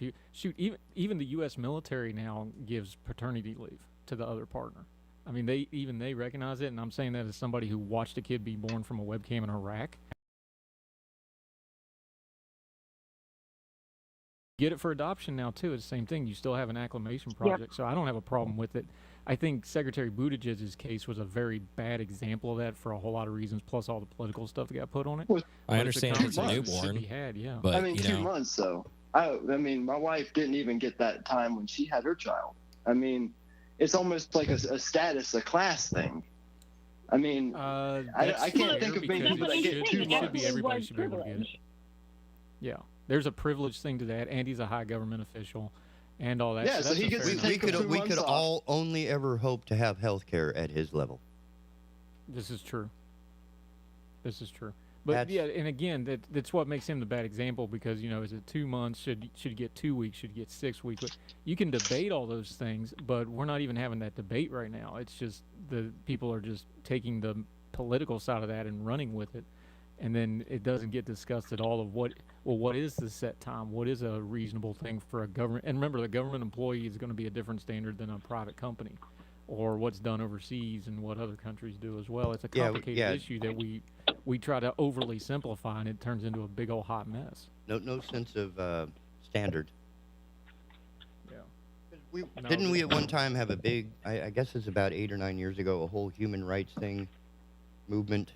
even the U.S. military now gives paternity leave to the other partner. I mean, they recognize it, and I'm saying that as somebody who watched a kid be born from a webcam in Iraq. Get it for adoption now too. It's the same thing. You still have an acclimation project, so I don't have a problem with it. I think Secretary Buttigieg's case was a very bad example of that for a whole lot of reasons, plus all the political stuff that got put on it. I understand it's a newborn, be had, yeah. But I mean, 2 months though. I mean, my wife didn't even get that time when she had her child. I mean, it's almost like a status, a class thing. I mean, I can't think of many people that get 2 months. Everybody should be able to get it. Yeah. There's a privilege thing to that, and he's a high government official, and all that. Yeah, so he gets we could all only ever hope to have health care at his level. This is true. But yeah, and again, that's what makes him the bad example, because is it 2 months? Should get 2 weeks? Should get 6 weeks? But you can debate all those things, but we're not even having that debate right now. It's just the people are just taking the political side of that and running with it. and then it doesn't get discussed at all of what is the set time, what is a reasonable thing for a government. And remember, the government employee is going to be a different standard than a private company, or what's done overseas and what other countries do as well. It's a complicated issue that we try to overly simplify, and it turns into a big old hot mess. No sense of standard. Yeah. Didn't we at one time have a big, I guess it's about 8 or 9 years ago, a whole human rights movement?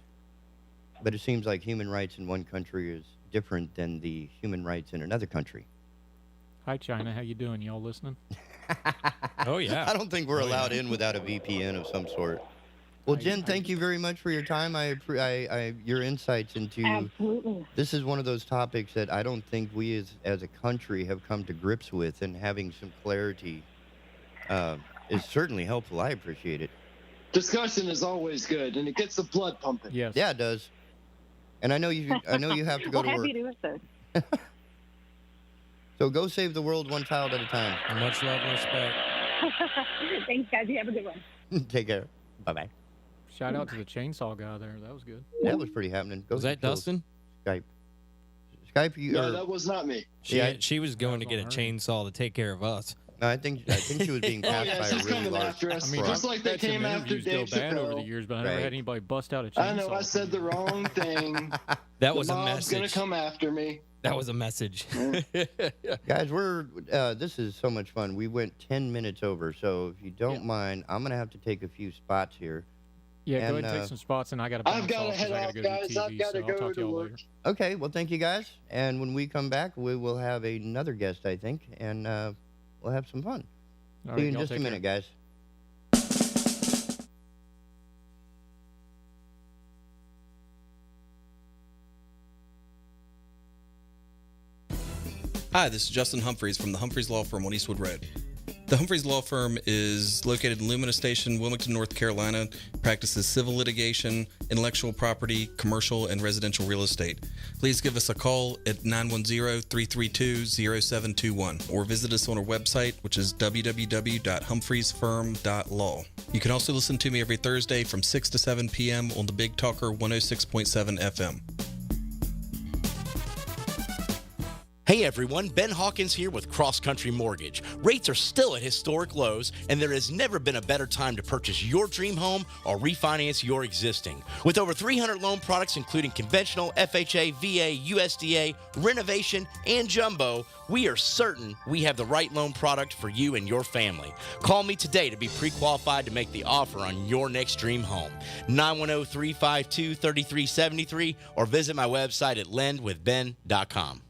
But it seems like human rights in one country is different than the human rights in another country. Hi, China. How you doing? Y'all listening? Oh, yeah. I don't think we're allowed in without a VPN of some sort. Well, Jen, thank you very much for your time. Your insights into Absolutely. This is one of those topics that I don't think we as a country have come to grips with, and having some clarity is certainly helpful. I appreciate it. Discussion is always good, and it gets the blood pumping. Yes. Yeah, it does. And I know you have to go to work. Happy to assist. So go save the world one child at a time. And much love and respect. Thanks, guys. You have a good one. Take care. Bye-bye. Shout out to the chainsaw guy there. That was good. That was pretty happening. Was that Dustin? Skype, you. No, that was not me. She was going to get a chainsaw to take care of us. No, I think she was being passed by she's a really coming large. after us. I mean, Just like they I've had some came after interviews Dave go bad over the Chappelle. years, but I never had anybody bust out a chainsaw. I know, I said the wrong thing. That was the a mob's message. gonna come after me. That was a message. Guys, this is so much fun. We went 10 minutes over, so if you don't mind, I'm gonna have to take a few spots here. Yeah, go ahead and take some spots, and I got to I've got to head off, guys. I've got to go to work. Okay, well, thank you, guys. And when we come back, we will have another guest, I think, and we'll have some fun. All See you right, in just a minute, guys. Hi, this is Justin Humphreys from the Humphreys Law Firm on Eastwood Road. The Humphreys Law Firm is located in Lumina Station, Wilmington, North Carolina, practices civil litigation, intellectual property, commercial, and residential real estate. Please give us a call at 910-332-0721 or visit us on our website, which is www.humphreysfirm.law. You can also listen to me every Thursday from 6 to 7 p.m. on the Big Talker 106.7 FM. Hey everyone, Ben Hawkins here with Cross Country Mortgage. Rates are still at historic lows, and there has never been a better time to purchase your dream home or refinance your existing. With over 300 loan products including conventional, FHA, VA, USDA, renovation, and jumbo, we are certain we have the right loan product for you and your family. Call me today to be pre-qualified to make the offer on your next dream home. 910-352-3373 or visit my website at lendwithben.com.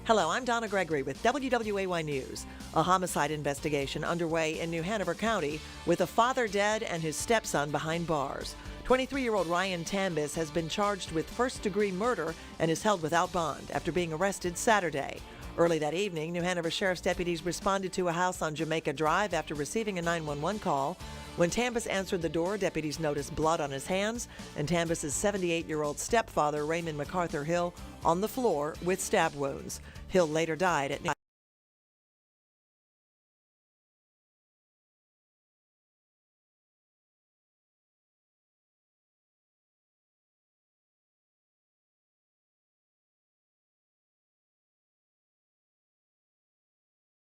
Hello, I'm Donna Gregory with WWAY News. A homicide investigation underway in New Hanover County with a father dead and his stepson behind bars. 23-year-old Ryan Tambis has been charged with first-degree murder and is held without bond after being arrested Saturday. Early that evening, New Hanover Sheriff's deputies responded to a house on Jamaica Drive after receiving a 911 call. When Tambis answered the door, deputies noticed blood on his hands and Tambis' 78-year-old stepfather, Raymond MacArthur Hill, on the floor with stab wounds. Hill later died at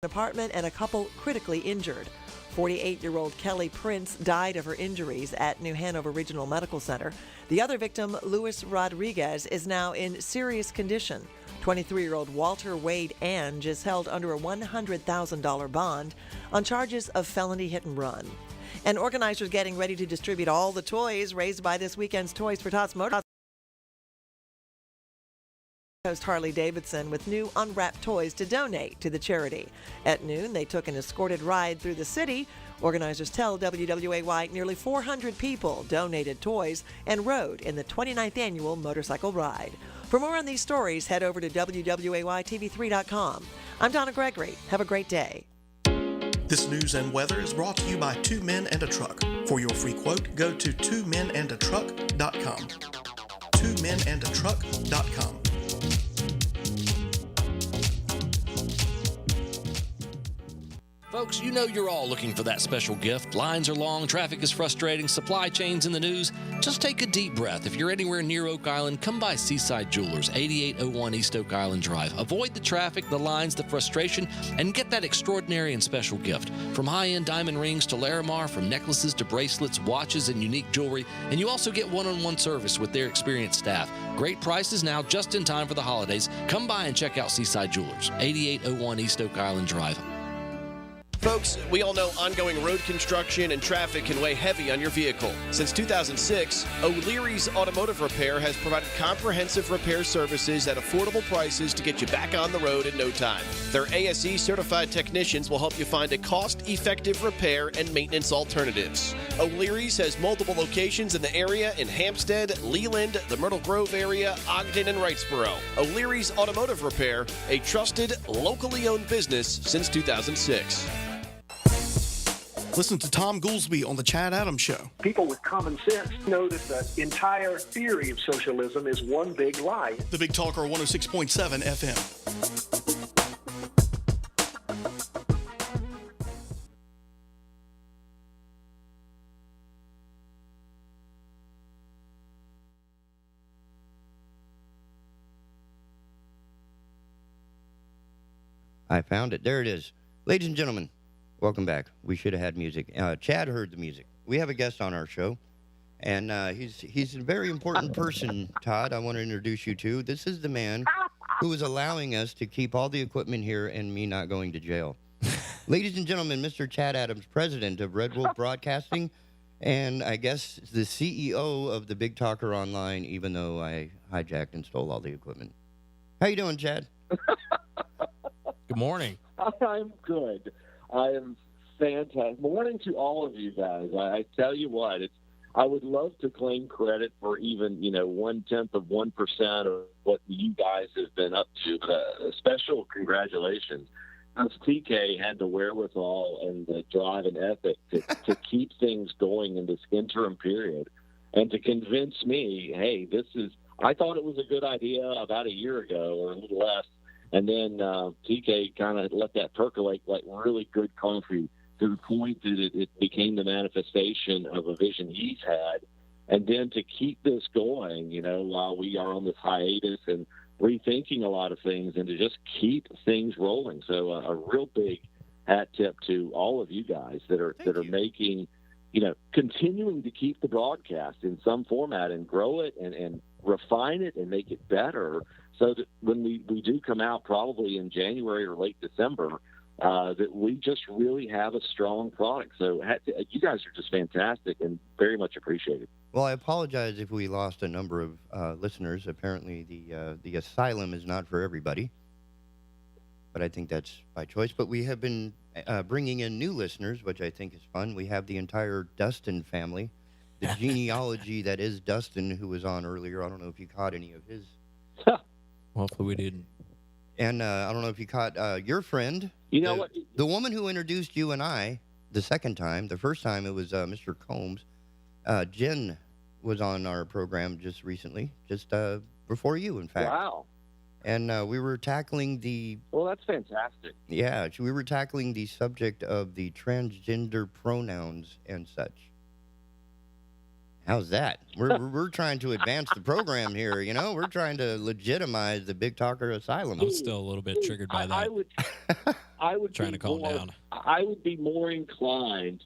apartment and a couple critically injured. 48-year-old Kelly Prince died of her injuries at New Hanover Regional Medical Center. The other victim, Luis Rodriguez, is now in serious condition. 23-year-old Walter Wade Ange is held under a $100,000 bond on charges of felony hit and run. And organizers getting ready to distribute all the toys raised by this weekend's Toys for Tots Motors host Harley-Davidson with new unwrapped toys to donate to the charity. At noon, they took an escorted ride through the city. Organizers tell WWAY nearly 400 people donated toys and rode in the 29th annual motorcycle ride. For more on these stories, head over to WWAYTV3.com. I'm Donna Gregory. Have a great day. This news and weather is brought to you by Two Men and a Truck. For your free quote, go to twomenandatruck.com. twomenandatruck.com. Folks, you know you're all looking for that special gift. Lines are long, traffic is frustrating, supply chains in the news. Just take a deep breath. If you're anywhere near Oak Island, come by Seaside Jewelers, 8801 East Oak Island Drive. Avoid the traffic, the lines, the frustration, and get that extraordinary and special gift. From high-end diamond rings to Larimar, from necklaces to bracelets, watches, and unique jewelry. And you also get one-on-one service with their experienced staff. Great prices now, just in time for the holidays. Come by and check out Seaside Jewelers, 8801 East Oak Island Drive. Folks, we all know ongoing road construction and traffic can weigh heavy on your vehicle. Since 2006, O'Leary's Automotive Repair has provided comprehensive repair services at affordable prices to get you back on the road in no time. Their ASE certified technicians will help you find a cost-effective repair and maintenance alternatives. O'Leary's has multiple locations in the area in Hampstead, Leland, the Myrtle Grove area, Ogden, and Wrightsboro. O'Leary's Automotive Repair, a trusted, locally owned business since 2006. Listen to Tom Goolsby on The Chad Adams Show. People with common sense know that the entire theory of socialism is one big lie. The Big Talker 106.7 FM. I found it. There it is. Ladies and gentlemen, welcome back. We should have had music. Chad heard the music. We have a guest on our show, and he's a very important person, Todd, I want to introduce you to. This is the man who is allowing us to keep all the equipment here and me not going to jail. Ladies and gentlemen, Mr. Chad Adams, president of Red Wolf Broadcasting, and I guess the CEO of the Big Talker Online, even though I hijacked and stole all the equipment. How you doing, Chad? Good morning. I'm good. I am fantastic. Morning to all of you guys. I tell you what, I would love to claim credit for even 0.1% of what you guys have been up to. But a special congratulations. Because TK had the wherewithal and the drive and ethic to keep things going in this interim period, and to convince me, hey, I thought it was a good idea about a year ago or a little less. And then TK kind of let that percolate like really good coffee to the point that it became the manifestation of a vision he's had. And then to keep this going, while we are on this hiatus and rethinking a lot of things, and to just keep things rolling. So a real big hat tip to all of you guys that are making, continuing to keep the broadcast in some format and grow it and refine it and make it better, so that when we do come out probably in January or late December, that we just really have a strong product. So you guys are just fantastic and very much appreciated. Well, I apologize if we lost a number of listeners. Apparently the asylum is not for everybody, but I think that's by choice. But we have been bringing in new listeners, which I think is fun. We have the entire Dustin family, the genealogy that is Dustin, who was on earlier. I don't know if you caught any of his. Hopefully we didn't. And I don't know if you caught your friend. You know what? The woman who introduced you and I the second time. The first time it was Mr. Combs. Jen was on our program just recently, just before you, in fact. Wow. And we were tackling Well, that's fantastic. Yeah, we were tackling the subject of the transgender pronouns and such. How's that? We're trying to advance the program here, We're trying to legitimize the Big Talker Asylum. I'm still a little bit triggered by that. I would trying to calm down. I would be more inclined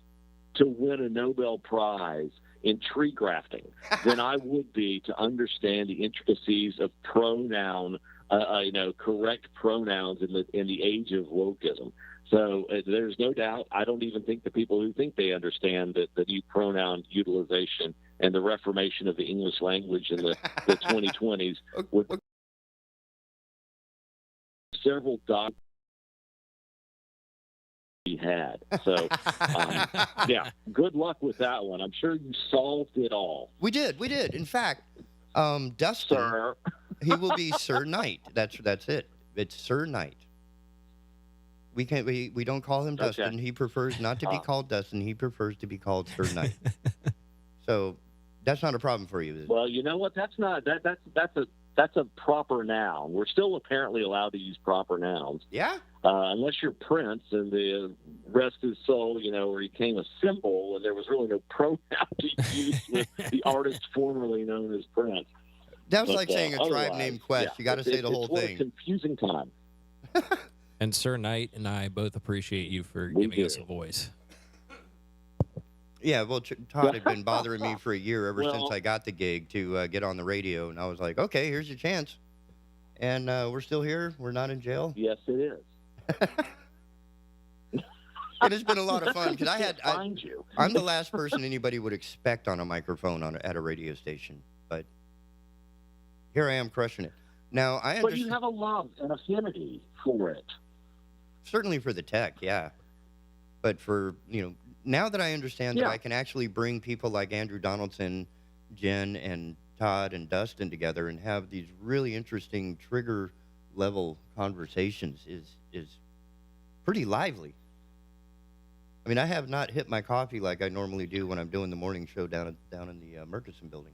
to win a Nobel Prize in tree grafting than I would be to understand the intricacies of correct pronouns in the age of wokeism. So there's no doubt. I don't even think the people who think they understand the new pronoun utilization and the reformation of the English language in the 2020s would several documents he had. So, yeah, good luck with that one. I'm sure you solved it all. We did. In fact, Dustin, Sir. He will be Sir Knight. That's it. It's Sir Knight. We can't. We don't call him Dustin. He prefers not to be called Dustin. He prefers to be called Sir Knight. So that's not a problem for you, is it? Well, you know what? That's a proper noun. We're still apparently allowed to use proper nouns. Yeah. Unless you're Prince and the rest of his soul, or he became a symbol and there was really no pronoun to use with the artist formerly known as Prince. That was like saying a tribe named Quest. You got to say the whole thing. It's a confusing time. And Sir Knight and I both appreciate you for giving us a voice. Yeah, well, Todd had been bothering me for a year ever since I got the gig to get on the radio, and I was like, okay, here's your chance. And we're still here. We're not in jail. Yes, it is. It has been a lot of fun because you. I'm the last person anybody would expect on a microphone at a radio station, but here I am crushing it. Now I understand. But you have a love and affinity for it. Certainly for the tech, yeah. But for now that I understand that I can actually bring people like Andrew Donaldson, Jen, and Todd and Dustin together and have these really interesting trigger level conversations is pretty lively. I mean, I have not hit my coffee like I normally do when I'm doing the morning show down in the Murchison building.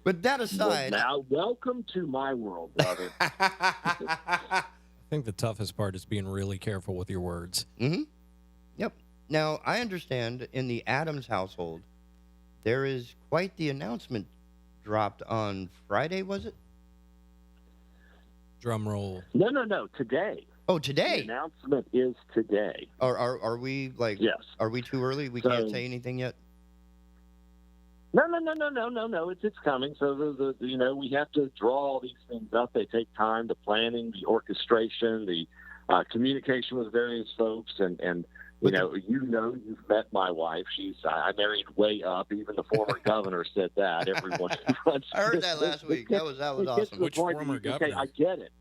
But that aside, now welcome to my world, brother. I think the toughest part is being really careful with your words. Mm-hmm. Yep. Now, I understand in the Adams household, there is quite the announcement dropped on Friday, was it? Drum roll. No, today. Oh, today? The announcement is today. Are we like? Yes. Are we too early? We can't say anything yet. No. It's coming. So we have to draw all these things up. They take time. The planning, the orchestration, the communication with various folks, and you've met my wife. I married way up. Even the former governor said that. Everyone. I heard that last week. That was awesome. Which former governor? Okay, I get it.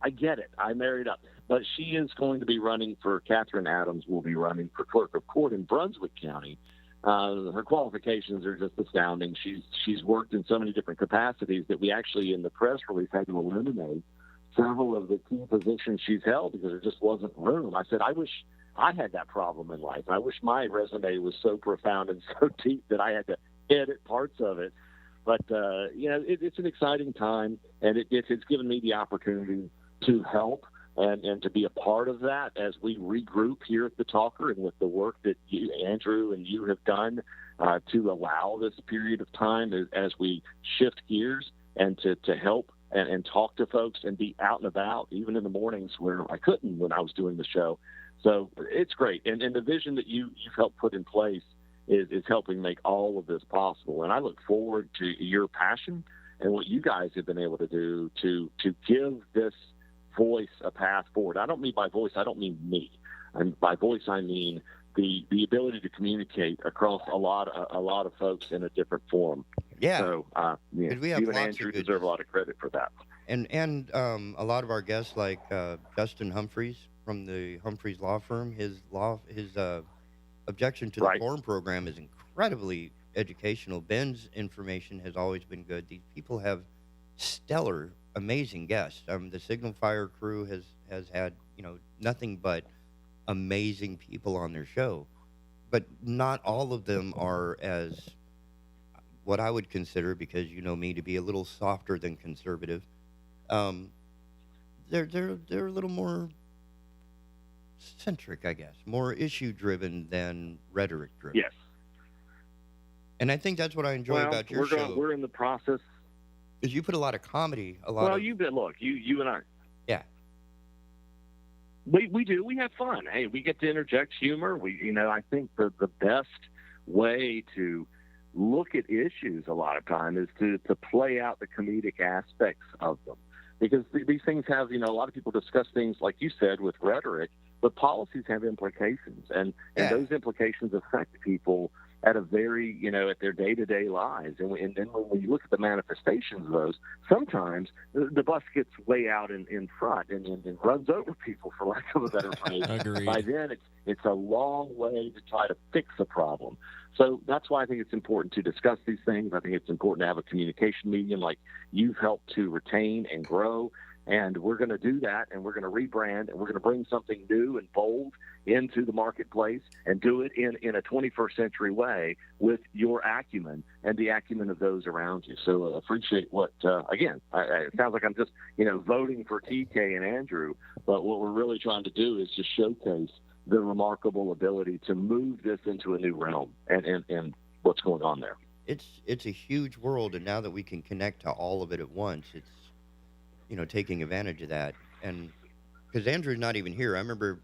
I get it. I married up. But she is going to be running for, Catherine Adams will be running for clerk of court in Brunswick County. Her qualifications are just astounding. She's worked in so many different capacities that we actually, in the press release, had to eliminate several of the key positions she's held because there just wasn't room. I said, I wish I had that problem in life. I wish my resume was so profound and so deep that I had to edit parts of it. But, it's an exciting time, and it's given me the opportunity to help and to be a part of that as we regroup here at the Talker and with the work that you, Andrew, and you have done to allow this period of time as we shift gears and to help and talk to folks and be out and about, even in the mornings where I couldn't when I was doing the show. So it's great. And the vision that you've helped put in place is helping make all of this possible. And I look forward to your passion and what you guys have been able to do to give this voice a path forward. I don't mean by voice, I don't mean me. And by voice, I mean the ability to communicate across a lot of folks in a different form. Yeah. So, we have you and lots Andrew of good deserve a lot of credit for that. And a lot of our guests, like Justin Humphreys from the Humphreys Law Firm, his objection to the forum program is incredibly educational. Ben's information has always been good. These people have stellar, amazing guests. The Signal Fire crew has had nothing but amazing people on their show, but not all of them are as what I would consider, because you know me, to be a little softer than conservative. They're a little more centric, I guess, more issue driven than rhetoric driven. Yes. And I think that's what I enjoy about your show. We're in the process. Is you put a lot of comedy, you and I. Yeah. We do. We have fun. Hey, we get to interject humor. I think the best way to look at issues a lot of time is to play out the comedic aspects of them. Because these things have, a lot of people discuss things, like you said, with rhetoric, but policies have implications. And those implications affect people at a very, at their day-to-day lives. And then when we look at the manifestations of those, sometimes the bus gets way out in front and runs over people, for lack of a better phrase. Agreed. By then, it's a long way to try to fix a problem. So that's why I think it's important to discuss these things. I think it's important to have a communication medium like you've helped to retain and grow. And we're going to do that, and we're going to rebrand, and we're going to bring something new and bold into the marketplace and do it in a 21st century way with your acumen and the acumen of those around you. So appreciate what, again, it sounds like I'm just, voting for TK and Andrew, but what we're really trying to do is just showcase the remarkable ability to move this into a new realm and what's going on there. It's a huge world, and now that we can connect to all of it at once, it's, taking advantage of that. And because Andrew's not even here, I remember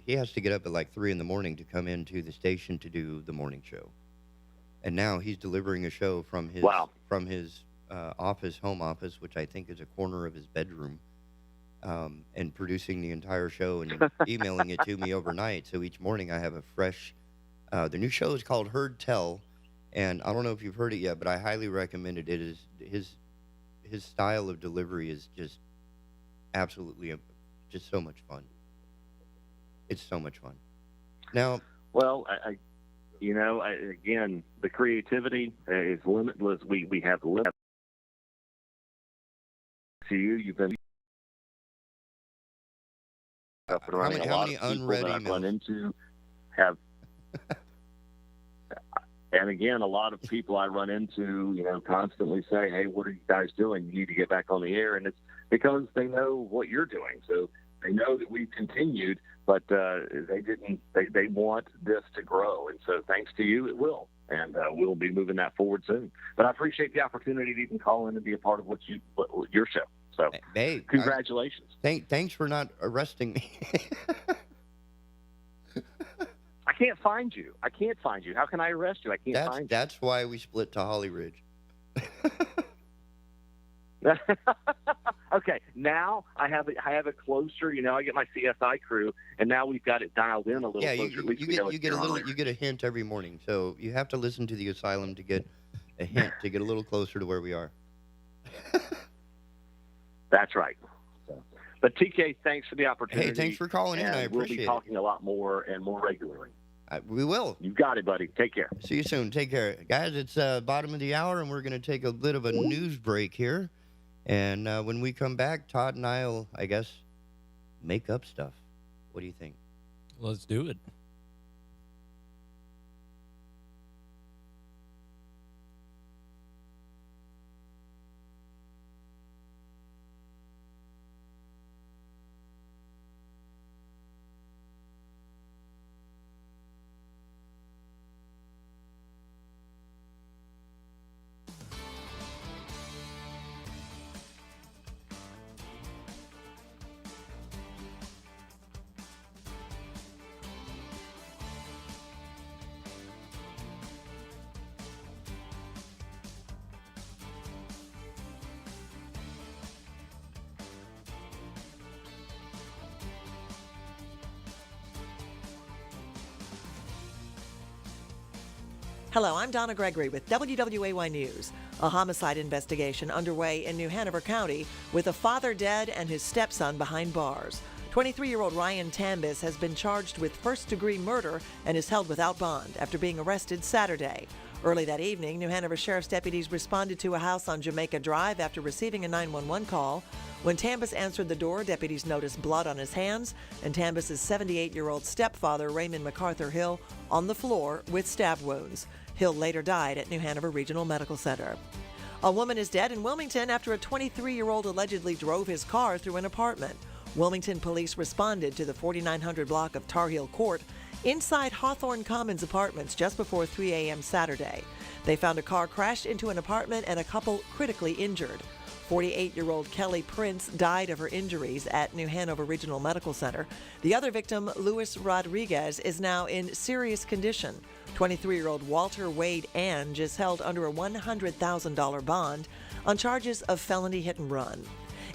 he has to get up at like 3 a.m. to come into the station to do the morning show. And now he's delivering a show from his home office, which I think is a corner of his bedroom, and producing the entire show and emailing it to me overnight. So each morning I have a fresh. The new show is called Heard Tell, and I don't know if you've heard it yet, but I highly recommend it. It is his style of delivery is just absolutely just so much fun. It's so much fun. Now, well, again, the creativity is limitless. We have limits. To you've been up and running. How many unread emails emails? Run into have. And again, a lot of people I run into, constantly say, "Hey, what are you guys doing? You need to get back on the air." And it's because they know what you're doing, so they know that we've continued, but they didn't. They want this to grow, and so thanks to you, it will, and we'll be moving that forward soon. But I appreciate the opportunity to even call in and be a part of your show. So, hey, congratulations. Thanks for not arresting me. I can't find you. How can I arrest you? I can't find you. That's why we split to Holly Ridge. Okay, now I have it closer. I get my CSI crew, and now we've got it dialed in a little closer. You get a hint every morning, so you have to listen to the Asylum to get a hint to get a little closer to where we are. That's right. But TK, thanks for the opportunity. Hey, thanks for calling in. I appreciate it. We'll be talking a lot more and more regularly. We will. You got it, buddy. Take care. See you soon. Take care. Guys, it's bottom of the hour, and we're going to take a bit of a news break here. And when we come back, Todd and I will, I guess, make up stuff. What do you think? Let's do it. Hello, I'm Donna Gregory with WWAY News. A homicide investigation underway in New Hanover County with a father dead and his stepson behind bars. 23-year-old Ryan Tambis has been charged with first-degree murder and is held without bond after being arrested Saturday. Early that evening, New Hanover Sheriff's deputies responded to a house on Jamaica Drive after receiving a 911 call. When Tambis answered the door, deputies noticed blood on his hands and Tambis' 78-year-old stepfather, Raymond MacArthur Hill, on the floor with stab wounds. Hill later died at New Hanover Regional Medical Center. A woman is dead in Wilmington after a 23-year-old allegedly drove his car through an apartment. Wilmington police responded to the 4900 block of Tar Heel Court inside Hawthorne Commons apartments just before 3 a.m. Saturday. They found a car crashed into an apartment and a couple critically injured. 48-year-old Kelly Prince died of her injuries at New Hanover Regional Medical Center. The other victim, Luis Rodriguez, is now in serious condition. 23-year-old Walter Wade Ange is held under a $100,000 bond on charges of felony hit and run.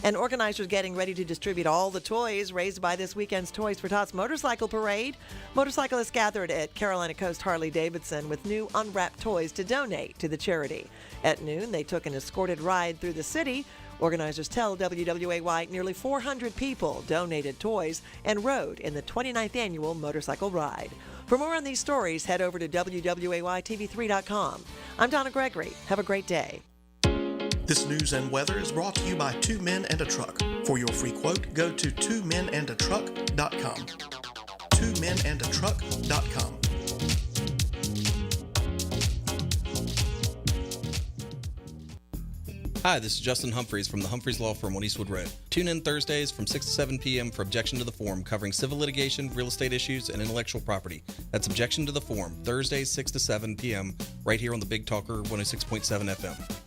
And organizers getting ready to distribute all the toys raised by this weekend's Toys for Tots motorcycle parade. Motorcyclists gathered at Carolina Coast Harley-Davidson with new unwrapped toys to donate to the charity. At noon, they took an escorted ride through the city. Organizers tell WWAY nearly 400 people donated toys and rode in the 29th annual motorcycle ride. For more on these stories, head over to WWAYTV3.com. I'm Donna Gregory. Have a great day. This news and weather is brought to you by Two Men and a Truck. For your free quote, go to twomenandatruck.com. Twomenandatruck.com. Hi, this is Justin Humphreys from the Humphreys Law Firm on Eastwood Road. Tune in Thursdays from 6 to 7 p.m. for Objection to the Form, covering civil litigation, real estate issues, and intellectual property. That's Objection to the Form, Thursdays 6 to 7 p.m. right here on the Big Talker 106.7 FM.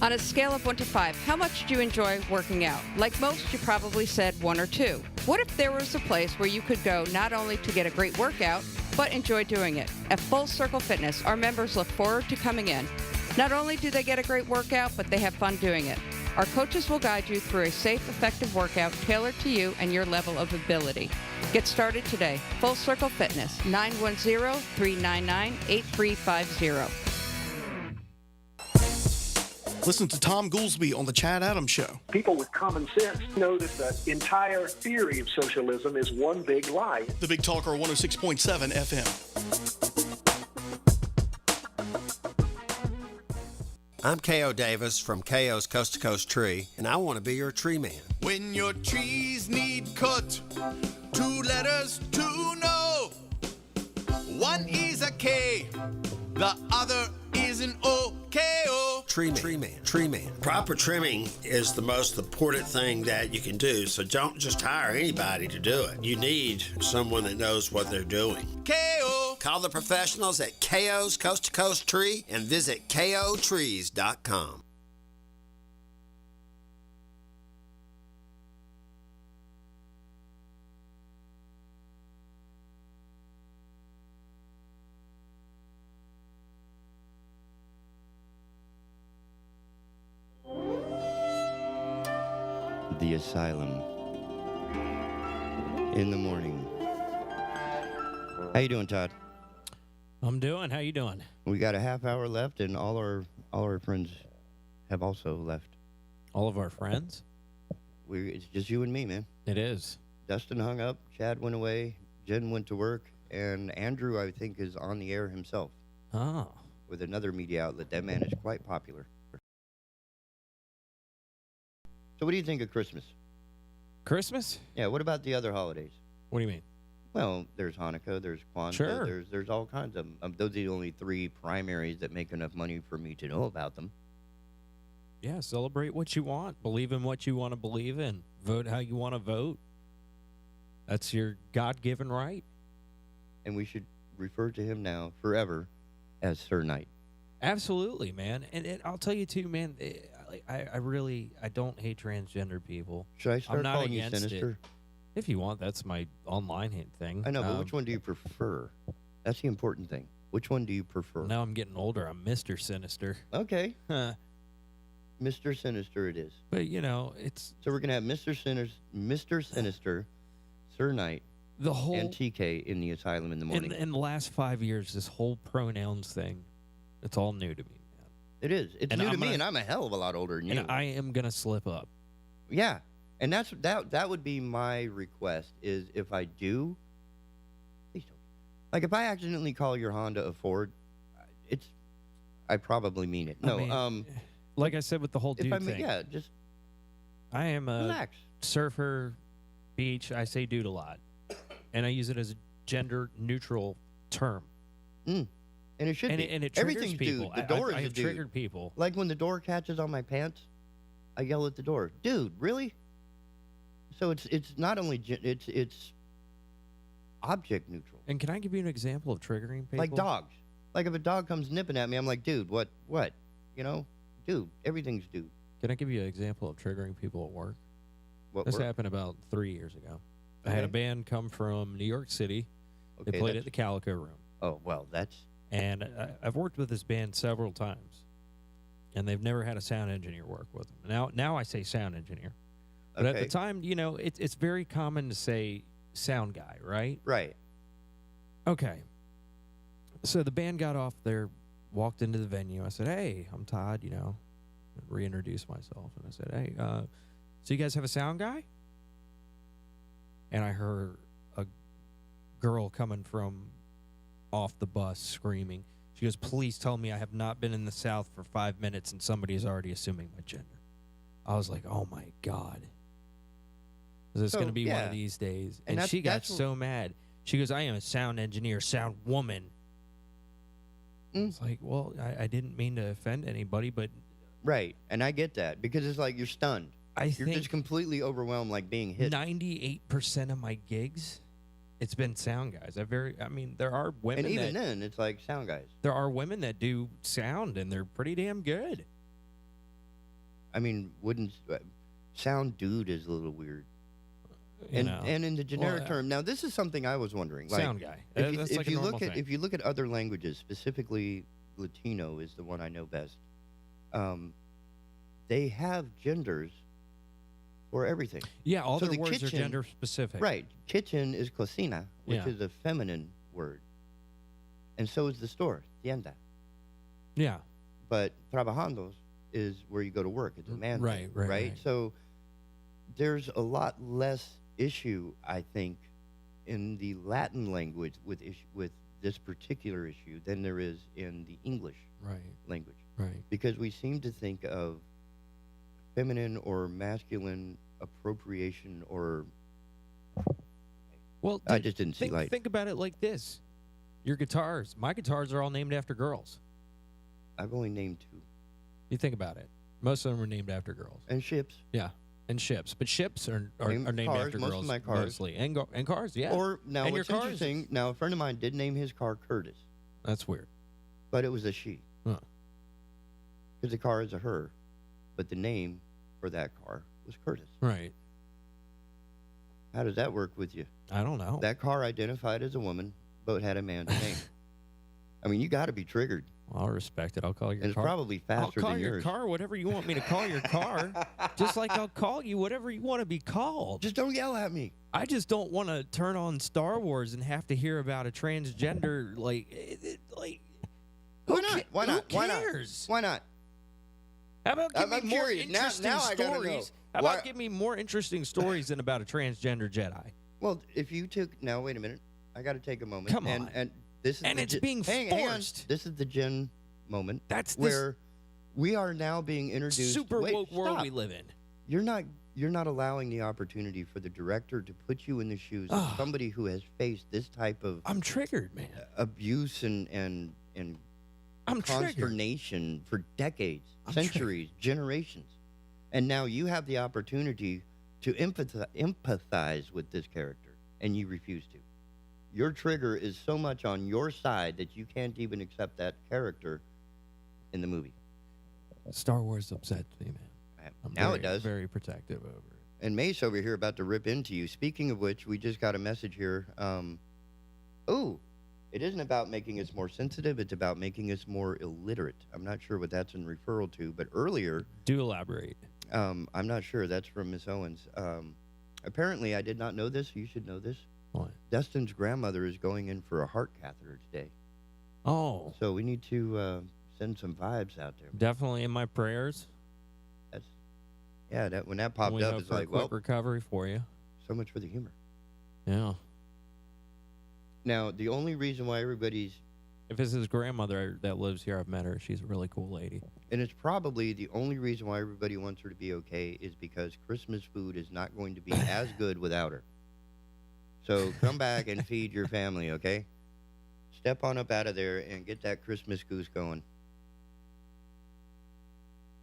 On a scale of 1 to 5, how much do you enjoy working out? Like most, you probably said 1 or 2. What if there was a place where you could go not only to get a great workout, but enjoy doing it? At Full Circle Fitness, our members look forward to coming in. Not only do they get a great workout, but they have fun doing it. Our coaches will guide you through a safe, effective workout tailored to you and your level of ability. Get started today. Full Circle Fitness, 910-399-8350. Listen to Tom Goolsby on The Chad Adams Show. People with common sense know that the entire theory of socialism is one big lie. The Big Talker 106.7 FM. I'm K.O. Davis from K.O.'s Coast to Coast Tree, and I want to be your tree man. When your trees need cut, 2 letters to know. One is a K, the other is an O. K.O. Tree man. Proper trimming is the most important thing that you can do, so don't just hire anybody to do it. You need someone that knows what they're doing. K.O. Call the professionals at K.O.'s Coast to Coast Tree and visit KOTrees.com. The Asylum in the morning. How you doing, Todd? I'm doing. How you doing? We got a half hour left, and all our friends have also left. All of our friends? It's just you and me, man. It is. Dustin hung up. Chad went away. Jen went to work, and Andrew, I think, is on the air himself. Oh. With another media outlet. That man is quite popular. So what do you think of Christmas? Christmas? Yeah, what about the other holidays? What do you mean? Well, there's Hanukkah, there's Kwanzaa, Sure. there's all kinds of them. Those are the only 3 primaries that make enough money for me to know about them. Yeah, celebrate what you want. Believe in what you want to believe in. Vote how you want to vote. That's your God-given right. And we should refer to him now forever as Sir Knight. Absolutely, man. And I'll tell you, too, man, I don't hate transgender people. Should I start I'm not calling you against Sinister? it. If you want, that's my online thing. I know, but which one do you prefer? That's the important thing. Which one do you prefer? Now I'm getting older. I'm Mr. Sinister. Okay. Mr. Sinister it is. But, you know, it's... So we're going to have Mr. Sinister, Sir Knight, and TK in the asylum in the morning. In the last 5 years, this whole pronouns thing, it's all new to me, man. It is. It's new to me, and I'm a hell of a lot older than you. And I am going to slip up. Yeah. And that would be my request, is if I do, please don't. Like, if I accidentally call your Honda a Ford, I probably mean it. No, like I said with the whole dude thing. Yeah, just I am a relax. Surfer, beach, I say dude a lot. And I use it as a gender-neutral term. And it should be. And it triggers Everything's people. dude. The door is I a have dude. triggered people. Like when the door catches on my pants, I yell at the door, dude, really? So it's not only it's object neutral. And can I give you an example of triggering people? Like dogs. Like if a dog comes nipping at me, I'm like, dude, what? You know, dude, everything's dude. Can I give you an example of triggering people at work? This work? happened about 3 years ago. I Okay. had a band come from New York City. Okay, They played that's- at the Calico Room. Oh, well, that's... And I've worked with this band several times. and they've never had a sound engineer work with them. Now I say sound engineer, but at the time, it's very common to say sound guy, right? Right. Okay. So the band got off there, walked into the venue. I said, "Hey, I'm Todd," reintroduced myself. And I said, "Hey, so you guys have a sound guy?" And I heard a girl coming from off the bus screaming. She goes, "Please tell me I have not been in the South for 5 minutes and somebody is already assuming my gender." I was like, oh, my God. Is this going to be one of these days? And she got so mad. She goes, "I am a sound engineer, sound woman." It's like, well, I didn't mean to offend anybody, but... Right, and I get that, because it's like you're stunned. You're just completely overwhelmed, like being hit. 98% of my gigs, it's been sound guys. There are women and even then, it's like sound guys. There are women that do sound, and they're pretty damn good. I mean, sound dude is a little weird. And in the generic term, now this is something I was wondering. Like, sound guy. If you look at other languages, specifically Latino is the one I know best. They have genders for everything. Yeah, all their words are gender specific. Right. Kitchen is cocina, which is a feminine word. And so is the store, tienda. Yeah. But trabajando is where you go to work. It's a man thing, right? So there's a lot less issue, I think, in the Latin language with this particular issue than there is in the English language. Right. Because we seem to think of feminine or masculine appropriation or... Well, I just didn't see light. Think about it like this. Your guitars, my guitars are all named after girls. I've only named 2. You think about it. Most of them are named after girls. And ships. Yeah. And ships. But ships are named cars, after most girls of my cars. mostly. And cars, yeah. Or, now, and what's interesting, now, a friend of mine did name his car Curtis. That's weird. But it was a she. Huh. Because the car is a her. But the name for that car was Curtis. Right. How does that work with you? I don't know. That car identified as a woman, but had a man's name. I mean, you got to be triggered. I'll respect it. I'll call your and car. It's probably faster I'll call than your yours. car whatever you want me to call your car. Just like I'll call you whatever you want to be called. Just don't yell at me. I just don't want to turn on Star Wars and have to hear about a transgender, like why not? Why not? Who cares? Why not? How about give me more curious. interesting now I gotta know. stories? How about give me more interesting stories than about a transgender Jedi? Well, if you took... Now, wait a minute. I got to take a moment. Come on. And this is it's being forced. Hang on. This is the Jen moment. That's where we are now being introduced... super woke world stop. we live in. You're not allowing the opportunity for the director to put you in the shoes of somebody who has faced this type of... I'm triggered, man. Abuse and I'm consternation for decades, centuries, generations. And now you have the opportunity to empathize with this character, and you refuse to. Your trigger is so much on your side that you can't even accept that character in the movie. Star Wars upsets me, man. Now it does. Very protective over it. And Mace over here about to rip into you. Speaking of which, we just got a message here. It isn't about making us more sensitive. It's about making us more illiterate. I'm not sure what that's in referral to, but earlier... Do elaborate. I'm not sure. That's from Miss Owens. Apparently, I did not know this. You should know this. What? Dustin's grandmother is going in for a heart catheter today. Oh. So we need to send some vibes out there. Definitely in my prayers. When that popped up, it's like, well, recovery for you. So much for the humor. Yeah. Now, the only reason why everybody's... If it's his grandmother that lives here, I've met her. She's a really cool lady. And it's probably the only reason why everybody wants her to be okay is because Christmas food is not going to be as good without her. So come back and feed your family, okay? Step on up out of there and get that Christmas goose going.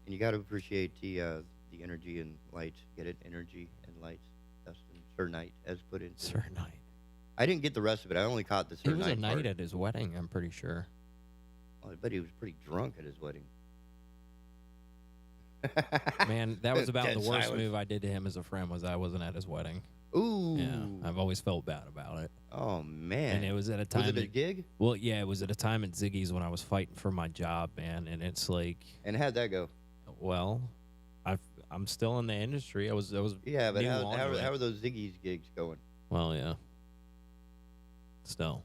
And you got to appreciate the energy and lights. Get it? Energy and lights. Dustin, Sir Knight, as put in. Sir Knight. I didn't get the rest of it. I only caught the Sir Knight. He was a knight part. at his wedding, I'm pretty sure. Oh, I bet he was pretty drunk at his wedding. Man, that was about Dead the worst silence. move I did to him as a friend was I wasn't at his wedding. Ooh. Yeah, I've always felt bad about it. Oh, man. And it was at a time. Was it a gig? Well, yeah, it was at a time at Ziggy's when I was fighting for my job, man. And it's like. And how'd that go? Well, I'm still in the industry. I was. Yeah, but new how onto it. are those Ziggy's gigs going? Well, yeah. Still.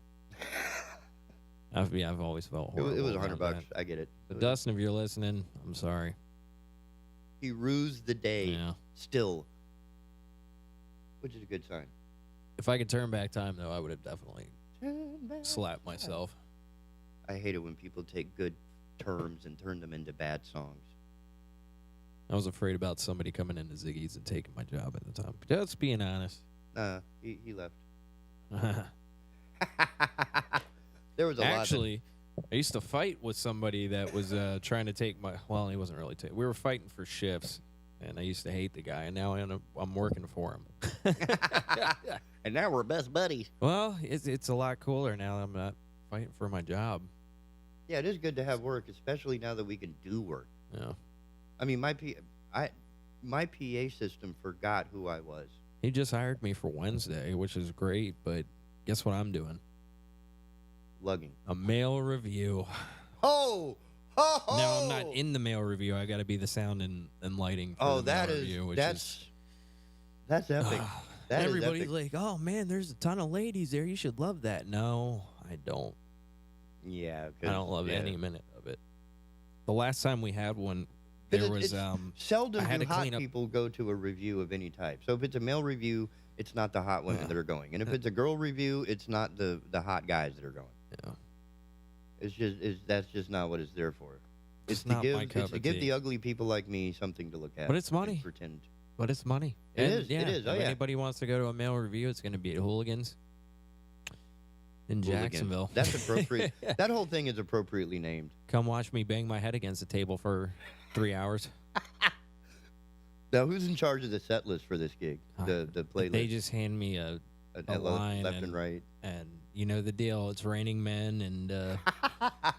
I've always felt It horrible. was about $100. that. I get it. But Dustin, if you're listening, I'm sorry. He rues the day. Yeah. Still. Which is a good sign. If I could turn back time, though, I would have definitely slapped myself. I hate it when people take good terms and turn them into bad songs. I was afraid about somebody coming into Ziggy's and taking my job at the time. Just being honest. He left. There was a Actually, I used to fight with somebody that was trying to take my. Well, he wasn't really taking. We were fighting for shifts, and I used to hate the guy, and now I'm working for him. And now we're best buddies. Well, it's a lot cooler now that I'm not fighting for my job. Yeah, it is good to have work, especially now that we can do work. Yeah. I mean, my PA system forgot who I was. He just hired me for Wednesday, which is great, but guess what I'm doing? Lugging. A mail review. Oh! Now I'm not in the mail review. I got to be the sound and lighting for the mail review, which that's epic. That is everybody's epic. like, "Oh man, there's a ton of ladies there. You should love that." No, I don't. Yeah, I don't love any minute of it. The last time we had one, 'Cause there was it's seldom I had do to hot clean up. people go to a review of any type. So if it's a male review, it's not the hot women that are going, and if it's a girl review, it's not the hot guys that are going. Yeah, that's just not what it's there for. It's to not give my cup it's to of give tea. the ugly people like me something to look at. But it's and money. Pretend. But it's money. It And, is, Yeah, it is. Oh, if yeah. anybody wants to go to a mail review, it's going to be at Hooligans in Hooligans. Jacksonville. That's appropriate. That whole thing is appropriately named. Come watch me bang my head against the table for 3 hours. Now, who's in charge of the set list for this gig? The playlist. They just hand me a line left and right. And you know the deal. It's Raining Men and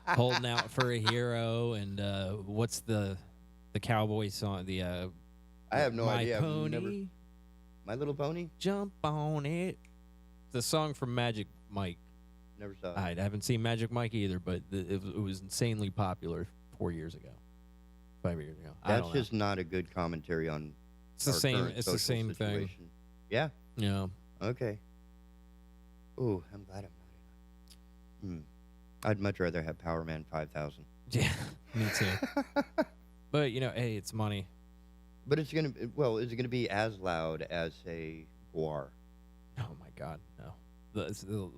Holding Out for a Hero and what's the cowboy song? I have no My idea. Pony, My Little Pony? Jump on it. The song from Magic Mike. Never saw it. I haven't seen Magic Mike either, but it was insanely popular 4 years ago, 5 years ago. I That's don't know. just not a good commentary on. It's the our same. current It's the social same thing. situation. Yeah. Yeah. Okay. Ooh, I'm glad I'm not in. I'd much rather have Power Man 5000. Yeah, me too. But you know, hey, it's money. But it's gonna. Well, is it gonna be as loud as a Guar? Oh my God, no.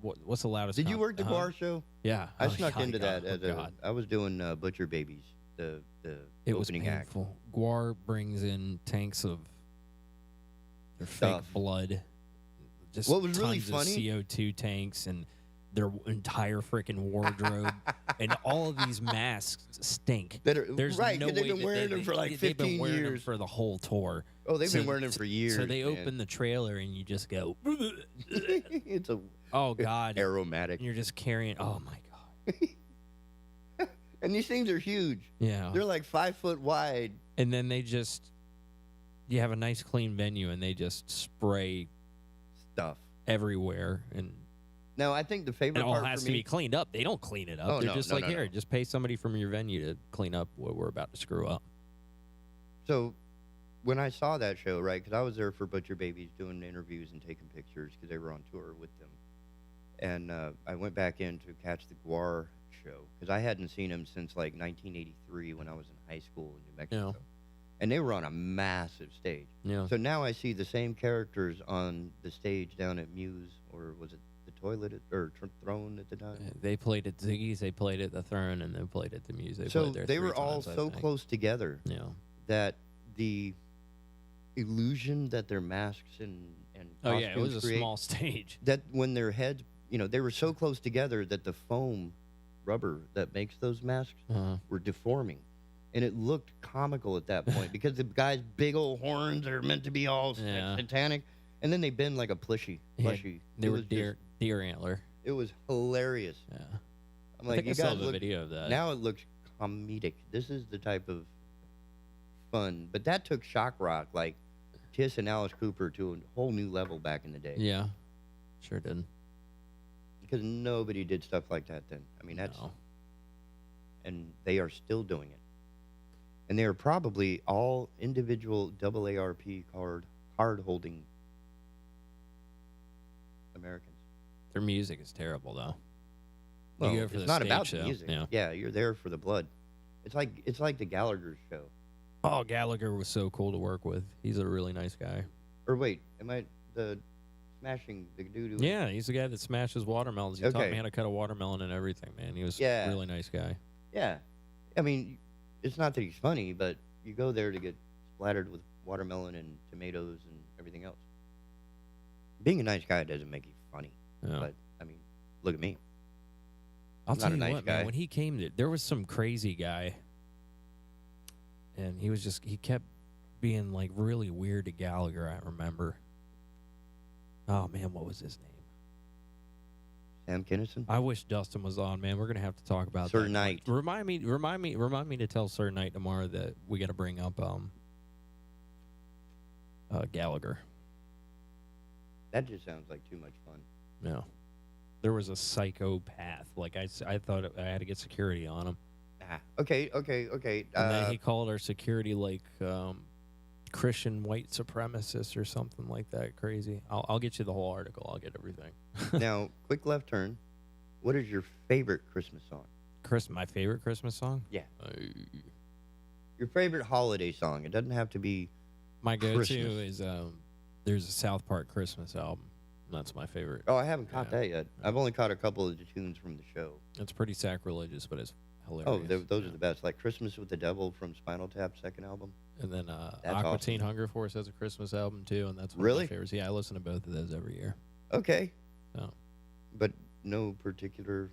What's the loudest? Did you work the Guar show? Yeah, I Oh, snuck my into God. that as I was doing Butcher Babies, the It was opening act. painful. Guar brings in tanks of their Stuff. fake blood. Just What was really tons funny- of CO2 tanks and their entire freaking wardrobe, and all of these masks stink. There's right, no 'cause they've way been that wearing them for like they've been 15 wearing them years. for the whole tour. Oh, they've been wearing them for years. So they man. open the trailer and you just go. It's a Oh God, aromatic. And you're just carrying. Oh my God. And these things are huge. Yeah. They're like 5 foot wide. And then you have a nice clean venue and they just spray stuff everywhere. And now I think the favorite it all part has for to me, be cleaned up. They don't clean it up. Oh, They're no, just no, like, no, here, no. just pay somebody from your venue to clean up what we're about to screw up. So when I saw that show, right, because I was there for Butcher Babies doing interviews and taking pictures because they were on tour with them. And I went back in to catch the Guar show because I hadn't seen him since like 1983 when I was in high school in New Mexico. And they were on a massive stage. Yeah. So now I see the same characters on the stage down at Muse, or was it the Toilet or Throne at the time? They played at Ziggy's, they played at the Throne, and they played at the Muse. They So played there they 3 were all times, I so think. close together Yeah. that the illusion that their masks and Oh, yeah, it was costumes a create, small stage. that when their heads, they were so close together that the foam rubber that makes those masks were deforming. And it looked comical at that point because the guy's big old horns are meant to be all Yeah. satanic, and then they bend like a plushie. Yeah, It they were was deer antler. it was hilarious. Yeah. I'm I like, think you I saw guys the look, video of that. now it looks comedic. This is the type of fun, but that took shock rock like Kiss and Alice Cooper to a whole new level back in the day. Yeah, sure did. Because nobody did stuff like that then. I mean, that's... No. And they are still doing it. And they are probably all individual AARP card-holding Americans. Their music is terrible, though. Well, you go for it's the not stage about show. the music. Yeah. Yeah, you're there for the blood. It's like the Gallagher show. Oh, Gallagher was so cool to work with. He's a really nice guy. Or wait, am I the smashing the dude who... Yeah, he's the guy that smashes watermelons. He taught Okay. me how to cut a watermelon and everything, man. He was Yeah. a really nice guy. Yeah. I mean, it's not that he's funny, but you go there to get splattered with watermelon and tomatoes and everything else. Being a nice guy doesn't make you funny. Yeah. But, I mean, look at me. I'll I'm tell not you a nice what, guy. man. When he came, there was some crazy guy, and he kept being like really weird to Gallagher. I remember. Oh man, what was his name? Sam Kinison? I wish Dustin was on, man. We're gonna have to talk about Sir that. Knight. Remind me to tell Sir Knight tomorrow that we got to bring up Gallagher. That just sounds like too much fun. No, there was a psychopath. Like I thought I had to get security on him. Okay. And then he called our security like Christian white supremacist or something like that. Crazy. I'll get you the whole article. I'll get everything. Now, quick left turn. What is your favorite Christmas song? My favorite Christmas song? Yeah. Your favorite holiday song. It doesn't have to be My go-to Christmas. is there's a South Park Christmas album. That's my favorite. Oh, I haven't caught that yet. I've only caught a couple of the tunes from the show. It's pretty sacrilegious, but it's hilarious. Oh, those are the best. Like Christmas with the Devil from Spinal Tap's second album. And then That's Aqua awesome. Teen Hunger Force has a Christmas album too, and that's one of Really? my favorites. Yeah, I listen to both of those every year. Okay. So, But no particular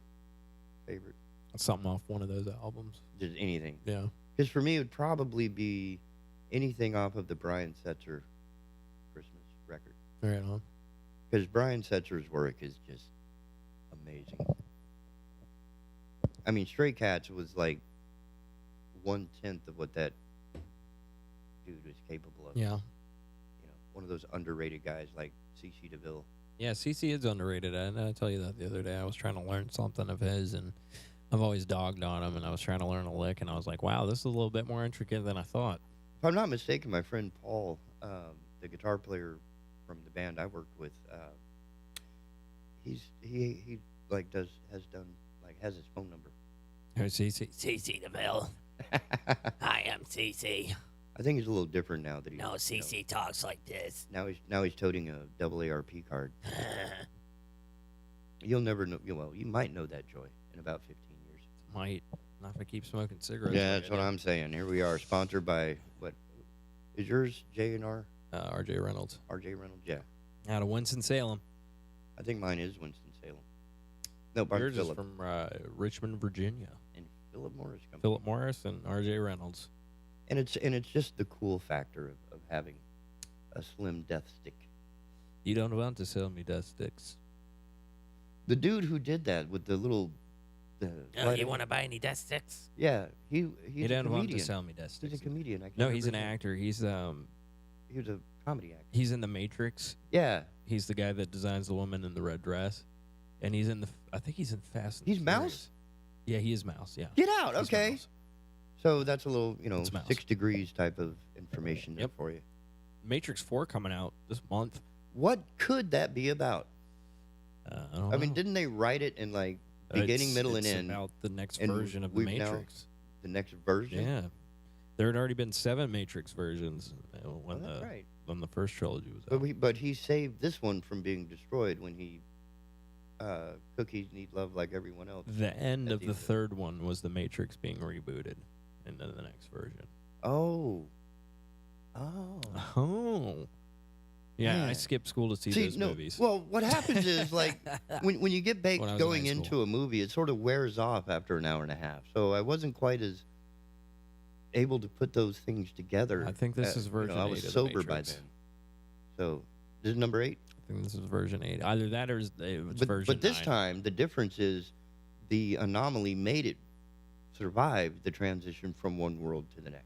favorite. something off one of those albums. Just anything. Yeah. Because for me, it would probably be anything off of the Brian Setzer Christmas record. Right on. Because Brian Setzer's work is just amazing. I mean, Stray Cats was like 1/10 of what that dude was capable of. Yeah. You know, one of those underrated guys like C.C. DeVille. Yeah, CC is underrated. I tell you that the other day. I was trying to learn something of his, and I've always dogged on him, and I was trying to learn a lick, and I was like, wow, this is a little bit more intricate than I thought. If I'm not mistaken, my friend Paul, the guitar player from the band I worked with, he like has his phone number. CC. CC DeVille. I am CC. I think he's a little different now that he. No, CC talks like this. Now he's toting a AARP card. You'll never know. Well, you might know that, Joy, in about 15 years. Might. Not if I keep smoking cigarettes. Yeah, like that's I what do. I'm saying. Here we are, sponsored by what? Is yours J&R? R.J. Reynolds. R.J. Reynolds, yeah. Out of Winston-Salem. I think mine is Winston-Salem. No, I'm Yours Philip. is from Richmond, Virginia. And Philip Morris Company. Philip Morris and R.J. Reynolds. And it's just the cool factor of having a slim death stick. You don't want to sell me death sticks. The dude who did that with the little. Oh, you want to buy any death sticks? Yeah, he's You a don't want to comedian. sell me death sticks. He's a comedian. I can't No, he's an remember his actor. He's name. He was a comedy actor. He's in The Matrix. Yeah. He's the guy that designs the woman in the red dress. And he's in I think he's in Fast and He's Furious. Mouse? Yeah, he is Mouse, yeah. Get out, He's okay. Mouse. So that's a little, It's Mouse. 6 degrees type of information there for you. Matrix 4 coming out this month. What could that be about? I mean, didn't they write it in like beginning, middle, and it's end? about the next and version of the we've now- Matrix. The next version? Yeah. There had already been 7 Matrix versions when that's right. when the first trilogy was out. But he saved this one from being destroyed when he cookies need love like everyone else. The end at of the third one was the Matrix being rebooted into the next version. Oh. Yeah, I Man. skipped school to see those movies. Well, what happens is like when you get baked When I was in going high into school. a movie, it sort of wears off after an hour and a half. So I wasn't quite as able to put those things together. I think this is version I 8 was of the sober by Matrix. then. So this is number 8. I think this is version 8. Either that or it's version But this 9. time the difference is the anomaly made it survive the transition from one world to the next.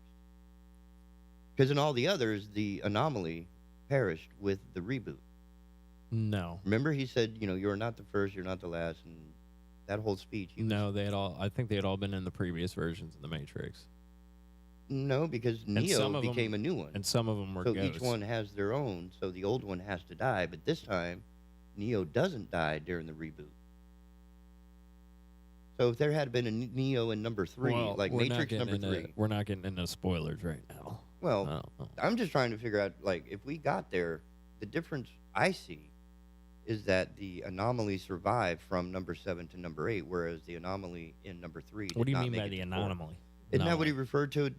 Because in all the others, the anomaly perished with the reboot. No. Remember, he said, you're not the first, you're not the last, and that whole speech. No, they had all. I think they had all been in the previous versions of the Matrix. No, because And Neo some of became them- a new one. and some of them were So ghosts. each one has their own, so the old one has to die. But this time, Neo doesn't die during the reboot. So if there had been a Neo in number 3, Well, like we're not Matrix getting number into- 3. We're not getting into spoilers right now. Well, I'm just trying to figure out, like, if we got there, the difference I see is that the anomaly survived from number 7 to number 8, whereas the anomaly in number 3 did What do you not mean make by it the to 4. anomaly? Isn't that what he referred to?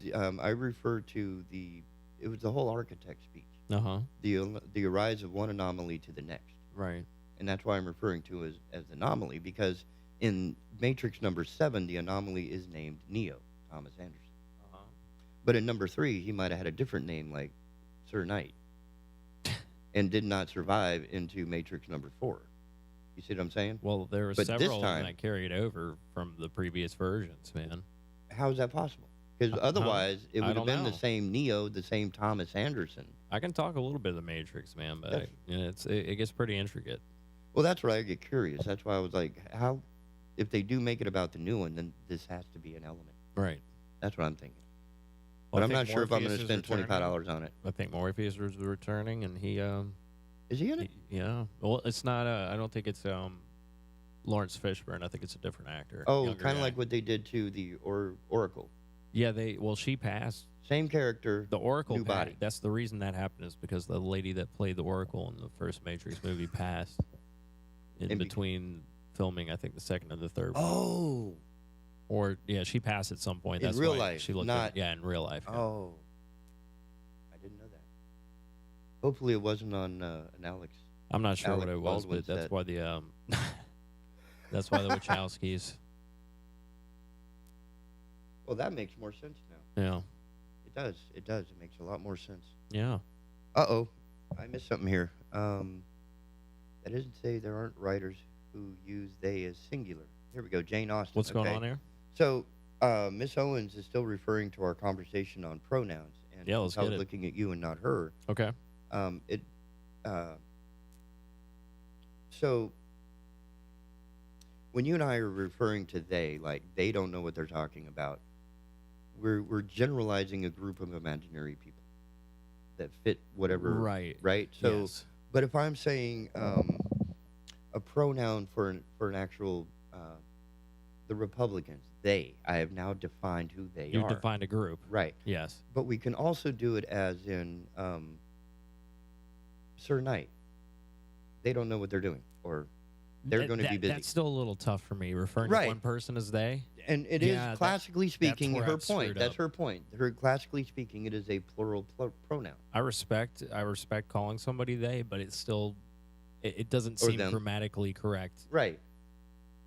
I referred to it was the whole architect speech. Uh-huh. The rise of one anomaly to the next. Right. And that's why I'm referring to as anomaly, because in Matrix number 7, the anomaly is named Neo, Thomas Anderson. Uh-huh. But in number 3, he might have had a different name, like Sir Knight, and did not survive into Matrix number 4. You see what I'm saying? Well, there were But this several of them time- that carried over from the previous versions, man. How is that possible? Because otherwise, it I would have don't been the know. same Neo, the same Thomas Anderson. I can talk a little bit of the Matrix, man, but it gets pretty intricate. Well, that's where I get curious. That's why I was like, how, if they do make it about the new one, then this has to be an element. Right. That's what I'm thinking. Well, But I I'm not think sure if I'm going Morpheus to is spend $25 on it. I think Morpheus is returning, and he is he in it? Yeah. Well, it's not. I don't think it's Lawrence Fishburne. I think it's a different actor. Oh, younger kind of guy. like what they did to the Oracle. Yeah, she passed. Same character. The Oracle new body. That's the reason that happened, is because the lady that played the Oracle in the first Matrix movie passed in between filming, I think, the second and the third one. Oh. Or yeah, she passed at some point. In That's real why life, she looked not- in real life. Yeah. Oh. I didn't know that. Hopefully it wasn't on an Alex. I'm not sure Alec what it was, Baldwin but that's set. why the that's why the Wachowskis. Well, that makes more sense now. Yeah. It does. It does. It makes a lot more sense. Yeah. Uh-oh. I missed something here. That doesn't say there aren't writers who use they as singular. Here we go. Jane Austen. What's going okay. on here? So, Miss Owens is still referring to our conversation on pronouns. And Yeah, let's I was get it. looking at you and not her. Okay. So, when you and I are referring to they, like they don't know what they're talking about, we're generalizing a group of imaginary people that fit whatever. Right. Right. So, Yes. but if I'm saying a pronoun for an actual the Republicans, they, I have now defined who they You are. defined a group. Right. Yes. But we can also do it as in Sir Knight. They don't know what they're doing, or they're going to be busy. That's still a little tough for me, referring Right. to one person as they. And it Yeah, is classically speaking where her I've screwed point. That's up. her point. Her classically speaking, it is a plural pronoun. I respect calling somebody they, but it's still it doesn't Or seem them. grammatically correct. Right.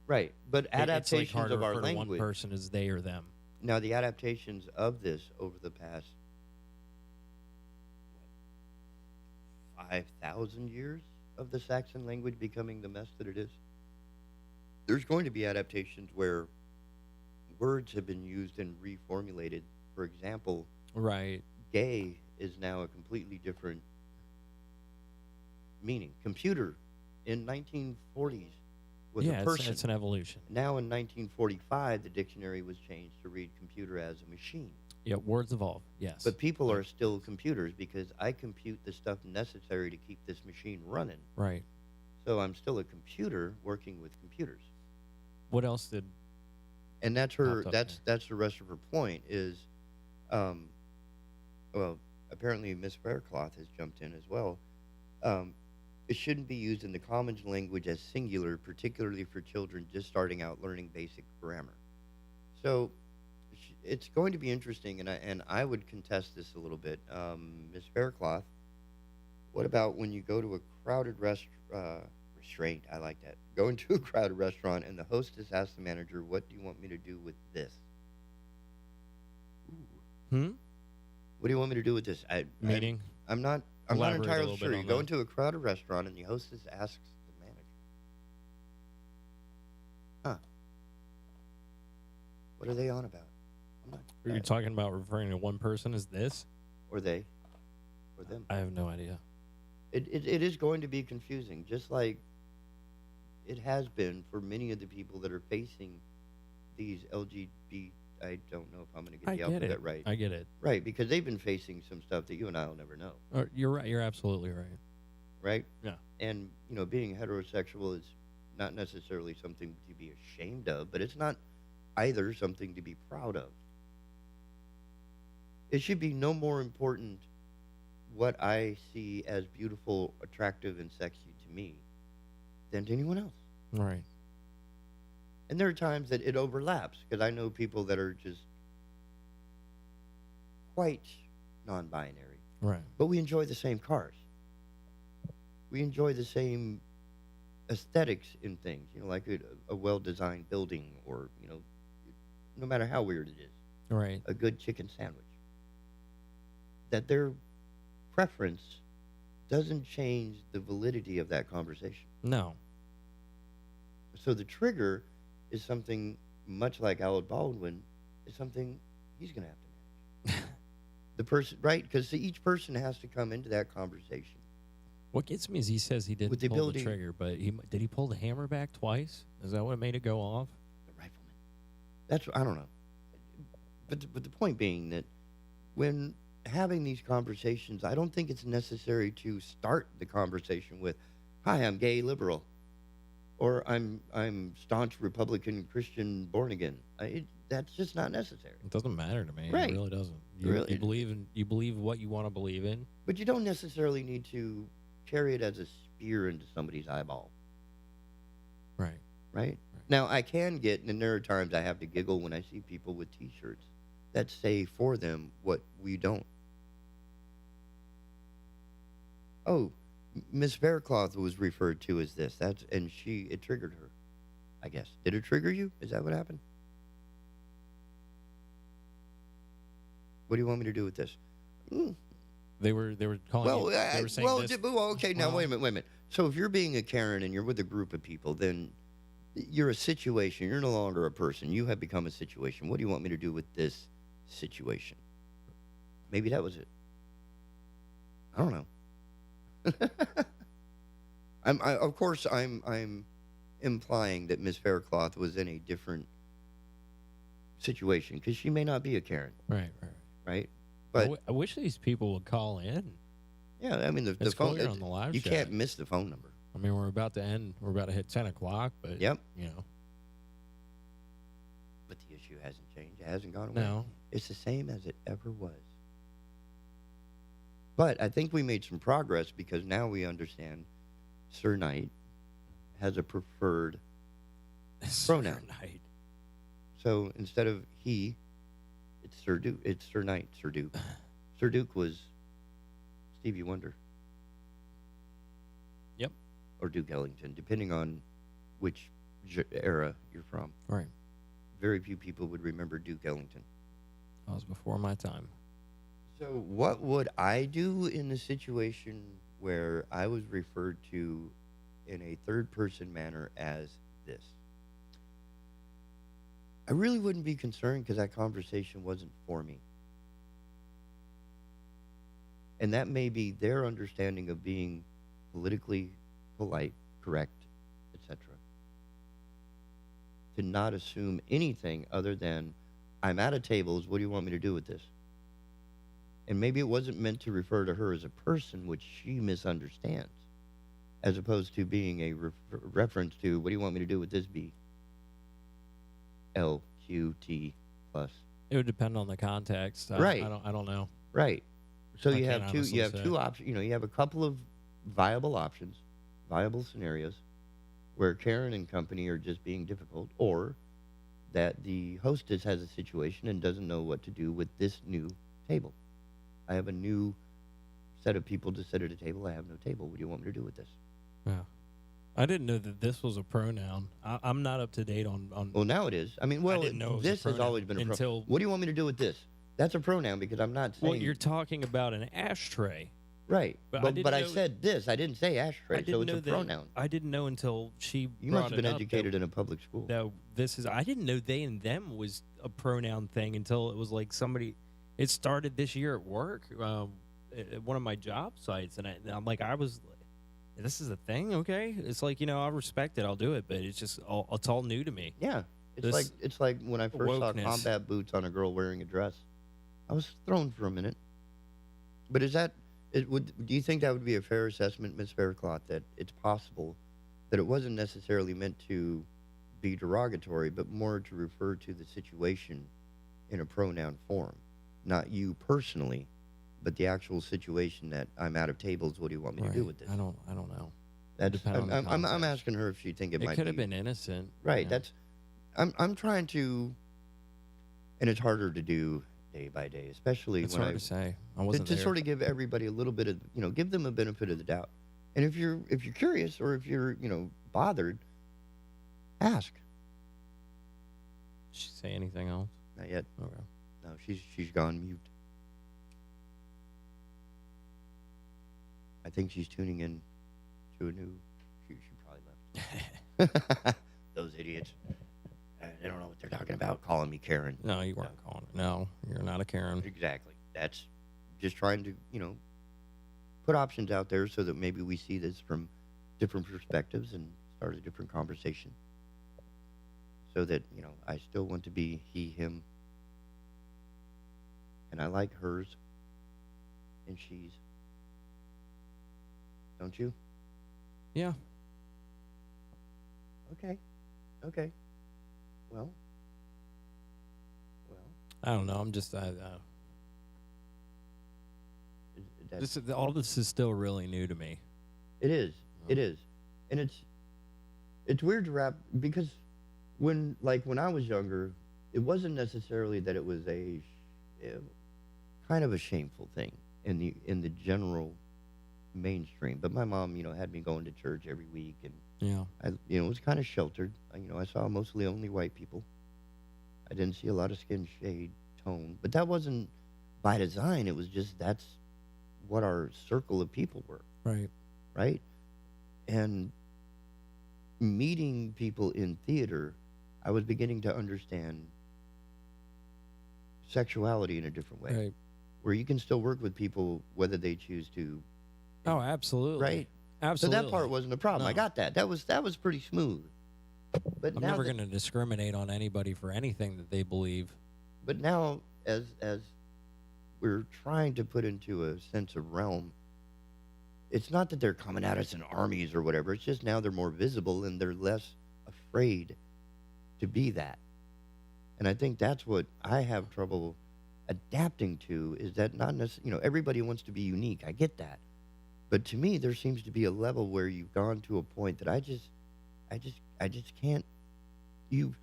Right. But It's like adaptations hard to of our refer to language. one person as they or them. Now, the adaptations of this over the past 5,000 years of the Saxon language becoming the mess that it is, there's going to be adaptations where words have been used and reformulated. For example, Right. gay is now a completely different meaning. Computer in 1940s was Yeah, a person. it's an evolution. Now in 1945, the dictionary was changed to read computer as a machine. Yeah, words evolve. Yes. But people are still computers because I compute the stuff necessary to keep this machine running. Right. So I'm still a computer working with computers. What else did? And that's her. Popped up That's the rest of her point. Is, well, apparently Miss Faircloth has jumped in as well. It shouldn't be used in the common language as singular, particularly for children just starting out learning basic grammar. So it's going to be interesting, and I would contest this a little bit. Miss Faircloth, what about when you go to a crowded restraint? I like that. Go into a crowded restaurant, and the hostess asks the manager, "What do you want me to do with this?" Hmm? What do you want me to do with this? Meaning? I'm not Elaborate a entirely little sure. bit You on go that. into a crowded restaurant, and the hostess asks the manager, "Huh? What are they on about?" I'm not. Are you talking about referring to one person as this? or they or them. I have no idea. It is going to be confusing, just like it has been for many of the people that are facing these LGBT. I don't know if I'm going to get the alphabet right. I get it. Right, because they've been facing some stuff that you and I will never know. You're right. You're absolutely right. Right? Yeah. And, being heterosexual is not necessarily something to be ashamed of, but it's not either something to be proud of. It should be no more important what I see as beautiful, attractive, and sexy to me than to anyone else. Right. And there are times that it overlaps, because I know people that are just quite non-binary. Right. But we enjoy the same cars. We enjoy the same aesthetics in things, like a well-designed building, or, no matter how weird it is. Right. A good chicken sandwich. That their preference doesn't change the validity of that conversation. No. So the trigger is something much like Alec Baldwin, is something he's going to have to manage. The person, right? Because each person has to come into that conversation. What gets me is he says he didn't With the pull ability- the trigger, but did he pull the hammer back twice? Is that what made it go off? That's, I don't know. But the point being that when having these conversations, I don't think it's necessary to start the conversation with, "Hi, I'm gay liberal," or "I'm staunch Republican Christian born again." That's just not necessary. It doesn't matter to me. Right. It really doesn't. Really? You believe what you want to believe in. But you don't necessarily need to carry it as a spear into somebody's eyeball. Right. Right? Now, I can get, and there are times I have to giggle when I see people with T-shirts that say for them what we don't. Oh, Miss Faircloth was referred to as this. It triggered her, I guess. Did it trigger you? Is that what happened? What do you want me to do with this? They were calling. They were saying this. Okay. Now wait a minute. So if you're being a Karen and you're with a group of people, then you're a situation. You're no longer a person. You have become a situation. What do you want me to do with this situation? Maybe that was it. I don't know. Of course, I'm implying that Miss Faircloth was in a different situation, because she may not be a Karen. Right. But I wish these people would call in. Yeah, I mean the It's phone. clear on the live you chat. can't miss the phone number. I mean, we're about to end. We're about to hit 10 o'clock, but Yep. But the issue hasn't changed. It hasn't gone away. No. It's the same as it ever was. But I think we made some progress, because now we understand Sir Knight has a preferred pronoun. Knight. So instead of he, it's Sir Duke. It's Sir Knight, Sir Duke. Sir Duke was Stevie Wonder. Yep. Or Duke Ellington, depending on which era you're from. Right. Very few people would remember Duke Ellington. That was before my time. So what would I do in the situation where I was referred to in a third-person manner as this? I really wouldn't be concerned, because that conversation wasn't for me. And that may be their understanding of being politically polite, correct, etc. To not assume anything other than, "I'm at a tables, what do you want me to do with this?" And maybe it wasn't meant to refer to her as a person, which she misunderstands, as opposed to being a reference to, "What do you want me to do with this B? LQT plus." It would depend on the context. Right. I don't know. Right. So I you can't have two. honestly You have say. two options. You have a couple of viable options, viable scenarios, where Karen and company are just being difficult, or that the hostess has a situation and doesn't know what to do with this new table. I have a new set of people to sit at a table. I have no table. What do you want me to do with this? Yeah. I didn't know that this was a pronoun. I'm not up to date on. Well, now it is. I mean, well, didn't know it was a this has pronoun always been a pronoun. until- What do you want me to do with this? That's a pronoun, because I'm not saying. Well, you're talking about an ashtray. Right. But I But, didn't I know- said this. I didn't say I ashtray, didn't so it's know a that- pronoun. I didn't know until she You brought must have been it up educated in a public school. that this is. I didn't know they and them was a pronoun thing until it was like somebody. It started this year at work, at one of my job sites, and I'm like, this is a thing, okay? It's like, I'll respect it, I'll do it, but it's all new to me. Yeah, it's like when I first saw combat boots on a girl wearing a dress, I was thrown for a minute. But do you think that would be a fair assessment, Ms. Faircloth, that it's possible that it wasn't necessarily meant to be derogatory, but more to refer to the situation in a pronoun form? Not you personally, but the actual situation that I'm out of tables. What do you want me to do with this? I don't know. I'm asking her if she think it might. It could have been innocent, right? Yeah. I'm trying to, and it's harder to do day by day, especially it's when hard to say. I wasn't to there. sort of give everybody a little bit of give them a benefit of the doubt. And if you're curious or if you're bothered, ask. Did she say anything else? Not yet. Okay. No, she's gone mute. I think she's tuning in to a new. She probably left. Those idiots. They don't know what they're talking about. Calling me Karen. No, you weren't calling her. No, you're not a Karen. Exactly. That's just trying to put options out there so that maybe we see this from different perspectives and start a different conversation. So that I still want to be he, him. And I like hers and she's. Don't you? Yeah. Okay. Well. I don't know. I'm just. All this is still really new to me. It is. It is, and it's weird to wrap because when I was younger, it wasn't necessarily that it was a kind of a shameful thing in the general mainstream. But my mom, had me going to church every week, and it was kind of sheltered. I saw mostly only white people. I didn't see a lot of skin shade tone, but that wasn't by design. It was just that's what our circle of people were. Right. And meeting people in theater, I was beginning to understand sexuality in a different way. Right. Where you can still work with people whether they choose to. Oh, absolutely. Right. Absolutely. So that part wasn't a problem. No. I got that. That was pretty smooth. But I'm never going to discriminate on anybody for anything that they believe. But now, as we're trying to put into a sense of realm, it's not that they're coming at us in armies or whatever. It's just now they're more visible and they're less afraid to be that. And I think that's what I have trouble adapting to, is that not necessarily, everybody wants to be unique. I get that. But to me, there seems to be a level where you've gone to a point that I just can't. You've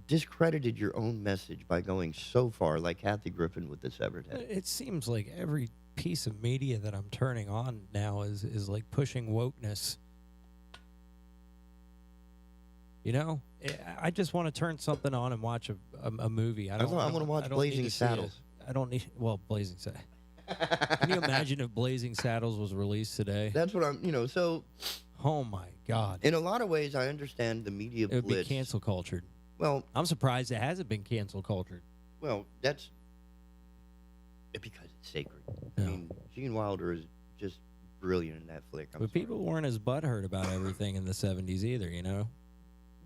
discredited your own message by going so far, like Kathy Griffin with the severed head. It seems like every piece of media that I'm turning on now is like pushing wokeness. I just want to turn something on and watch a movie. I want to watch Blazing Saddles. I don't need. Well, Blazing Saddles. Can you imagine if Blazing Saddles was released today? That's what I'm. So. Oh my God! In a lot of ways, I understand the media blitz. It would be cancel cultured. Well, I'm surprised it hasn't been cancel cultured. Well, that's because it's sacred. Yeah. I mean, Gene Wilder is just brilliant in that flick. But people weren't as butthurt about everything in the 70s either,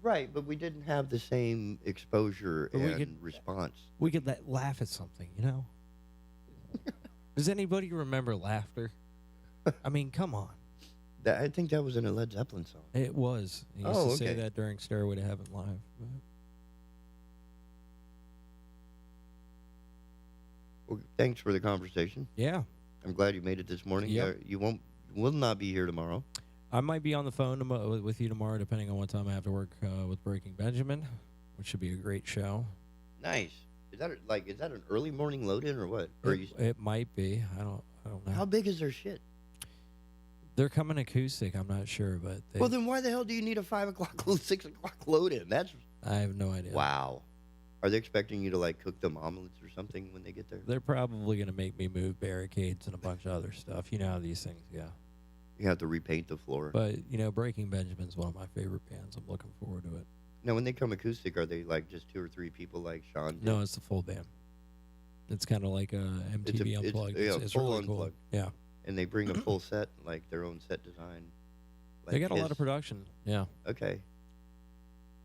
Right, but we didn't have the same exposure and response. We could laugh at something, Does anybody remember laughter? I mean, come on. I think that was in a Led Zeppelin song. It was. He used to say that during Stairway to Heaven Live. Well, thanks for the conversation. Yeah. I'm glad you made it this morning. Yep. You will not be here tomorrow. I might be on the phone with you tomorrow, depending on what time I have to work with Breaking Benjamin, which should be a great show. Nice. Is that an early morning load-in or what? It might be. I don't know. How big is their shit? They're coming acoustic. I'm not sure, but well, then why the hell do you need a 5 o'clock, 6 o'clock load-in? I have no idea. Wow. Are they expecting you to cook them omelets or something when they get there? They're probably going to make me move barricades and a bunch of other stuff. You know how these things go. You have to repaint the floor. But Breaking Benjamin's one of my favorite bands. I'm looking forward to it. Now, when they come acoustic, are they just 2 or 3 people like Sean did? No, it's the full band. It's kind of like a MTV Unplugged. It's full really cool. Unplugged. Yeah. And they bring a full set, like their own set design. They got a lot of production. Yeah. Okay.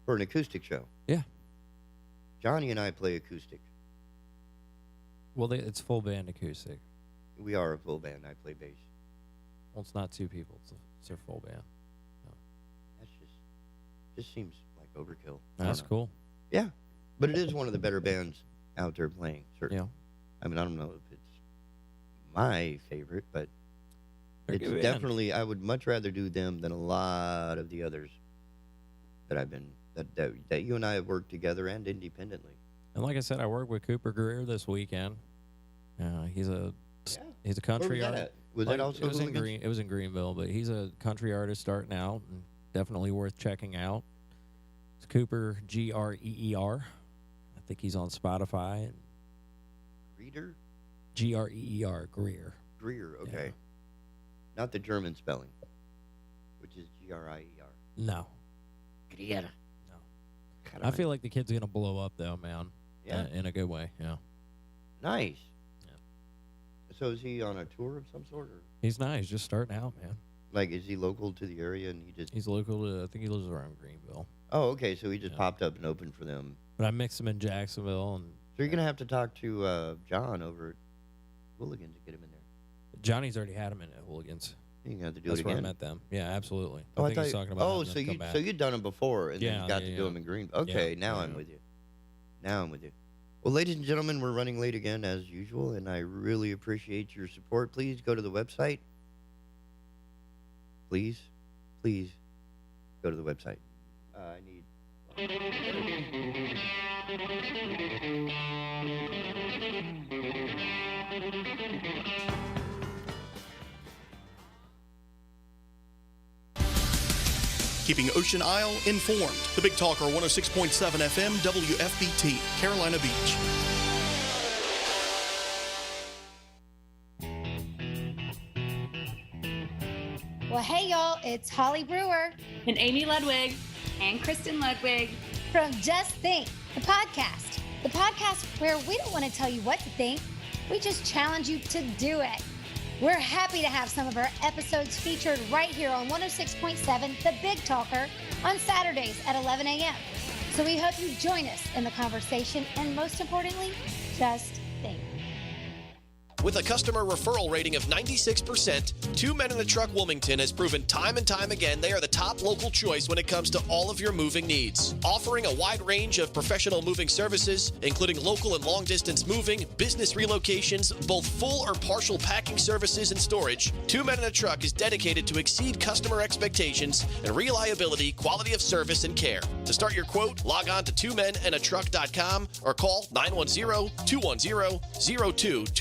For an acoustic show. Yeah. Johnny and I play acoustic. Well, it's full band acoustic. We are a full band. I play bass. Well, it's not two people. It's a full band. No. That's just seems like overkill. That's cool. Yeah. But it is one of the better bands out there playing, certainly. Yeah. I mean, I don't know if it's my favorite, but They're it's good definitely, band. I would much rather do them than a lot of the others that I've been, that you and I have worked together and independently. And like I said, I worked with Cooper Greer this weekend. He's a country Where was that artist. at? Was that also it was in Hooligans? It was in Greenville, but he's a country artist starting out and definitely worth checking out. It's Cooper Greer. I think he's on Spotify. Reader? Greer. Greer. Greer, okay. Yeah. Not the German spelling, which is Grier. No. Grier. I feel like the kid's gonna blow up though, man. Yeah. In a good way. Yeah. Nice. So is he on a tour of some sort? Or? He's nice. Just starting out, man. Like, is he local to the area and He's local to, I think he lives around Greenville. Oh, okay. So he just popped up and opened for them. But I mixed him in Jacksonville. And So you're going to have to talk to John over at Hooligans to get him in there. Johnny's already had him in at Hooligans. You're going to have to do That's it where I again. met them. Yeah, absolutely. Oh, I think he's thought talking about oh, having so them come you back. so you'd done them before and then Yeah, you got yeah, to do yeah. them in Green. Okay, Yeah, now yeah. I'm with you. Now I'm with you. Well, ladies and gentlemen, we're running late again as usual, and I really appreciate your support. Please go to the website. Please go to the website. I need. Keeping Ocean Isle informed. The Big Talker 106.7 FM WFBT, Carolina Beach. Well, hey, y'all, it's Holly Brewer. And Amy Ludwig. And Kristen Ludwig. From Just Think, the podcast. The podcast where we don't want to tell you what to think, we just challenge you to do it. We're happy to have some of our episodes featured right here on 106.7 The Big Talker on Saturdays at 11 a.m. So we hope you join us in the conversation and most importantly, just think. With a customer referral rating of 96%, Two Men in a Truck Wilmington has proven time and time again they are the top local choice when it comes to all of your moving needs. Offering a wide range of professional moving services, including local and long-distance moving, business relocations, both full or partial packing services and storage, Two Men in a Truck is dedicated to exceed customer expectations and reliability, quality of service, and care. To start your quote, log on to twomenandatruck.com or call 910-210-0222.